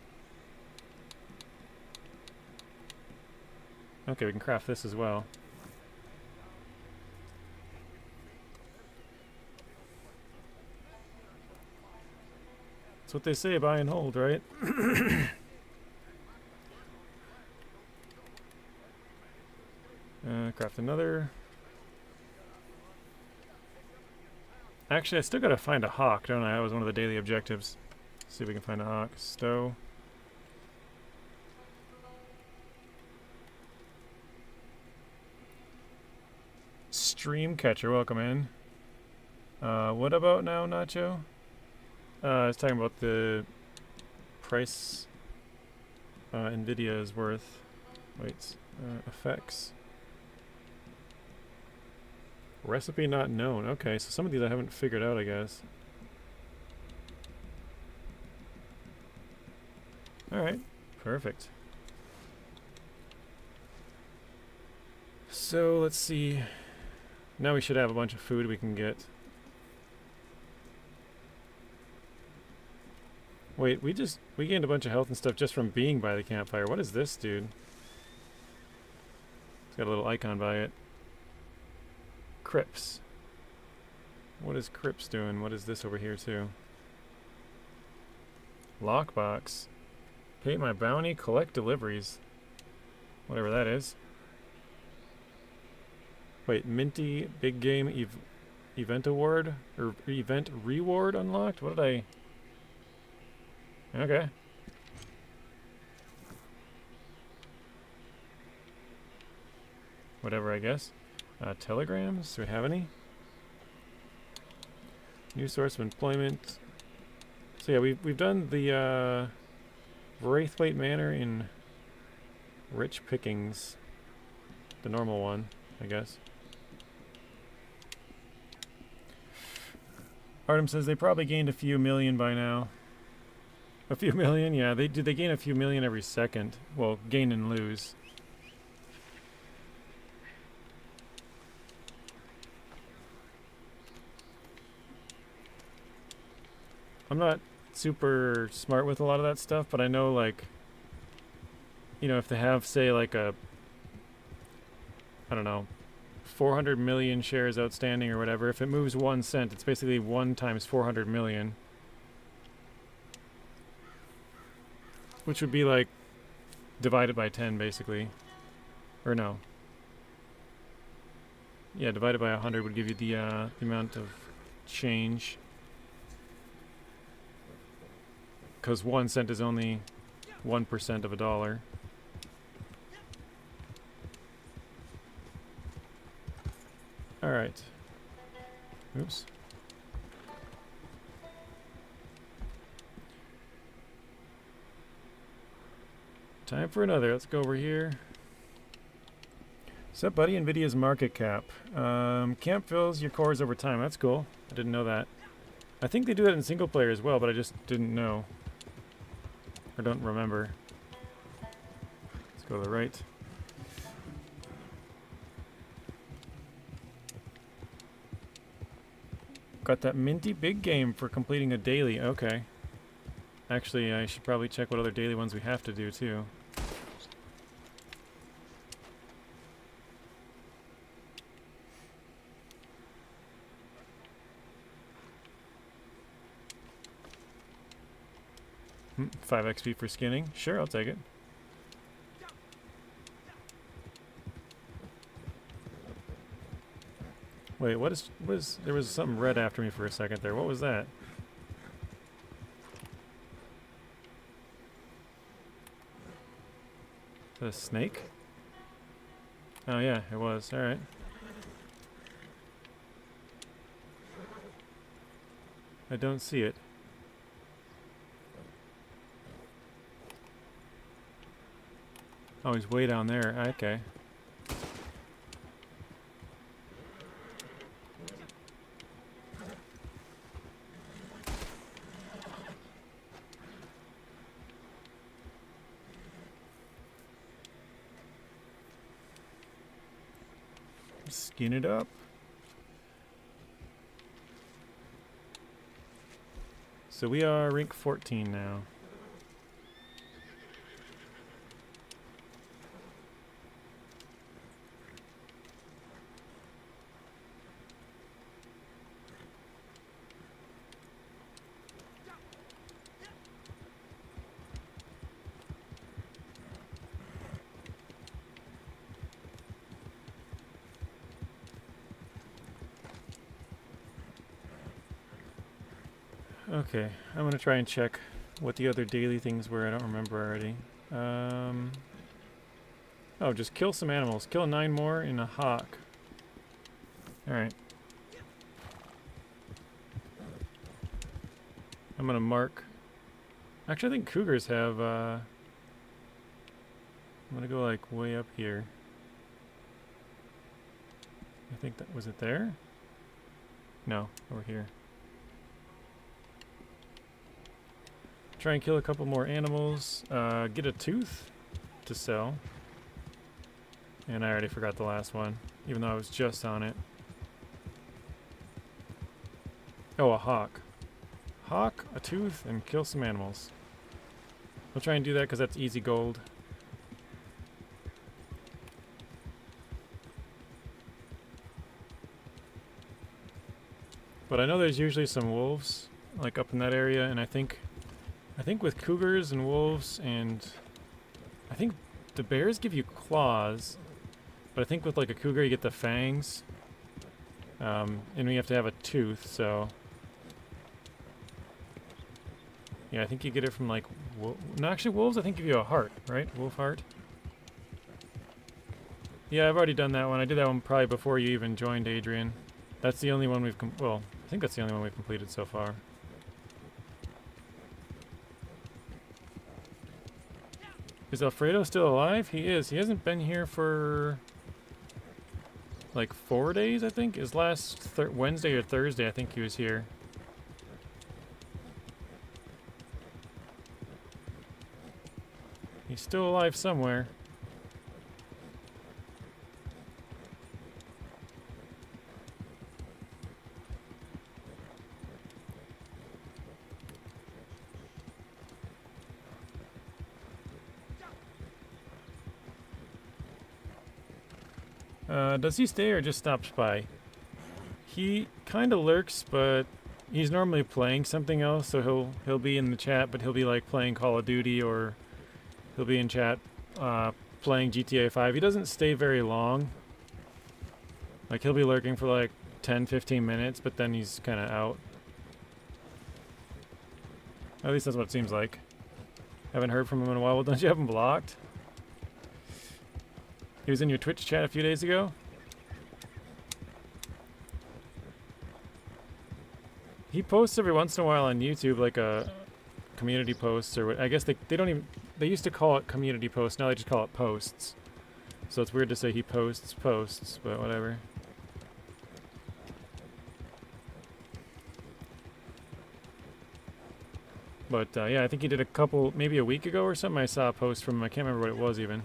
Okay, we can craft this as well. That's what they say, buy and hold, right? Craft another. Actually, I still gotta find a hawk, don't I? That was one of the daily objectives. See if we can find a hawk. Stow. Stream catcher, welcome in. What about now, Nacho? I was talking about the price Nvidia is worth. Wait, effects. Recipe not known. Okay, so some of these I haven't figured out, I guess. Alright, perfect. So, let's see. Now we should have a bunch of food we can get. Wait, we gained a bunch of health and stuff just from being by the campfire. What is this, dude? It's got a little icon by it. Crips. What is Crips doing? What is this over here too? Lockbox. Pay my bounty, collect deliveries. Whatever that is. Wait, Minty Big Game Event Award? Or Event Reward unlocked? What did I... Okay. Whatever, I guess. Telegrams? Do we have any? New source of employment. So yeah, we've done the Braithwaite Manor in Rich Pickings. the normal one, I guess. Artem says they probably gained a few million by now. A few million? Yeah, they do. They gain a few million every second. Well, gain and lose. I'm not super smart with a lot of that stuff, but I know, like, you know, if they have, say, like a, I don't know, 400 million shares outstanding or whatever, if it moves 1 cent, it's basically 1 times 400 million. Which would be like divided by 10, basically. Or no. Yeah, divided by 100 would give you the amount of change. Because 1 cent is only 1% of a dollar. Alright. Oops. Time for another. Let's go over here. What's up, buddy? NVIDIA's market cap. Camp fills your cores over time. That's cool. I didn't know that. I think they do that in single player as well, but I just didn't know. Or don't remember. Let's go to the right. Got that minty big game for completing a daily. Okay. Actually, I should probably check what other daily ones we have to do, too. Hmm, 5 XP for skinning. Sure, I'll take it. Wait, what is... There was something red after me for a second there. What was that? A snake? Oh yeah, it was. Alright. I don't see it. Oh, he's way down there. Okay. Skin it up. So we are rank 14 now. Okay, I'm gonna try and check what the other daily things were. I don't remember already. Oh, just kill some animals. Kill 9 more and a hawk. Alright. I'm gonna mark... Actually, I think cougars have, I'm gonna go, like, way up here. I think that... Was it there? No, over here. Try and kill a couple more animals. Get a tooth to sell. And I already forgot the last one, even though I was just on it. Oh, a hawk. Hawk, a tooth, and kill some animals. We'll try and do that because that's easy gold. But I know there's usually some wolves, like up in that area, and I think with cougars and wolves, and I think the bears give you claws, but I think with like a cougar you get the fangs, and we have to have a tooth, so yeah, I think you get it from like, no, actually wolves I think give you a heart, right? Wolf heart. Yeah, I've already done that one. I did that one probably before you even joined, Adrian. That's the only one we've, well, I think that's the only one we've completed so far. Is Alfredo still alive? He is. He hasn't been here for like 4 days, I think. His last Wednesday or Thursday, I think he was here. He's still alive somewhere. Does he stay or just stops by? He kind of lurks, but he's normally playing something else, so he'll be in the chat, but he'll be like playing Call of Duty, or he'll be in chat playing GTA 5. He doesn't stay very long. Like, he'll be lurking for like 10-15 minutes, but then he's kind of out. At least that's what it seems like. Haven't heard from him in a while. Well, don't you have him blocked? He was in your Twitch chat a few days ago? He posts every once in a while on YouTube, like a community posts, or what. I guess they don't even, they used to call it community posts, now they just call it posts. So it's weird to say he posts posts, but whatever. But yeah, I think he did a couple, maybe a week ago or something, I saw a post from him. I can't remember what it was even.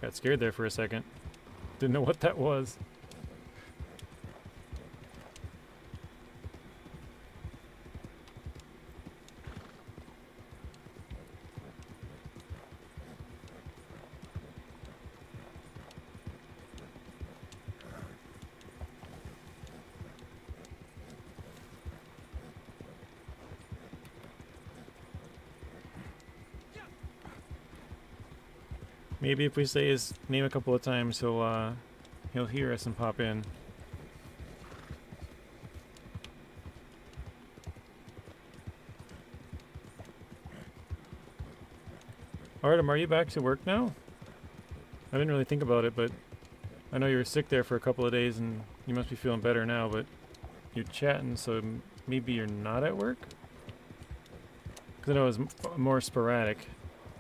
Got scared there for a second. Didn't know what that was. Maybe if we say his name a couple of times, he'll hear us and pop in. Artem, are you back to work now? I didn't really think about it, but I know you were sick there for a couple of days and you must be feeling better now, but you're chatting, so maybe you're not at work? Because I know it was more sporadic.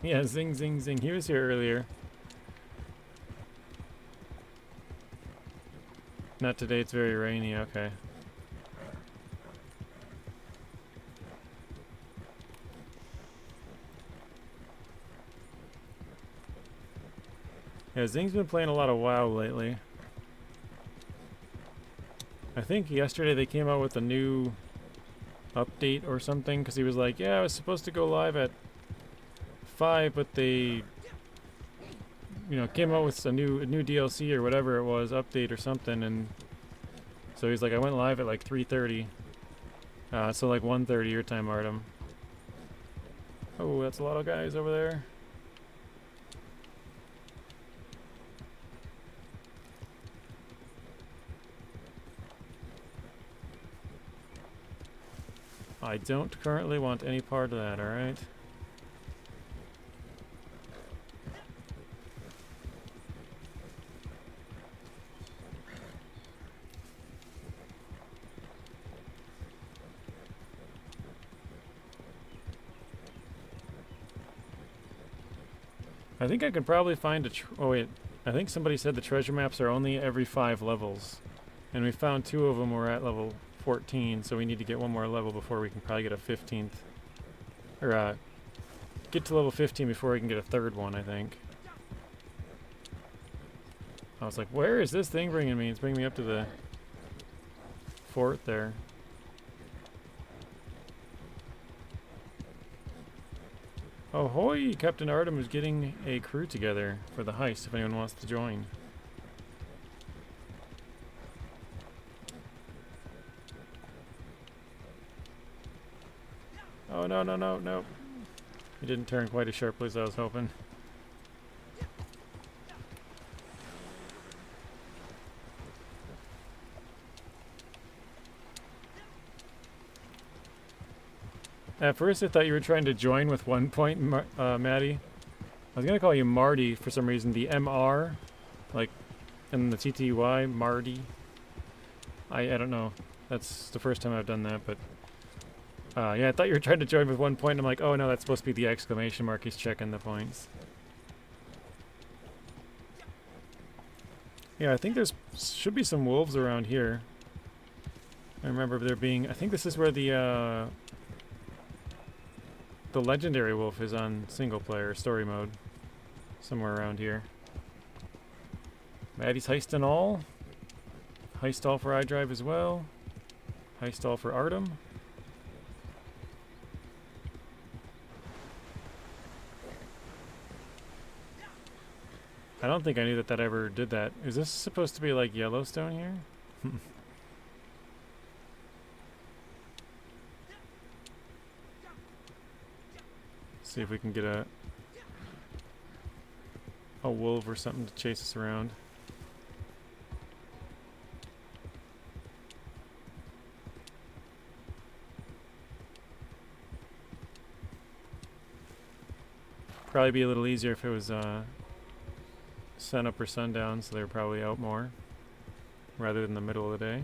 Yeah, zing, zing, zing. He was here earlier. Not today, it's very rainy, okay. Yeah, Zing's been playing a lot of WoW lately. I think yesterday they came out with a new update or something, because he was like, yeah, I was supposed to go live at 5, but they, you know, came out with a new DLC or whatever it was, update or something, and so he's like, I went live at like 3:30, so like 1:30 your time, Artem. Oh, that's a lot of guys over there. I don't currently want any part of that, alright? I think I could probably find a oh wait, I think somebody said the treasure maps are only every 5 levels. And we found 2 of them were at level 14, so we need to get one more level before we can probably get a 15th. Or get to level 15 before we can get a 3rd one, I think. I was like, where is this thing bringing me? It's bringing me up to the fort there. Ahoy! Captain Artem is getting a crew together for the heist if anyone wants to join. Oh, no, no, no, no. He didn't turn quite as sharply as I was hoping. At first I thought you were trying to join with 1 point, Maddie. I was going to call you Marty for some reason. The MR, like, and the TTY, Marty. I don't know. That's the first time I've done that, but... yeah, I thought you were trying to join with 1 point. I'm like, oh no, that's supposed to be the exclamation mark. He's checking the points. Yeah, I think there's should be some wolves around here. I remember there being. I think this is where the legendary wolf is on single player story mode. Somewhere around here. Maddie's heist and all. Heist all for iDrive as well. Heist all for Artem. I don't think I knew that that ever did that. Is this supposed to be like Yellowstone here? See if we can get a wolf or something to chase us around. Probably be a little easier if it was sun up or sundown, so they're probably out more rather than the middle of the day.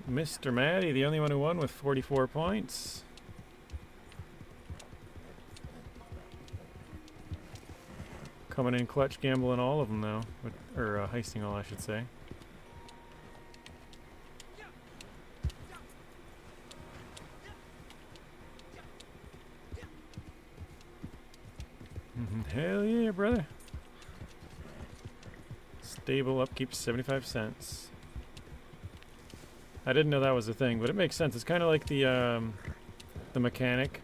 Mr. Maddie, the only one who won with 44 points. Coming in clutch, gambling all of them though, or heisting all, I should say. Hell yeah, brother. Stable upkeep 75 cents. I didn't know that was a thing, but it makes sense. It's kind of like the mechanic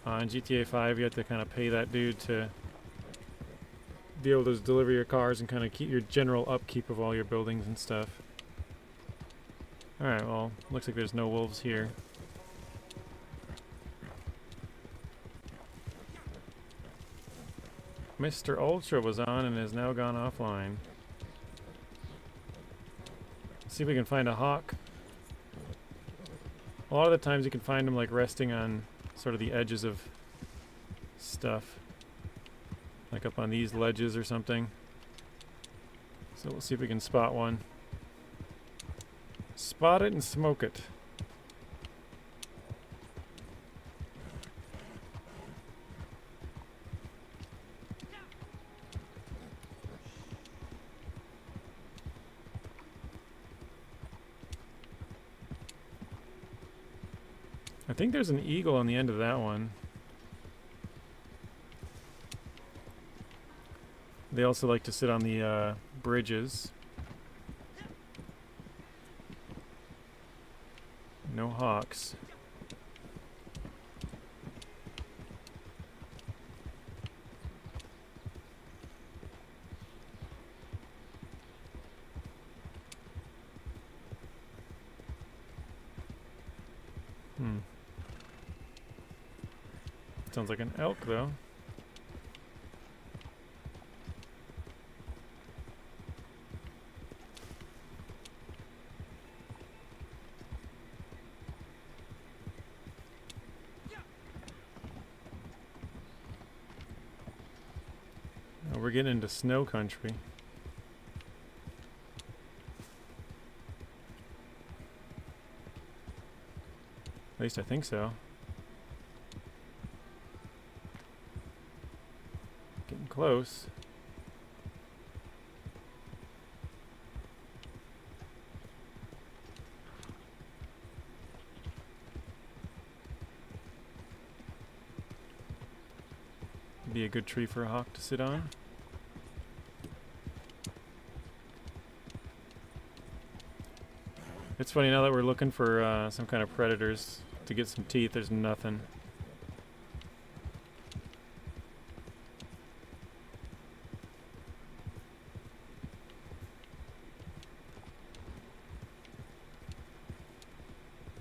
on GTA 5. You have to kind of pay that dude to be able to deliver your cars and kind of keep your general upkeep of all your buildings and stuff. Alright, well, looks like there's no wolves here. Mr. Ultra was on and has now gone offline. Let's see if we can find a hawk. A lot of the times you can find them like resting on sort of the edges of stuff. Like up on these ledges or something. So we'll see if we can spot one. Spot it and smoke it. I think there's an eagle on the end of that one. They also like to sit on the bridges. No hawks. Sounds like an elk, though. Oh, we're getting into snow country. At least I think so. Getting close. Be a good tree for a hawk to sit on. It's funny, now that we're looking for some kind of predators to get some teeth, there's nothing.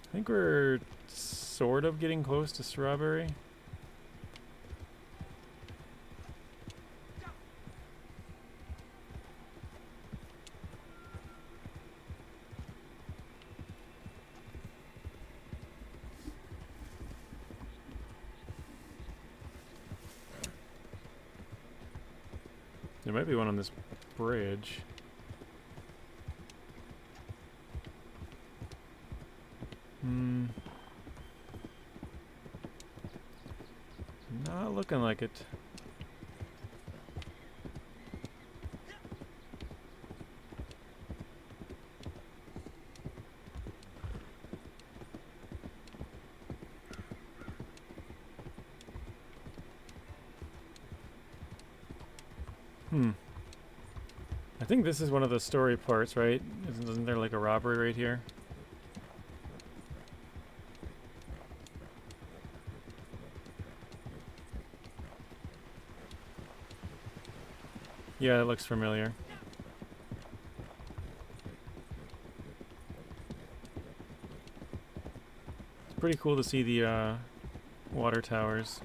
I think we're sort of getting close to Strawberry. There might be one on this bridge. looking like it. I think this is one of the story parts, right? Isn't there like a robbery right here? Yeah, it looks familiar. It's pretty cool to see the water towers.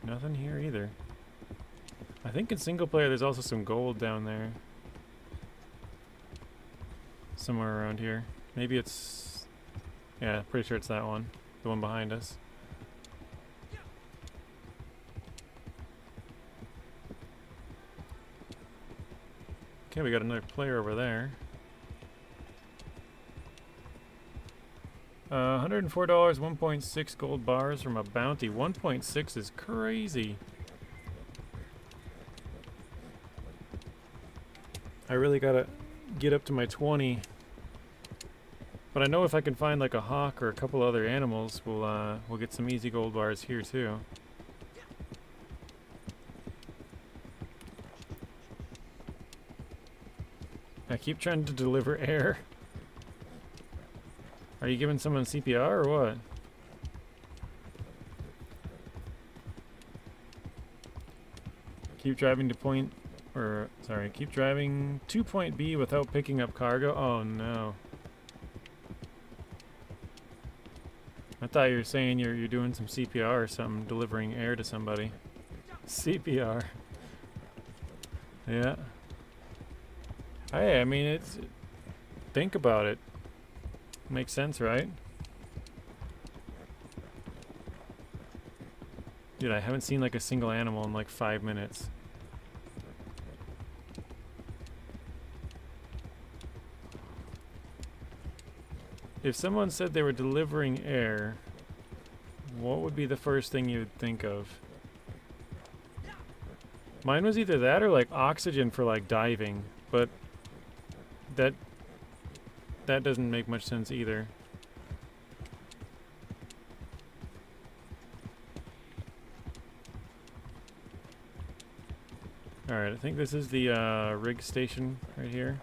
Nothing here either. I think in single player there's also some gold down there. Somewhere around here. Maybe it's... yeah, pretty sure it's that one. The one behind us. Okay, we got another player over there. $104, 1.6 gold bars from a bounty. 1.6 is crazy. I really gotta get up to my 20. But I know if I can find like a hawk or a couple other animals, we'll get some easy gold bars here too. I keep trying to deliver air. Are you giving someone CPR or what? Keep driving to point, or sorry, keep driving to point B without picking up cargo. Oh no. I thought you were saying you're doing some CPR or something, delivering air to somebody. CPR. Yeah. Hey, I mean, it's... think about it. Makes sense, right? Dude, I haven't seen like a single animal in like 5 minutes. If someone said they were delivering air, what would be the first thing you would think of? Mine was either that or like oxygen for like diving, but that doesn't make much sense either. Alright, I think this is the rig station right here.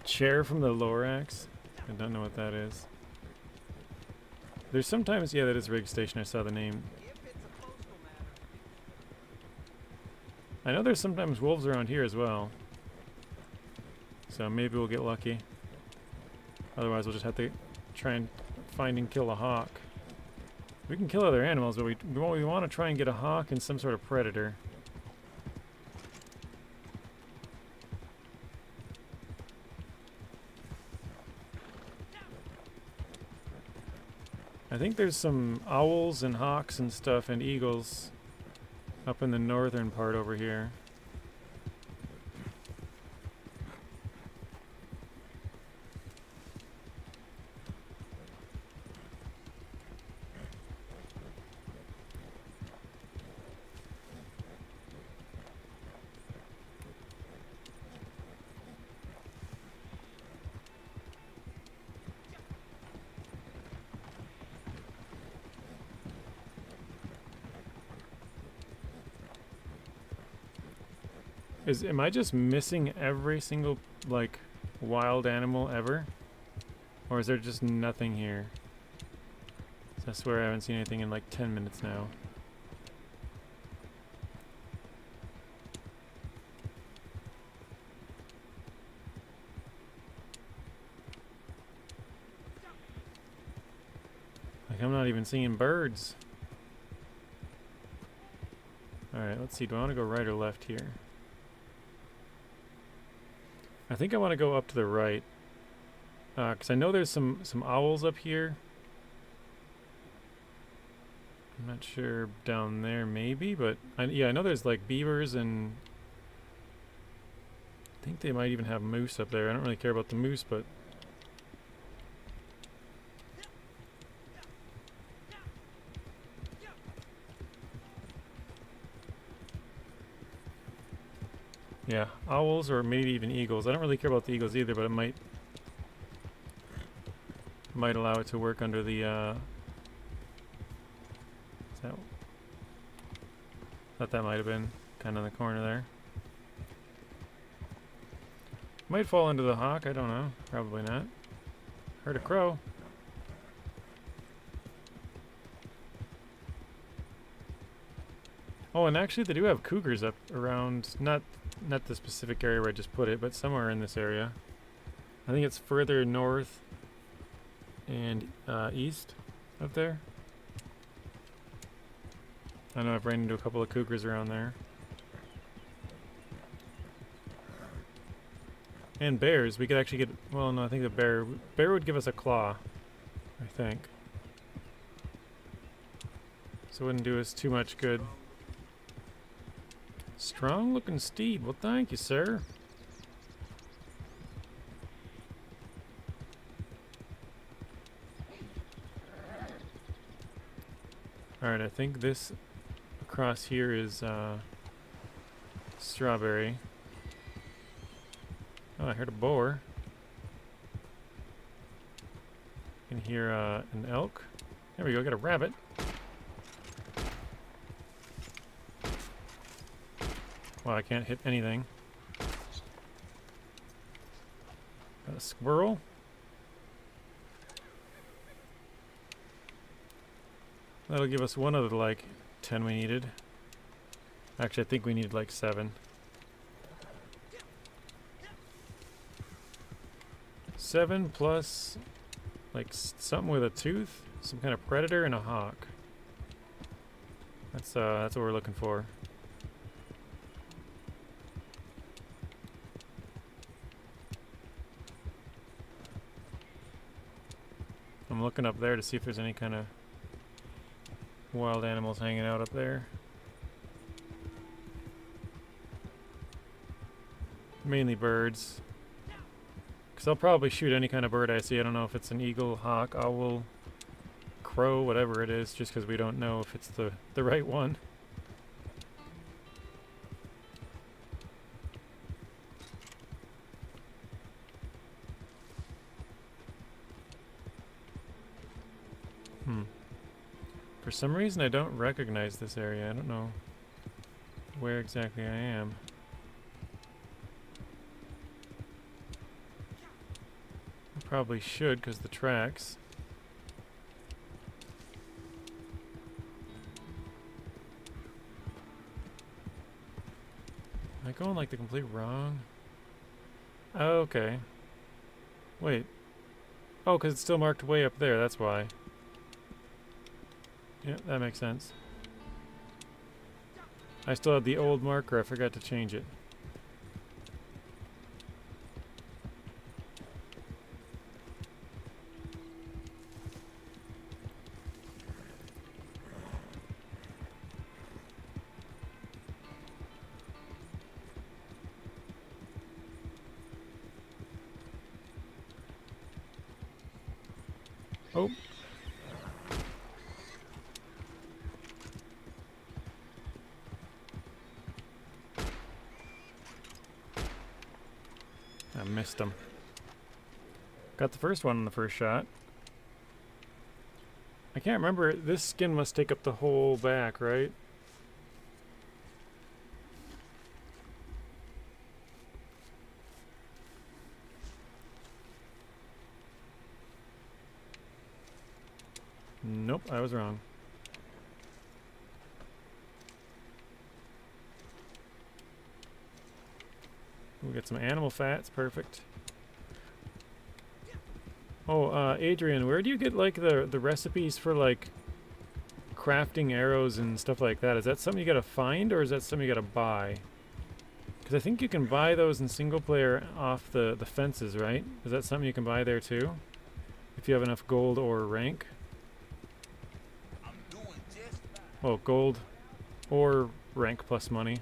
Chair from the Lorax? I don't know what that is. There's sometimes, yeah, that is rig station. I saw the name. I know there's sometimes wolves around here as well. So maybe we'll get lucky. Otherwise we'll just have to try and find and kill a hawk. We can kill other animals, but we want to try and get a hawk and some sort of predator. I think there's some owls and hawks and stuff and eagles up in the northern part over here. Am I just missing every single, like, wild animal ever? Or is there just nothing here? I swear I haven't seen anything in like 10 minutes now. Like, I'm not even seeing birds. Alright, let's see. Do I want to go right or left here? I think I want to go up to the right. Because I know there's some owls up here. I'm not sure down there maybe, but yeah, I know there's like beavers and I think they might even have moose up there. I don't really care about the moose, but yeah, owls or maybe even eagles. I don't really care about the eagles either, but it might allow it to work under the is that, thought that might have been kind of in the corner there. Might fall into the hawk, I don't know. Probably not. Heard a crow. Oh, and actually they do have cougars up around, not the specific area where I just put it, but somewhere in this area. I think it's further north and east up there. I know I've ran into a couple of cougars around there. And bears. We could actually get, well, no, I think the bear would give us a claw, I think. So it wouldn't do us too much good. Strong looking steed. Well, thank you, sir. Alright, I think this across here is strawberry. Oh, I heard a boar. I can hear an elk. There we go, got a rabbit. Wow, I can't hit anything. Got a squirrel. That'll give us one of the, like, 10 we needed. Actually, I think we needed, like, 7. 7 plus, like, something with a tooth? Some kind of predator and a hawk. That's what we're looking for. I'm looking up there to see if there's any kind of wild animals hanging out up there. Mainly birds. Because I'll probably shoot any kind of bird I see. I don't know if it's an eagle, hawk, owl, crow, whatever it is, just because we don't know if it's the right one. For some reason I don't recognize this area. I don't know where exactly I am. I probably should because the tracks. Am I going like the complete wrong? Oh, okay. Wait. Oh, because it's still marked way up there, that's why. Yeah, that makes sense. I still have the old marker, I forgot to change it. Oh. I missed him. Got the first one on the first shot. I can't remember. This skin must take up the whole back, right? Nope, I was wrong. We'll get some animal fats, perfect. Oh, Adrian, where do you get like the recipes for like crafting arrows and stuff like that? Is that something you gotta find or is that something you gotta buy? Because I think you can buy those in single player off the fences, right? Is that something you can buy there too? If you have enough gold or rank? I'm doing just Well, gold or rank plus money.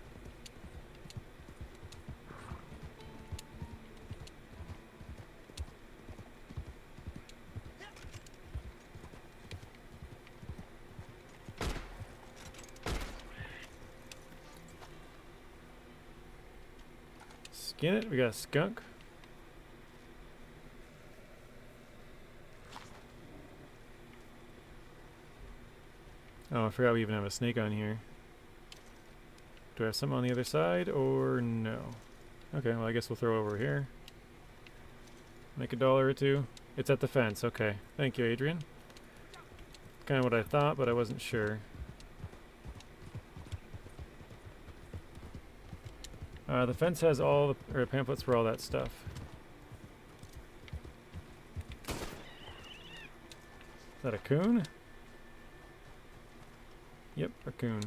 Skin it. We got a skunk. Oh, I forgot we even have a snake on here. Do I have some on the other side or no? Okay, well I guess we'll throw over here. Make $1 or $2. It's at the fence. Okay. Thank you, Adrian. Kind of what I thought, but I wasn't sure. The fence has all the pamphlets for all that stuff. Is that a coon? Yep, raccoon.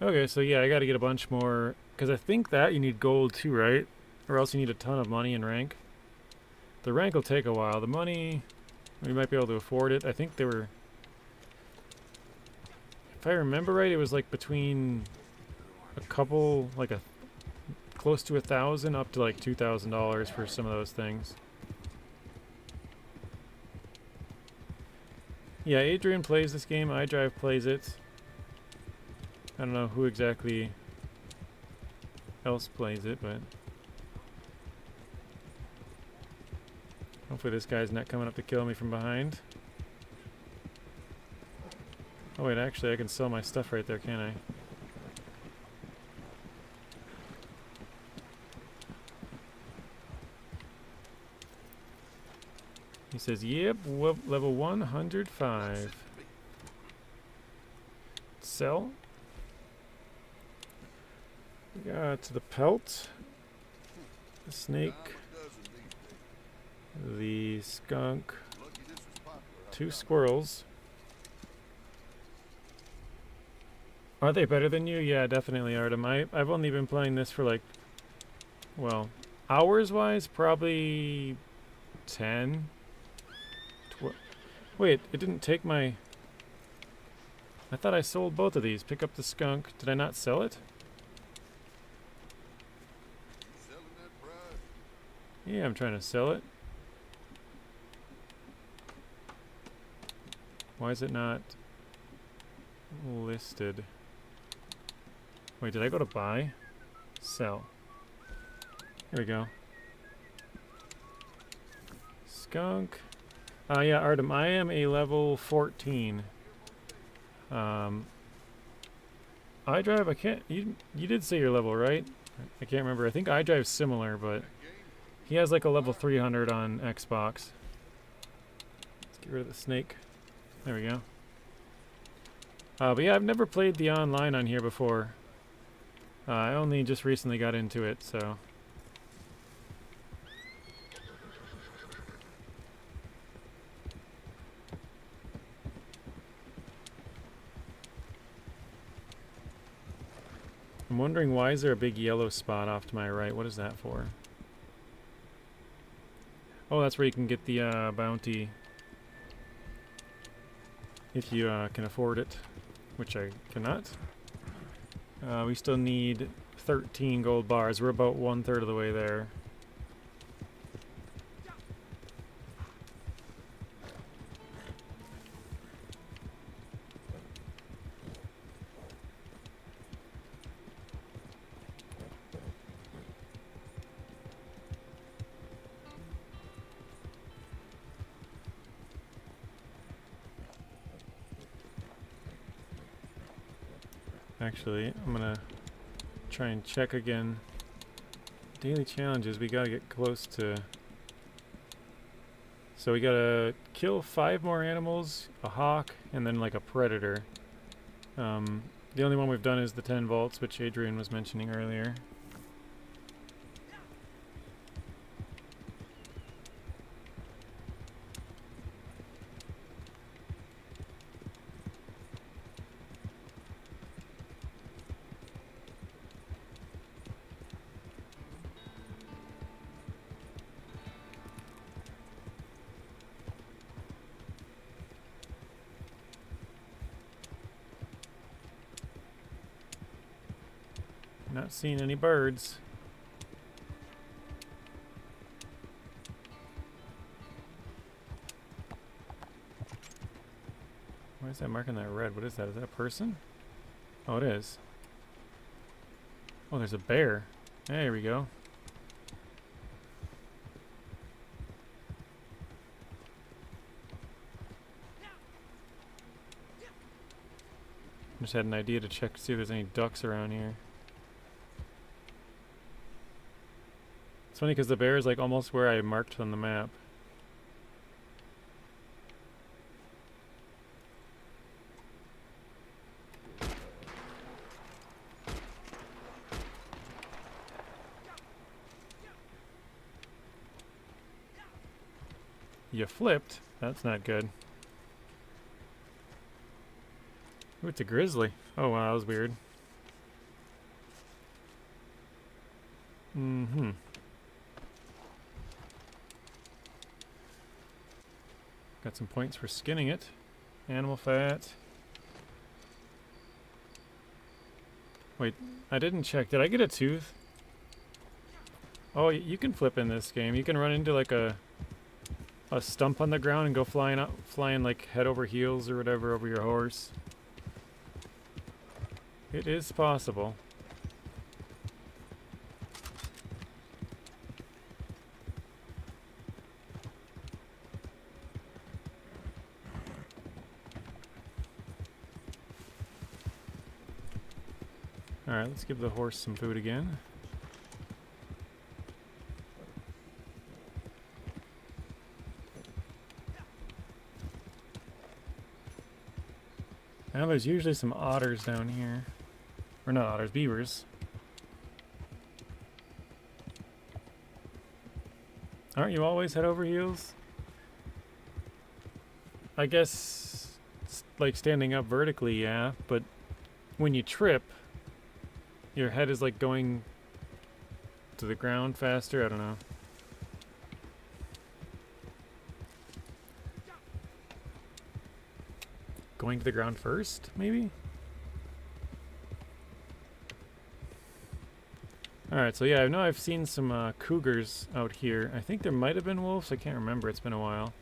Okay, so yeah, I gotta get a bunch more, because I think that you need gold too, right? Or else you need a ton of money and rank. The rank will take a while. The money, we might be able to afford it. I think they were, if I remember right, it was like between a couple, like a close to 1,000 up to like $2,000 for some of those things. Yeah, Adrian plays this game, iDrive plays it. I don't know who exactly else plays it, but hopefully this guy's not coming up to kill me from behind. Oh wait, actually I can sell my stuff right there, can't I? He says, yep, level 105. Sell. We got the pelt, the snake, the skunk, 2 squirrels. Are they better than you? Yeah, definitely, Artem. I've only been playing this for like, well, hours-wise, probably 10. Wait, it didn't take my... I thought I sold both of these. Pick up the skunk. Did I not sell it? Yeah, I'm trying to sell it. Why is it not listed? Wait, did I go to buy? Sell. Here we go. Skunk. Yeah, Artem, I am a level 14. iDrive, I can't... You did say your level, right? I can't remember. I think iDrive's similar, but he has like a level 300 on Xbox. Let's get rid of the snake. There we go. But yeah, I've never played the online on here before. I only just recently got into it, so... I'm wondering, why is there a big yellow spot off to my right? What is that for? Oh, that's where you can get the bounty. If you can afford it, which I cannot. We still need 13 gold bars. We're about 1/3 of the way there. Actually, I'm gonna try and check again. Daily challenges, we gotta get close to... So we gotta kill 5 more animals, a hawk, and then like a predator. The only one we've done is the 10 volts, which Adrian was mentioning earlier. Not seeing any birds. Why is that marking that red? What is that? Is that a person? Oh, it is. Oh, there's a bear. There we go. Just had an idea to check to see if there's any ducks around here. It's funny because the bear is like almost where I marked on the map. You flipped. That's not good. Ooh, it's a grizzly. Oh wow, that was weird. Mm-hmm. Got some points for skinning it. Animal fat. Wait, I didn't check. Did I get a tooth? Oh, you can flip in this game. You can run into like a stump on the ground and go flying like head over heels or whatever over your horse. It is possible. Alright, let's give the horse some food again. Now there's usually some otters down here. Or not otters, beavers. Aren't you always head over heels? I guess, like standing up vertically, yeah, but when you trip, your head is like going to the ground faster. I don't know. Going to the ground first, maybe? Alright, so yeah, I know I've seen some cougars out here. I think there might have been wolves. I can't remember. It's been a while.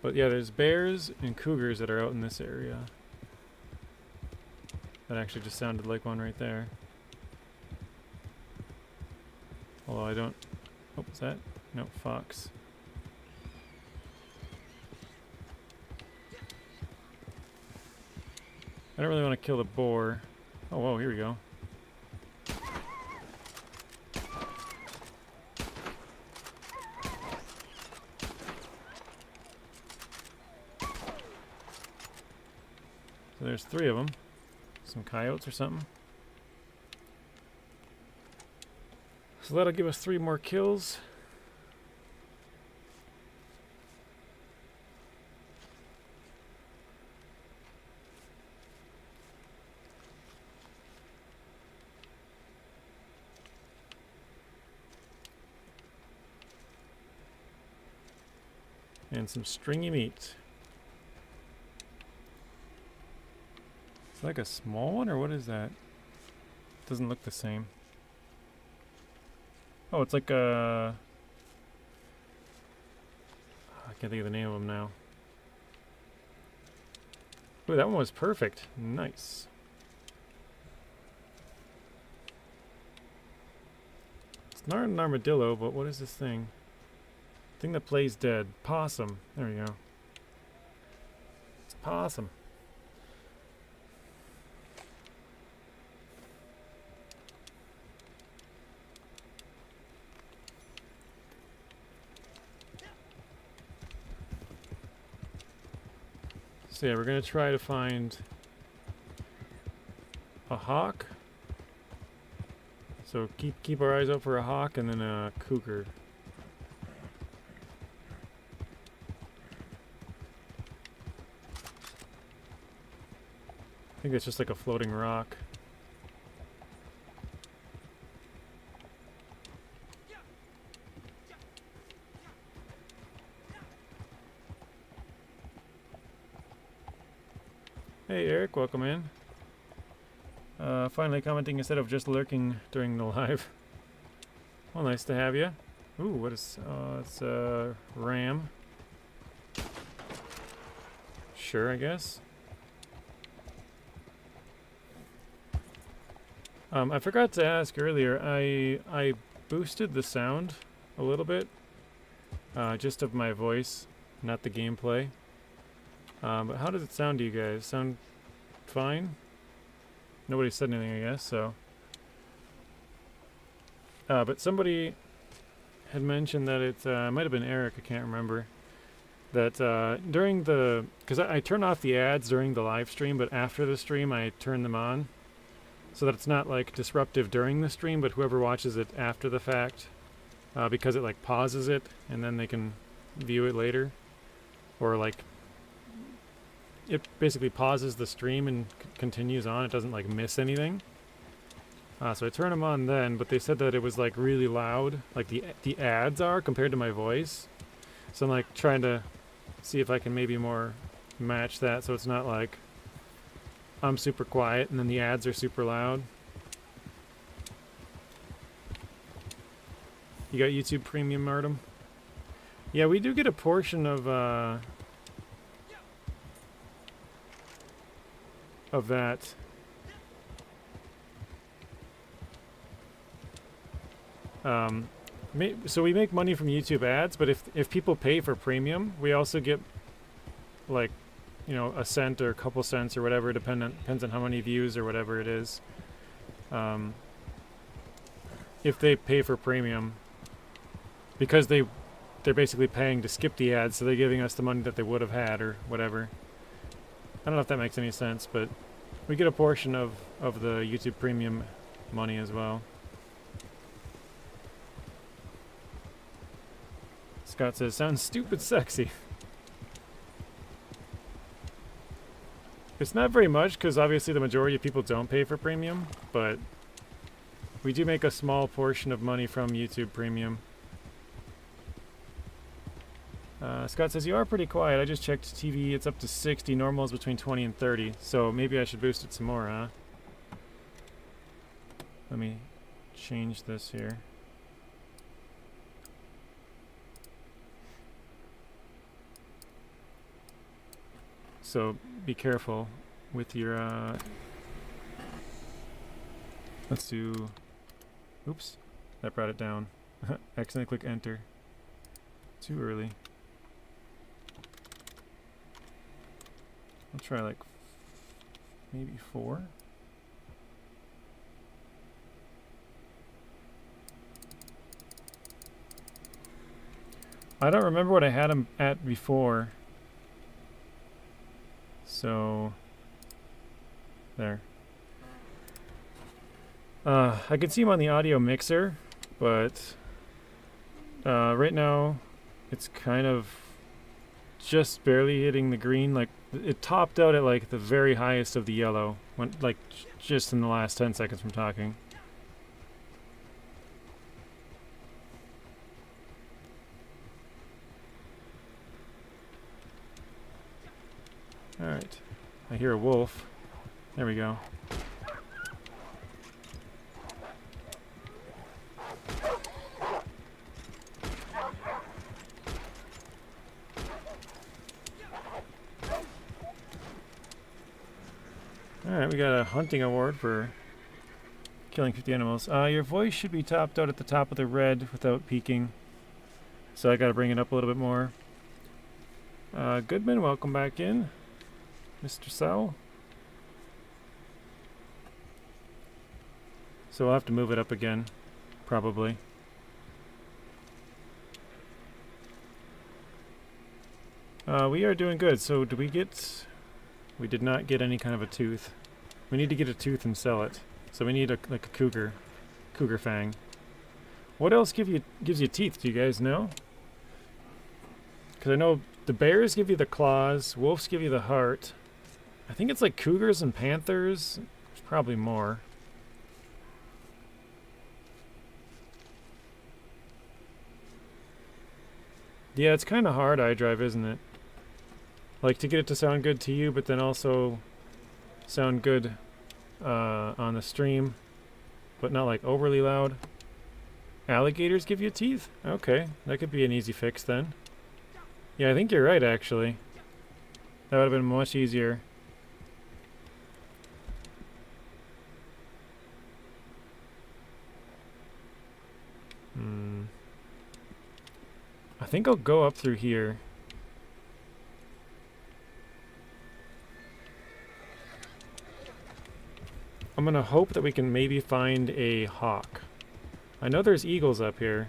But yeah, there's bears and cougars that are out in this area. That actually just sounded like one right there. Although I don't... Oh, is that? No, fox. I don't really want to kill the boar. Oh, whoa, here we go. So there's 3 of them. Some coyotes or something. So that'll give us 3 more kills. And some stringy meat. It's like a small one, or what is that? Doesn't look the same. Oh, it's like a... I can't think of the name of them now. Ooh, that one was perfect. Nice. It's not an armadillo, but what is this thing? Thing that plays dead. Possum. There we go. It's a possum. So yeah, we're gonna try to find a hawk. So keep our eyes out for a hawk and then a cougar. I think it's just like a floating rock. Hey Eric, welcome in. Finally commenting instead of just lurking during the live. Well, nice to have you. Ooh, what is... it's RAM. Sure, I guess. I forgot to ask earlier, I boosted the sound a little bit. Just of my voice, not the gameplay. But how does it sound to you guys? Sound fine? Nobody said anything, I guess, so... but somebody had mentioned that it might have been Eric, I can't remember, that during the... Because I turn off the ads during the live stream, but after the stream I turn them on, so that it's not like disruptive during the stream, but whoever watches it after the fact, because it like pauses it, and then they can view it later, or like... It basically pauses the stream and continues on, it doesn't like miss anything. So I turn them on then, but they said that it was like really loud, like the ads are compared to my voice. So I'm like trying to see if I can maybe more match that, so it's not like I'm super quiet and then the ads are super loud. You got YouTube Premium, Martum? Yeah, we do get a portion of that. So we make money from YouTube ads, but if people pay for premium, we also get like, you know, a cent or a couple cents or whatever, depends on how many views or whatever it is. If they pay for premium, because they're basically paying to skip the ads, so they're giving us the money that they would have had or whatever. I don't know if that makes any sense, but we get a portion of the YouTube Premium money as well. Scott says, sounds stupid sexy. It's not very much, because obviously the majority of people don't pay for Premium, but we do make a small portion of money from YouTube Premium. Scott says, you are pretty quiet. I just checked TV. It's up to 60. Normal is between 20 and 30. So maybe I should boost it some more, huh? Let me change this here. So be careful with your... Let's do... Oops. That brought it down. Accidentally click enter. Too early. I'll try like maybe 4. I don't remember what I had him at before. So there. I could see him on the audio mixer, but right now it's kind of just barely hitting the green. Like it topped out at like the very highest of the yellow, went like just in the last 10 seconds from talking. Alright, I hear a wolf. There we go. Alright, we got a hunting award for killing 50 animals. Your voice should be topped out at the top of the red without peaking. So I gotta bring it up a little bit more. Goodman, welcome back in. Mr. Sal. So we'll have to move it up again, probably. We are doing good. So do we get... We did not get any kind of a tooth. We need to get a tooth and sell it. So we need like a cougar fang. What else gives you teeth? Do you guys know? Because I know the bears give you the claws, wolves give you the heart. I think it's like cougars and panthers. There's probably more. Yeah, it's kind of hard iDrive, isn't it? Like to get it to sound good to you, but then also sound good on the stream, but not like overly loud. Alligators give you teeth? Okay, that could be an easy fix then. Yeah, I think you're right actually. That would have been much easier. I think I'll go up through here. I'm gonna hope that we can maybe find a hawk. I know there's eagles up here.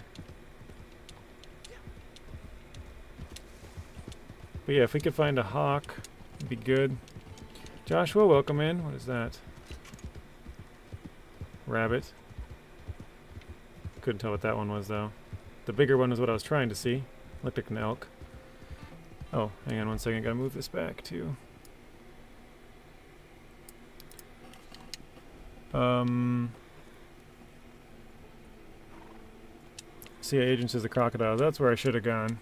But yeah, if we could find a hawk, it'd be good. Joshua, welcome in. What is that? Rabbit. Couldn't tell what that one was though. The bigger one is what I was trying to see. Looked like an elk. Oh, hang on one second. Gotta move this back too. CIA agent says the crocodiles. That's where I should have gone.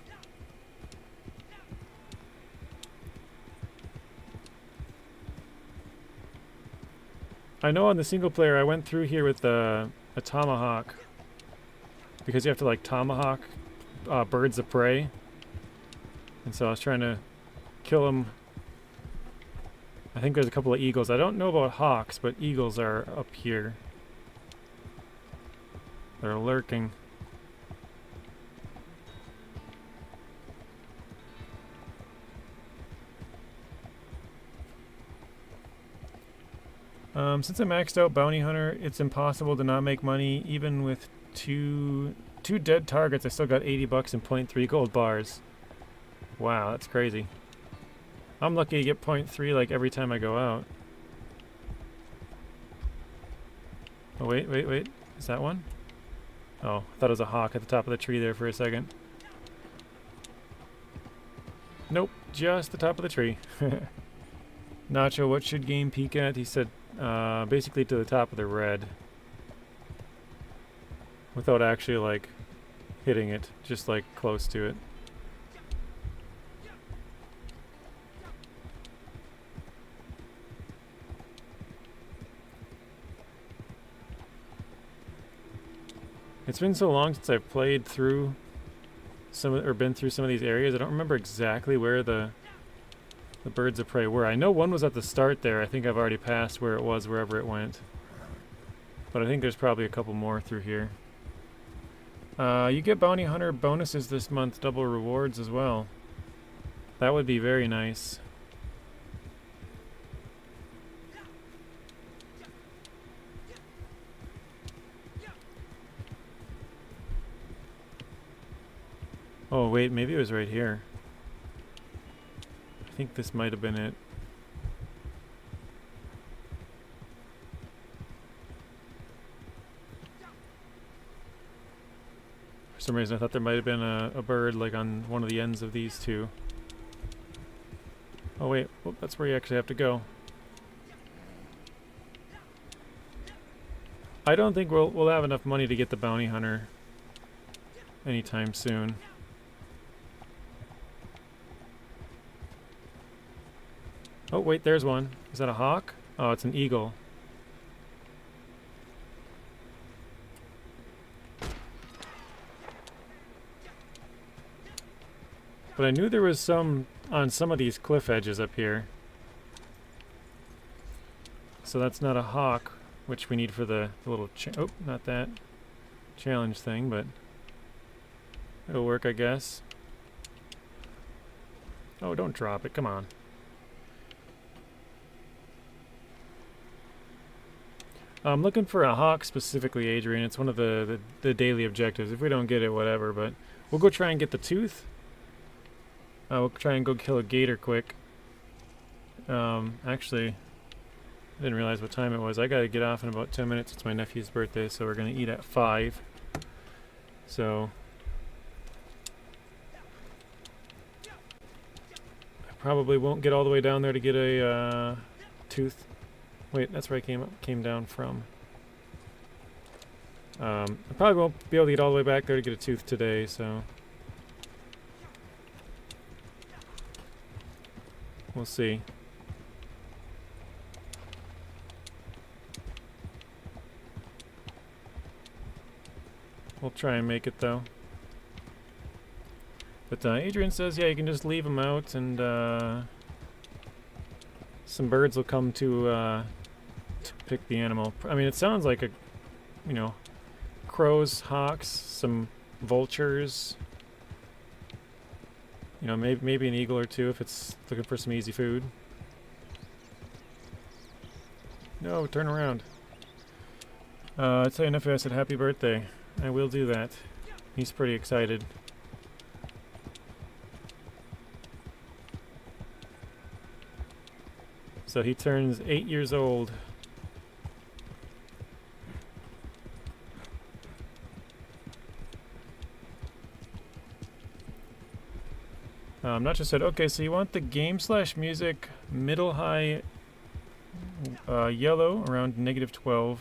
I know on the single player I went through here with a tomahawk. Because you have to like tomahawk birds of prey. And so I was trying to kill them. I think there's a couple of eagles. I don't know about hawks, but eagles are up here. They're lurking. Since I maxed out Bounty Hunter, it's impossible to not make money. Even with two dead targets, I still got 80 bucks and 0.3 gold bars. Wow, that's crazy. I'm lucky to get 0.3 like every time I go out. Oh, wait. Is that one? Oh, I thought it was a hawk at the top of the tree there for a second. Nope, just the top of the tree. Nacho, what should game peak at? He said basically to the top of the red. Without actually like hitting it, just like close to it. It's been so long since I've played through been through some of these areas. I don't remember exactly where the birds of prey were. I know one was at the start there. I think I've already passed where it was, wherever it went. But I think there's probably a couple more through here. You get Bounty Hunter bonuses this month, double rewards as well. That would be very nice. Oh wait, maybe it was right here. I think this might have been it. For some reason I thought there might have been a bird like on one of the ends of these two. Oh wait, well, that's where you actually have to go. I don't think we'll have enough money to get the Bounty Hunter anytime soon. Oh wait, there's one. Is that a hawk? Oh, it's an eagle. But I knew there was some on some of these cliff edges up here. So that's not a hawk, which we need for the little oh, not that challenge thing, but it'll work, I guess. Oh, don't drop it, come on. I'm looking for a hawk specifically, Adrian. It's one of the daily objectives. If we don't get it, whatever, but we'll go try and get the tooth. We'll try and go kill a gator quick. Actually, I didn't realize what time it was. I gotta get off in about 10 minutes. It's my nephew's birthday, so we're gonna eat at 5. So I probably won't get all the way down there to get a tooth. Wait, that's where I came down from. I probably won't be able to get all the way back there to get a tooth today, so we'll see. We'll try and make it though. But Adrian says, yeah, you can just leave them out, and some birds will come to pick the animal. I mean, it sounds like a, you know, crows, hawks, some vultures. You know, maybe an eagle or two if it's looking for some easy food. No, turn around. I tell you enough, I said happy birthday. I will do that. He's pretty excited. So he turns 8 years old. Not just said, okay, so you want the game / music middle high yellow around -12.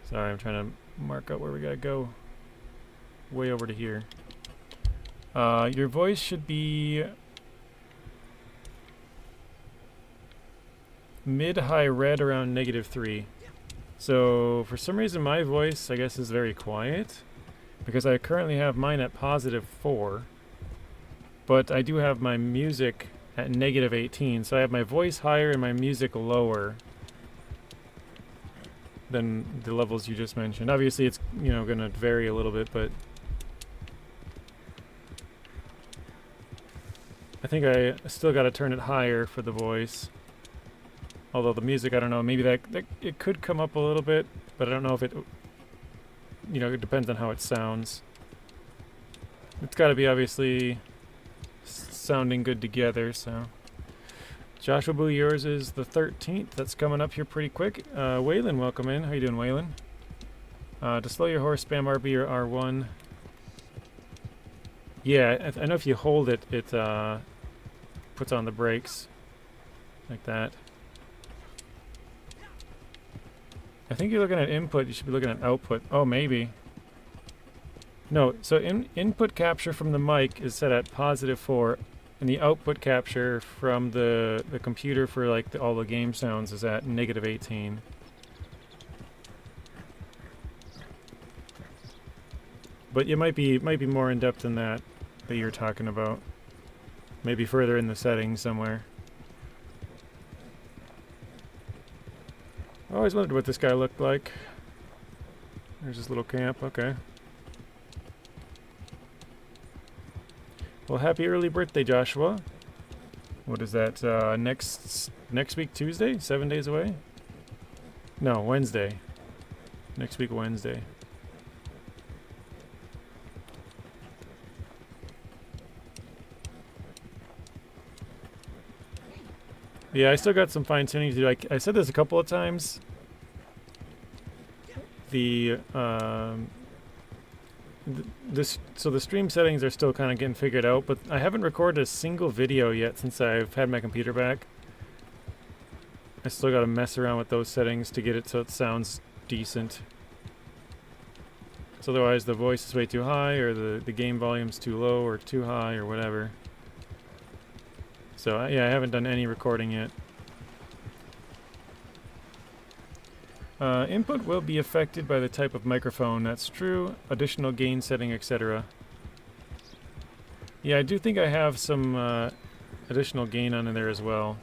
Sorry, I'm trying to mark out where we gotta go. Way over to here. Your voice should be mid-high red around -3. So for some reason my voice, I guess, is very quiet because I currently have mine at +4, but I do have my music at -18, so I have my voice higher and my music lower than the levels you just mentioned. Obviously it's, you know, gonna vary a little bit, but I think I still gotta turn it higher for the voice. Although the music, I don't know, maybe that it could come up a little bit, but I don't know if it, you know, it depends on how it sounds. It's gotta be obviously sounding good together, so. Joshua Boo, yours is the 13th. That's coming up here pretty quick. Waylon, welcome in. How you doing, Waylon? To slow your horse, spam RB or R1. Yeah, I know if you hold it, it puts on the brakes. Like that. I think you're looking at input, you should be looking at output. Oh, maybe. No, so input capture from the mic is set at +4, and the output capture from the computer for like all the game sounds is at -18. But it might be more in depth than that you're talking about. Maybe further in the settings somewhere. I always wondered what this guy looked like. There's his little camp, okay. Well, happy early birthday, Joshua. What is that, next week, Tuesday? 7 days away? No, Wednesday. Next week, Wednesday. Yeah, I still got some fine tuning to do. I said this a couple of times. So the stream settings are still kind of getting figured out, but I haven't recorded a single video yet since I've had my computer back. I still got to mess around with those settings to get it so it sounds decent. So otherwise the voice is way too high, or the game volume's too low, or too high, or whatever. So yeah, I haven't done any recording yet. Input will be affected by the type of microphone, that's true. Additional gain setting, etc. Yeah, I do think I have some additional gain on in there as well.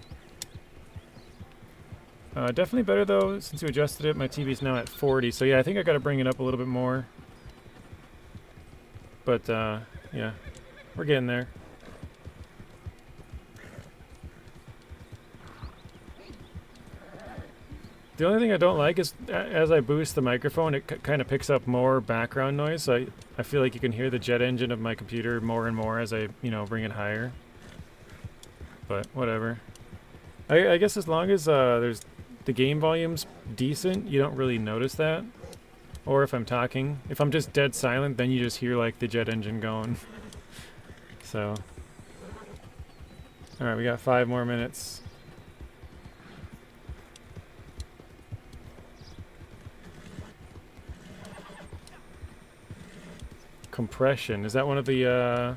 Definitely better though, since you adjusted it. My TV's now at 40, so yeah, I think I gotta bring it up a little bit more. But yeah, we're getting there. The only thing I don't like is as I boost the microphone, it kind of picks up more background noise. So I feel like you can hear the jet engine of my computer more and more as I, you know, bring it higher. But whatever. I guess as long as there's the game volume's decent, you don't really notice that. Or if I'm talking, if I'm just dead silent, then you just hear like the jet engine going. So, all right, we got 5 more minutes. Compression, is that one of the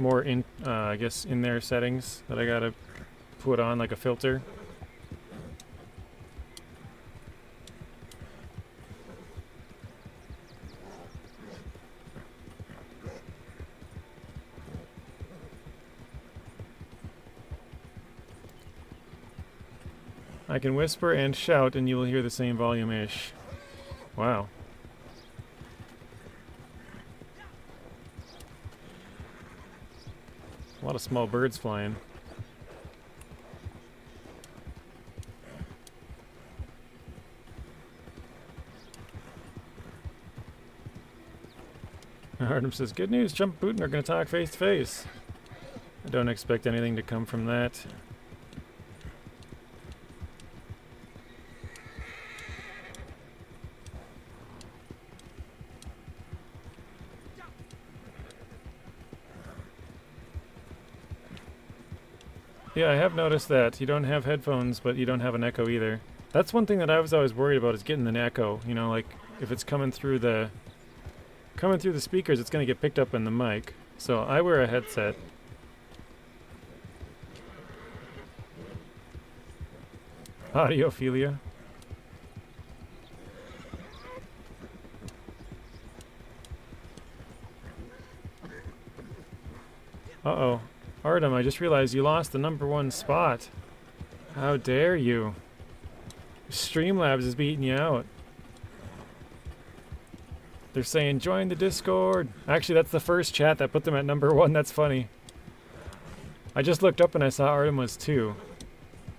more in, I guess, in there settings that I gotta put on, like a filter. I can whisper and shout and you will hear the same volume-ish. Wow. A lot of small birds flying. Artem says, good news, Trump and Putin are going to talk face to face. I don't expect anything to come from that. Yeah, I have noticed that. You don't have headphones, but you don't have an echo either. That's one thing that I was always worried about, is getting an echo. You know, like, if it's coming through the speakers, it's going to get picked up in the mic. So I wear a headset. Audiophilia. Uh-oh. Artem, I just realized you lost the #1 spot. How dare you? Streamlabs is beating you out. They're saying, join the Discord. Actually, that's the first chat that put them at #1. That's funny. I just looked up and I saw Artem was 2.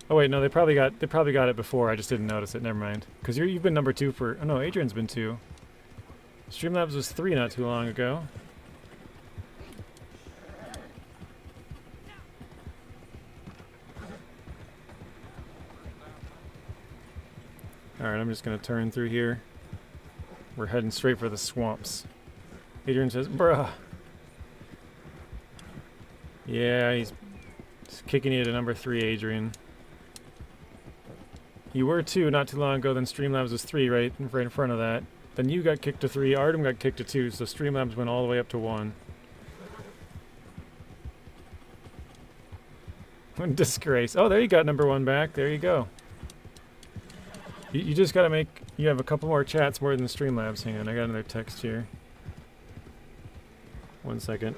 Oh wait, no, they probably got it before. I just didn't notice it. Never mind. Because you've been #2 for... Oh no, Adrian's been 2. Streamlabs was 3 not too long ago. Alright, I'm just going to turn through here. We're heading straight for the swamps. Adrian says, bruh. Yeah, he's kicking you to #3, Adrian. You were 2 not too long ago, then Streamlabs was 3 right in front of that. Then you got kicked to 3, Artem got kicked to 2, so Streamlabs went all the way up to 1. Disgrace. Oh, there you got #1 back. There you go. You just gotta make... You have a couple more chats more than Streamlabs. Hang on, I got another text here. 1 second.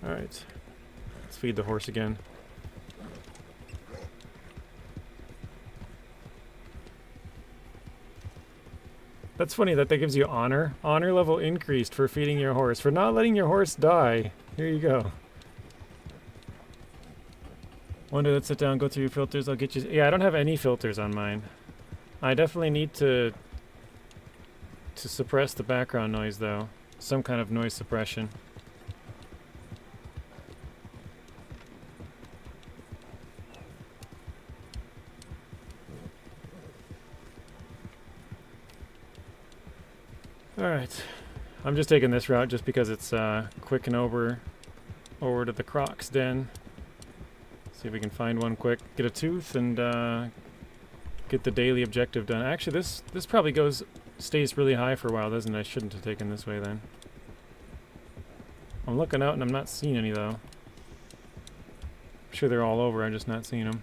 Alright. Let's feed the horse again. That's funny that gives you honor. Honor level increased for feeding your horse. For not letting your horse die. Here you go. One day, let's sit down, go through your filters. I'll get you... Yeah, I don't have any filters on mine. I definitely need to suppress the background noise, though. Some kind of noise suppression. Alright, I'm just taking this route just because it's quick and over to the Croc's den. See if we can find one quick. Get a tooth and get the daily objective done. Actually, this probably stays really high for a while, doesn't it? I shouldn't have taken this way then. I'm looking out and I'm not seeing any though. I'm sure they're all over, I'm just not seeing them.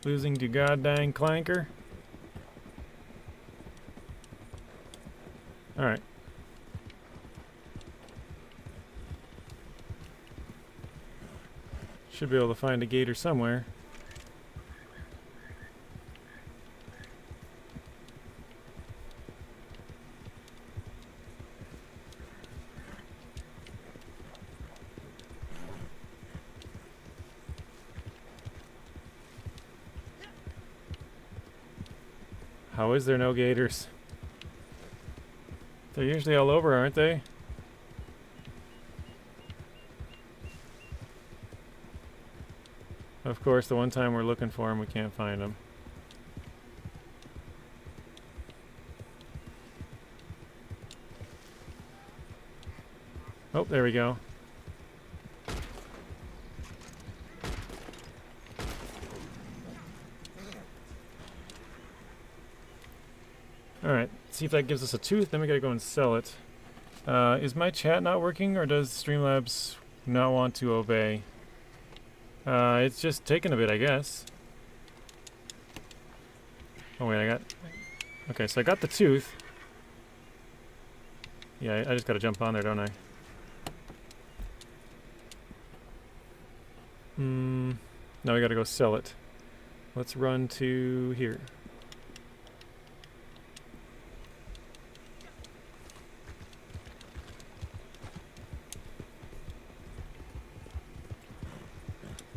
Losing to goddamn clanker. Alright. Should be able to find a gator somewhere. How is there no gators? They're usually all over, aren't they? Of course, the one time we're looking for them, we can't find them. Oh, there we go. Alright, see if that gives us a tooth, then we gotta go and sell it. Is my chat not working, or does Streamlabs not want to obey? It's just taking a bit, I guess. Oh wait, okay, so I got the tooth. Yeah, I just gotta jump on there, don't I? Now we gotta go sell it. Let's run to here.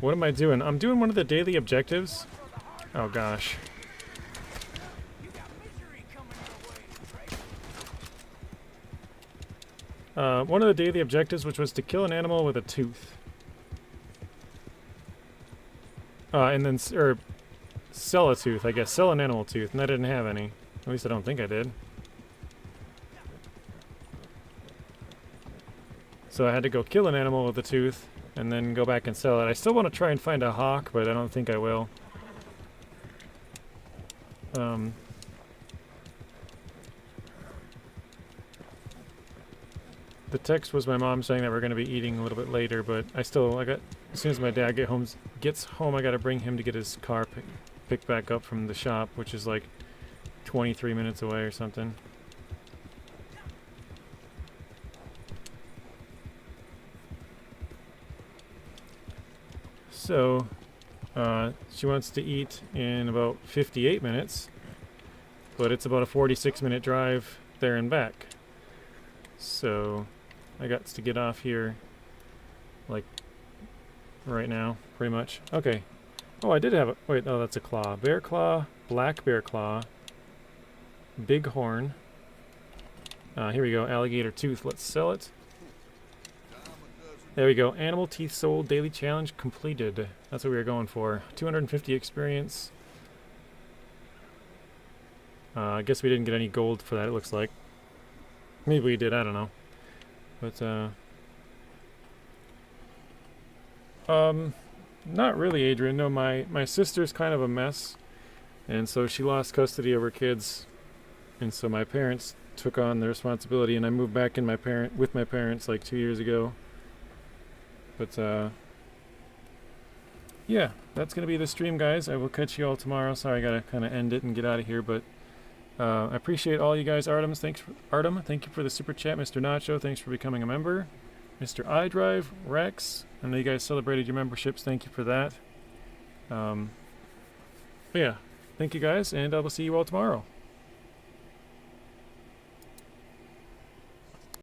What am I doing? I'm doing one of the daily objectives. Oh gosh. You got misery coming your way, One of the daily objectives, which was to kill an animal with a tooth. And then, or sell a tooth, I guess. Sell an animal tooth, and I didn't have any. At least I don't think I did. So I had to go kill an animal with a tooth, and then go back and sell it. I still want to try and find a hawk, but I don't think I will. The text was my mom saying that we're going to be eating a little bit later, but as soon as my dad gets home, I got to bring him to get his car picked back up from the shop, which is like 23 minutes away or something. So, she wants to eat in about 58 minutes, but it's about a 46-minute drive there and back. So, I got to get off here, like, right now, pretty much. Okay. Oh, I did have a... Wait, oh, that's a claw. Bear claw, black bear claw, big horn. Here we go, alligator tooth. Let's sell it. There we go. Animal teeth sold. Daily challenge completed. That's what we were going for. 250 experience. I guess we didn't get any gold for that, it looks like. Maybe we did, I don't know. But, not really, Adrian. No, my sister's kind of a mess. And so she lost custody of her kids. And so my parents took on the responsibility, and I moved back in with my parents like 2 years ago. But, yeah, that's going to be the stream, guys. I will catch you all tomorrow. Sorry, I got to kind of end it and get out of here, but I appreciate all you guys. Artem, thank you for the super chat. Mr. Nacho, thanks for becoming a member. Mr. iDrive, Rex, I know you guys celebrated your memberships. Thank you for that. But yeah, thank you guys, and I will see you all tomorrow.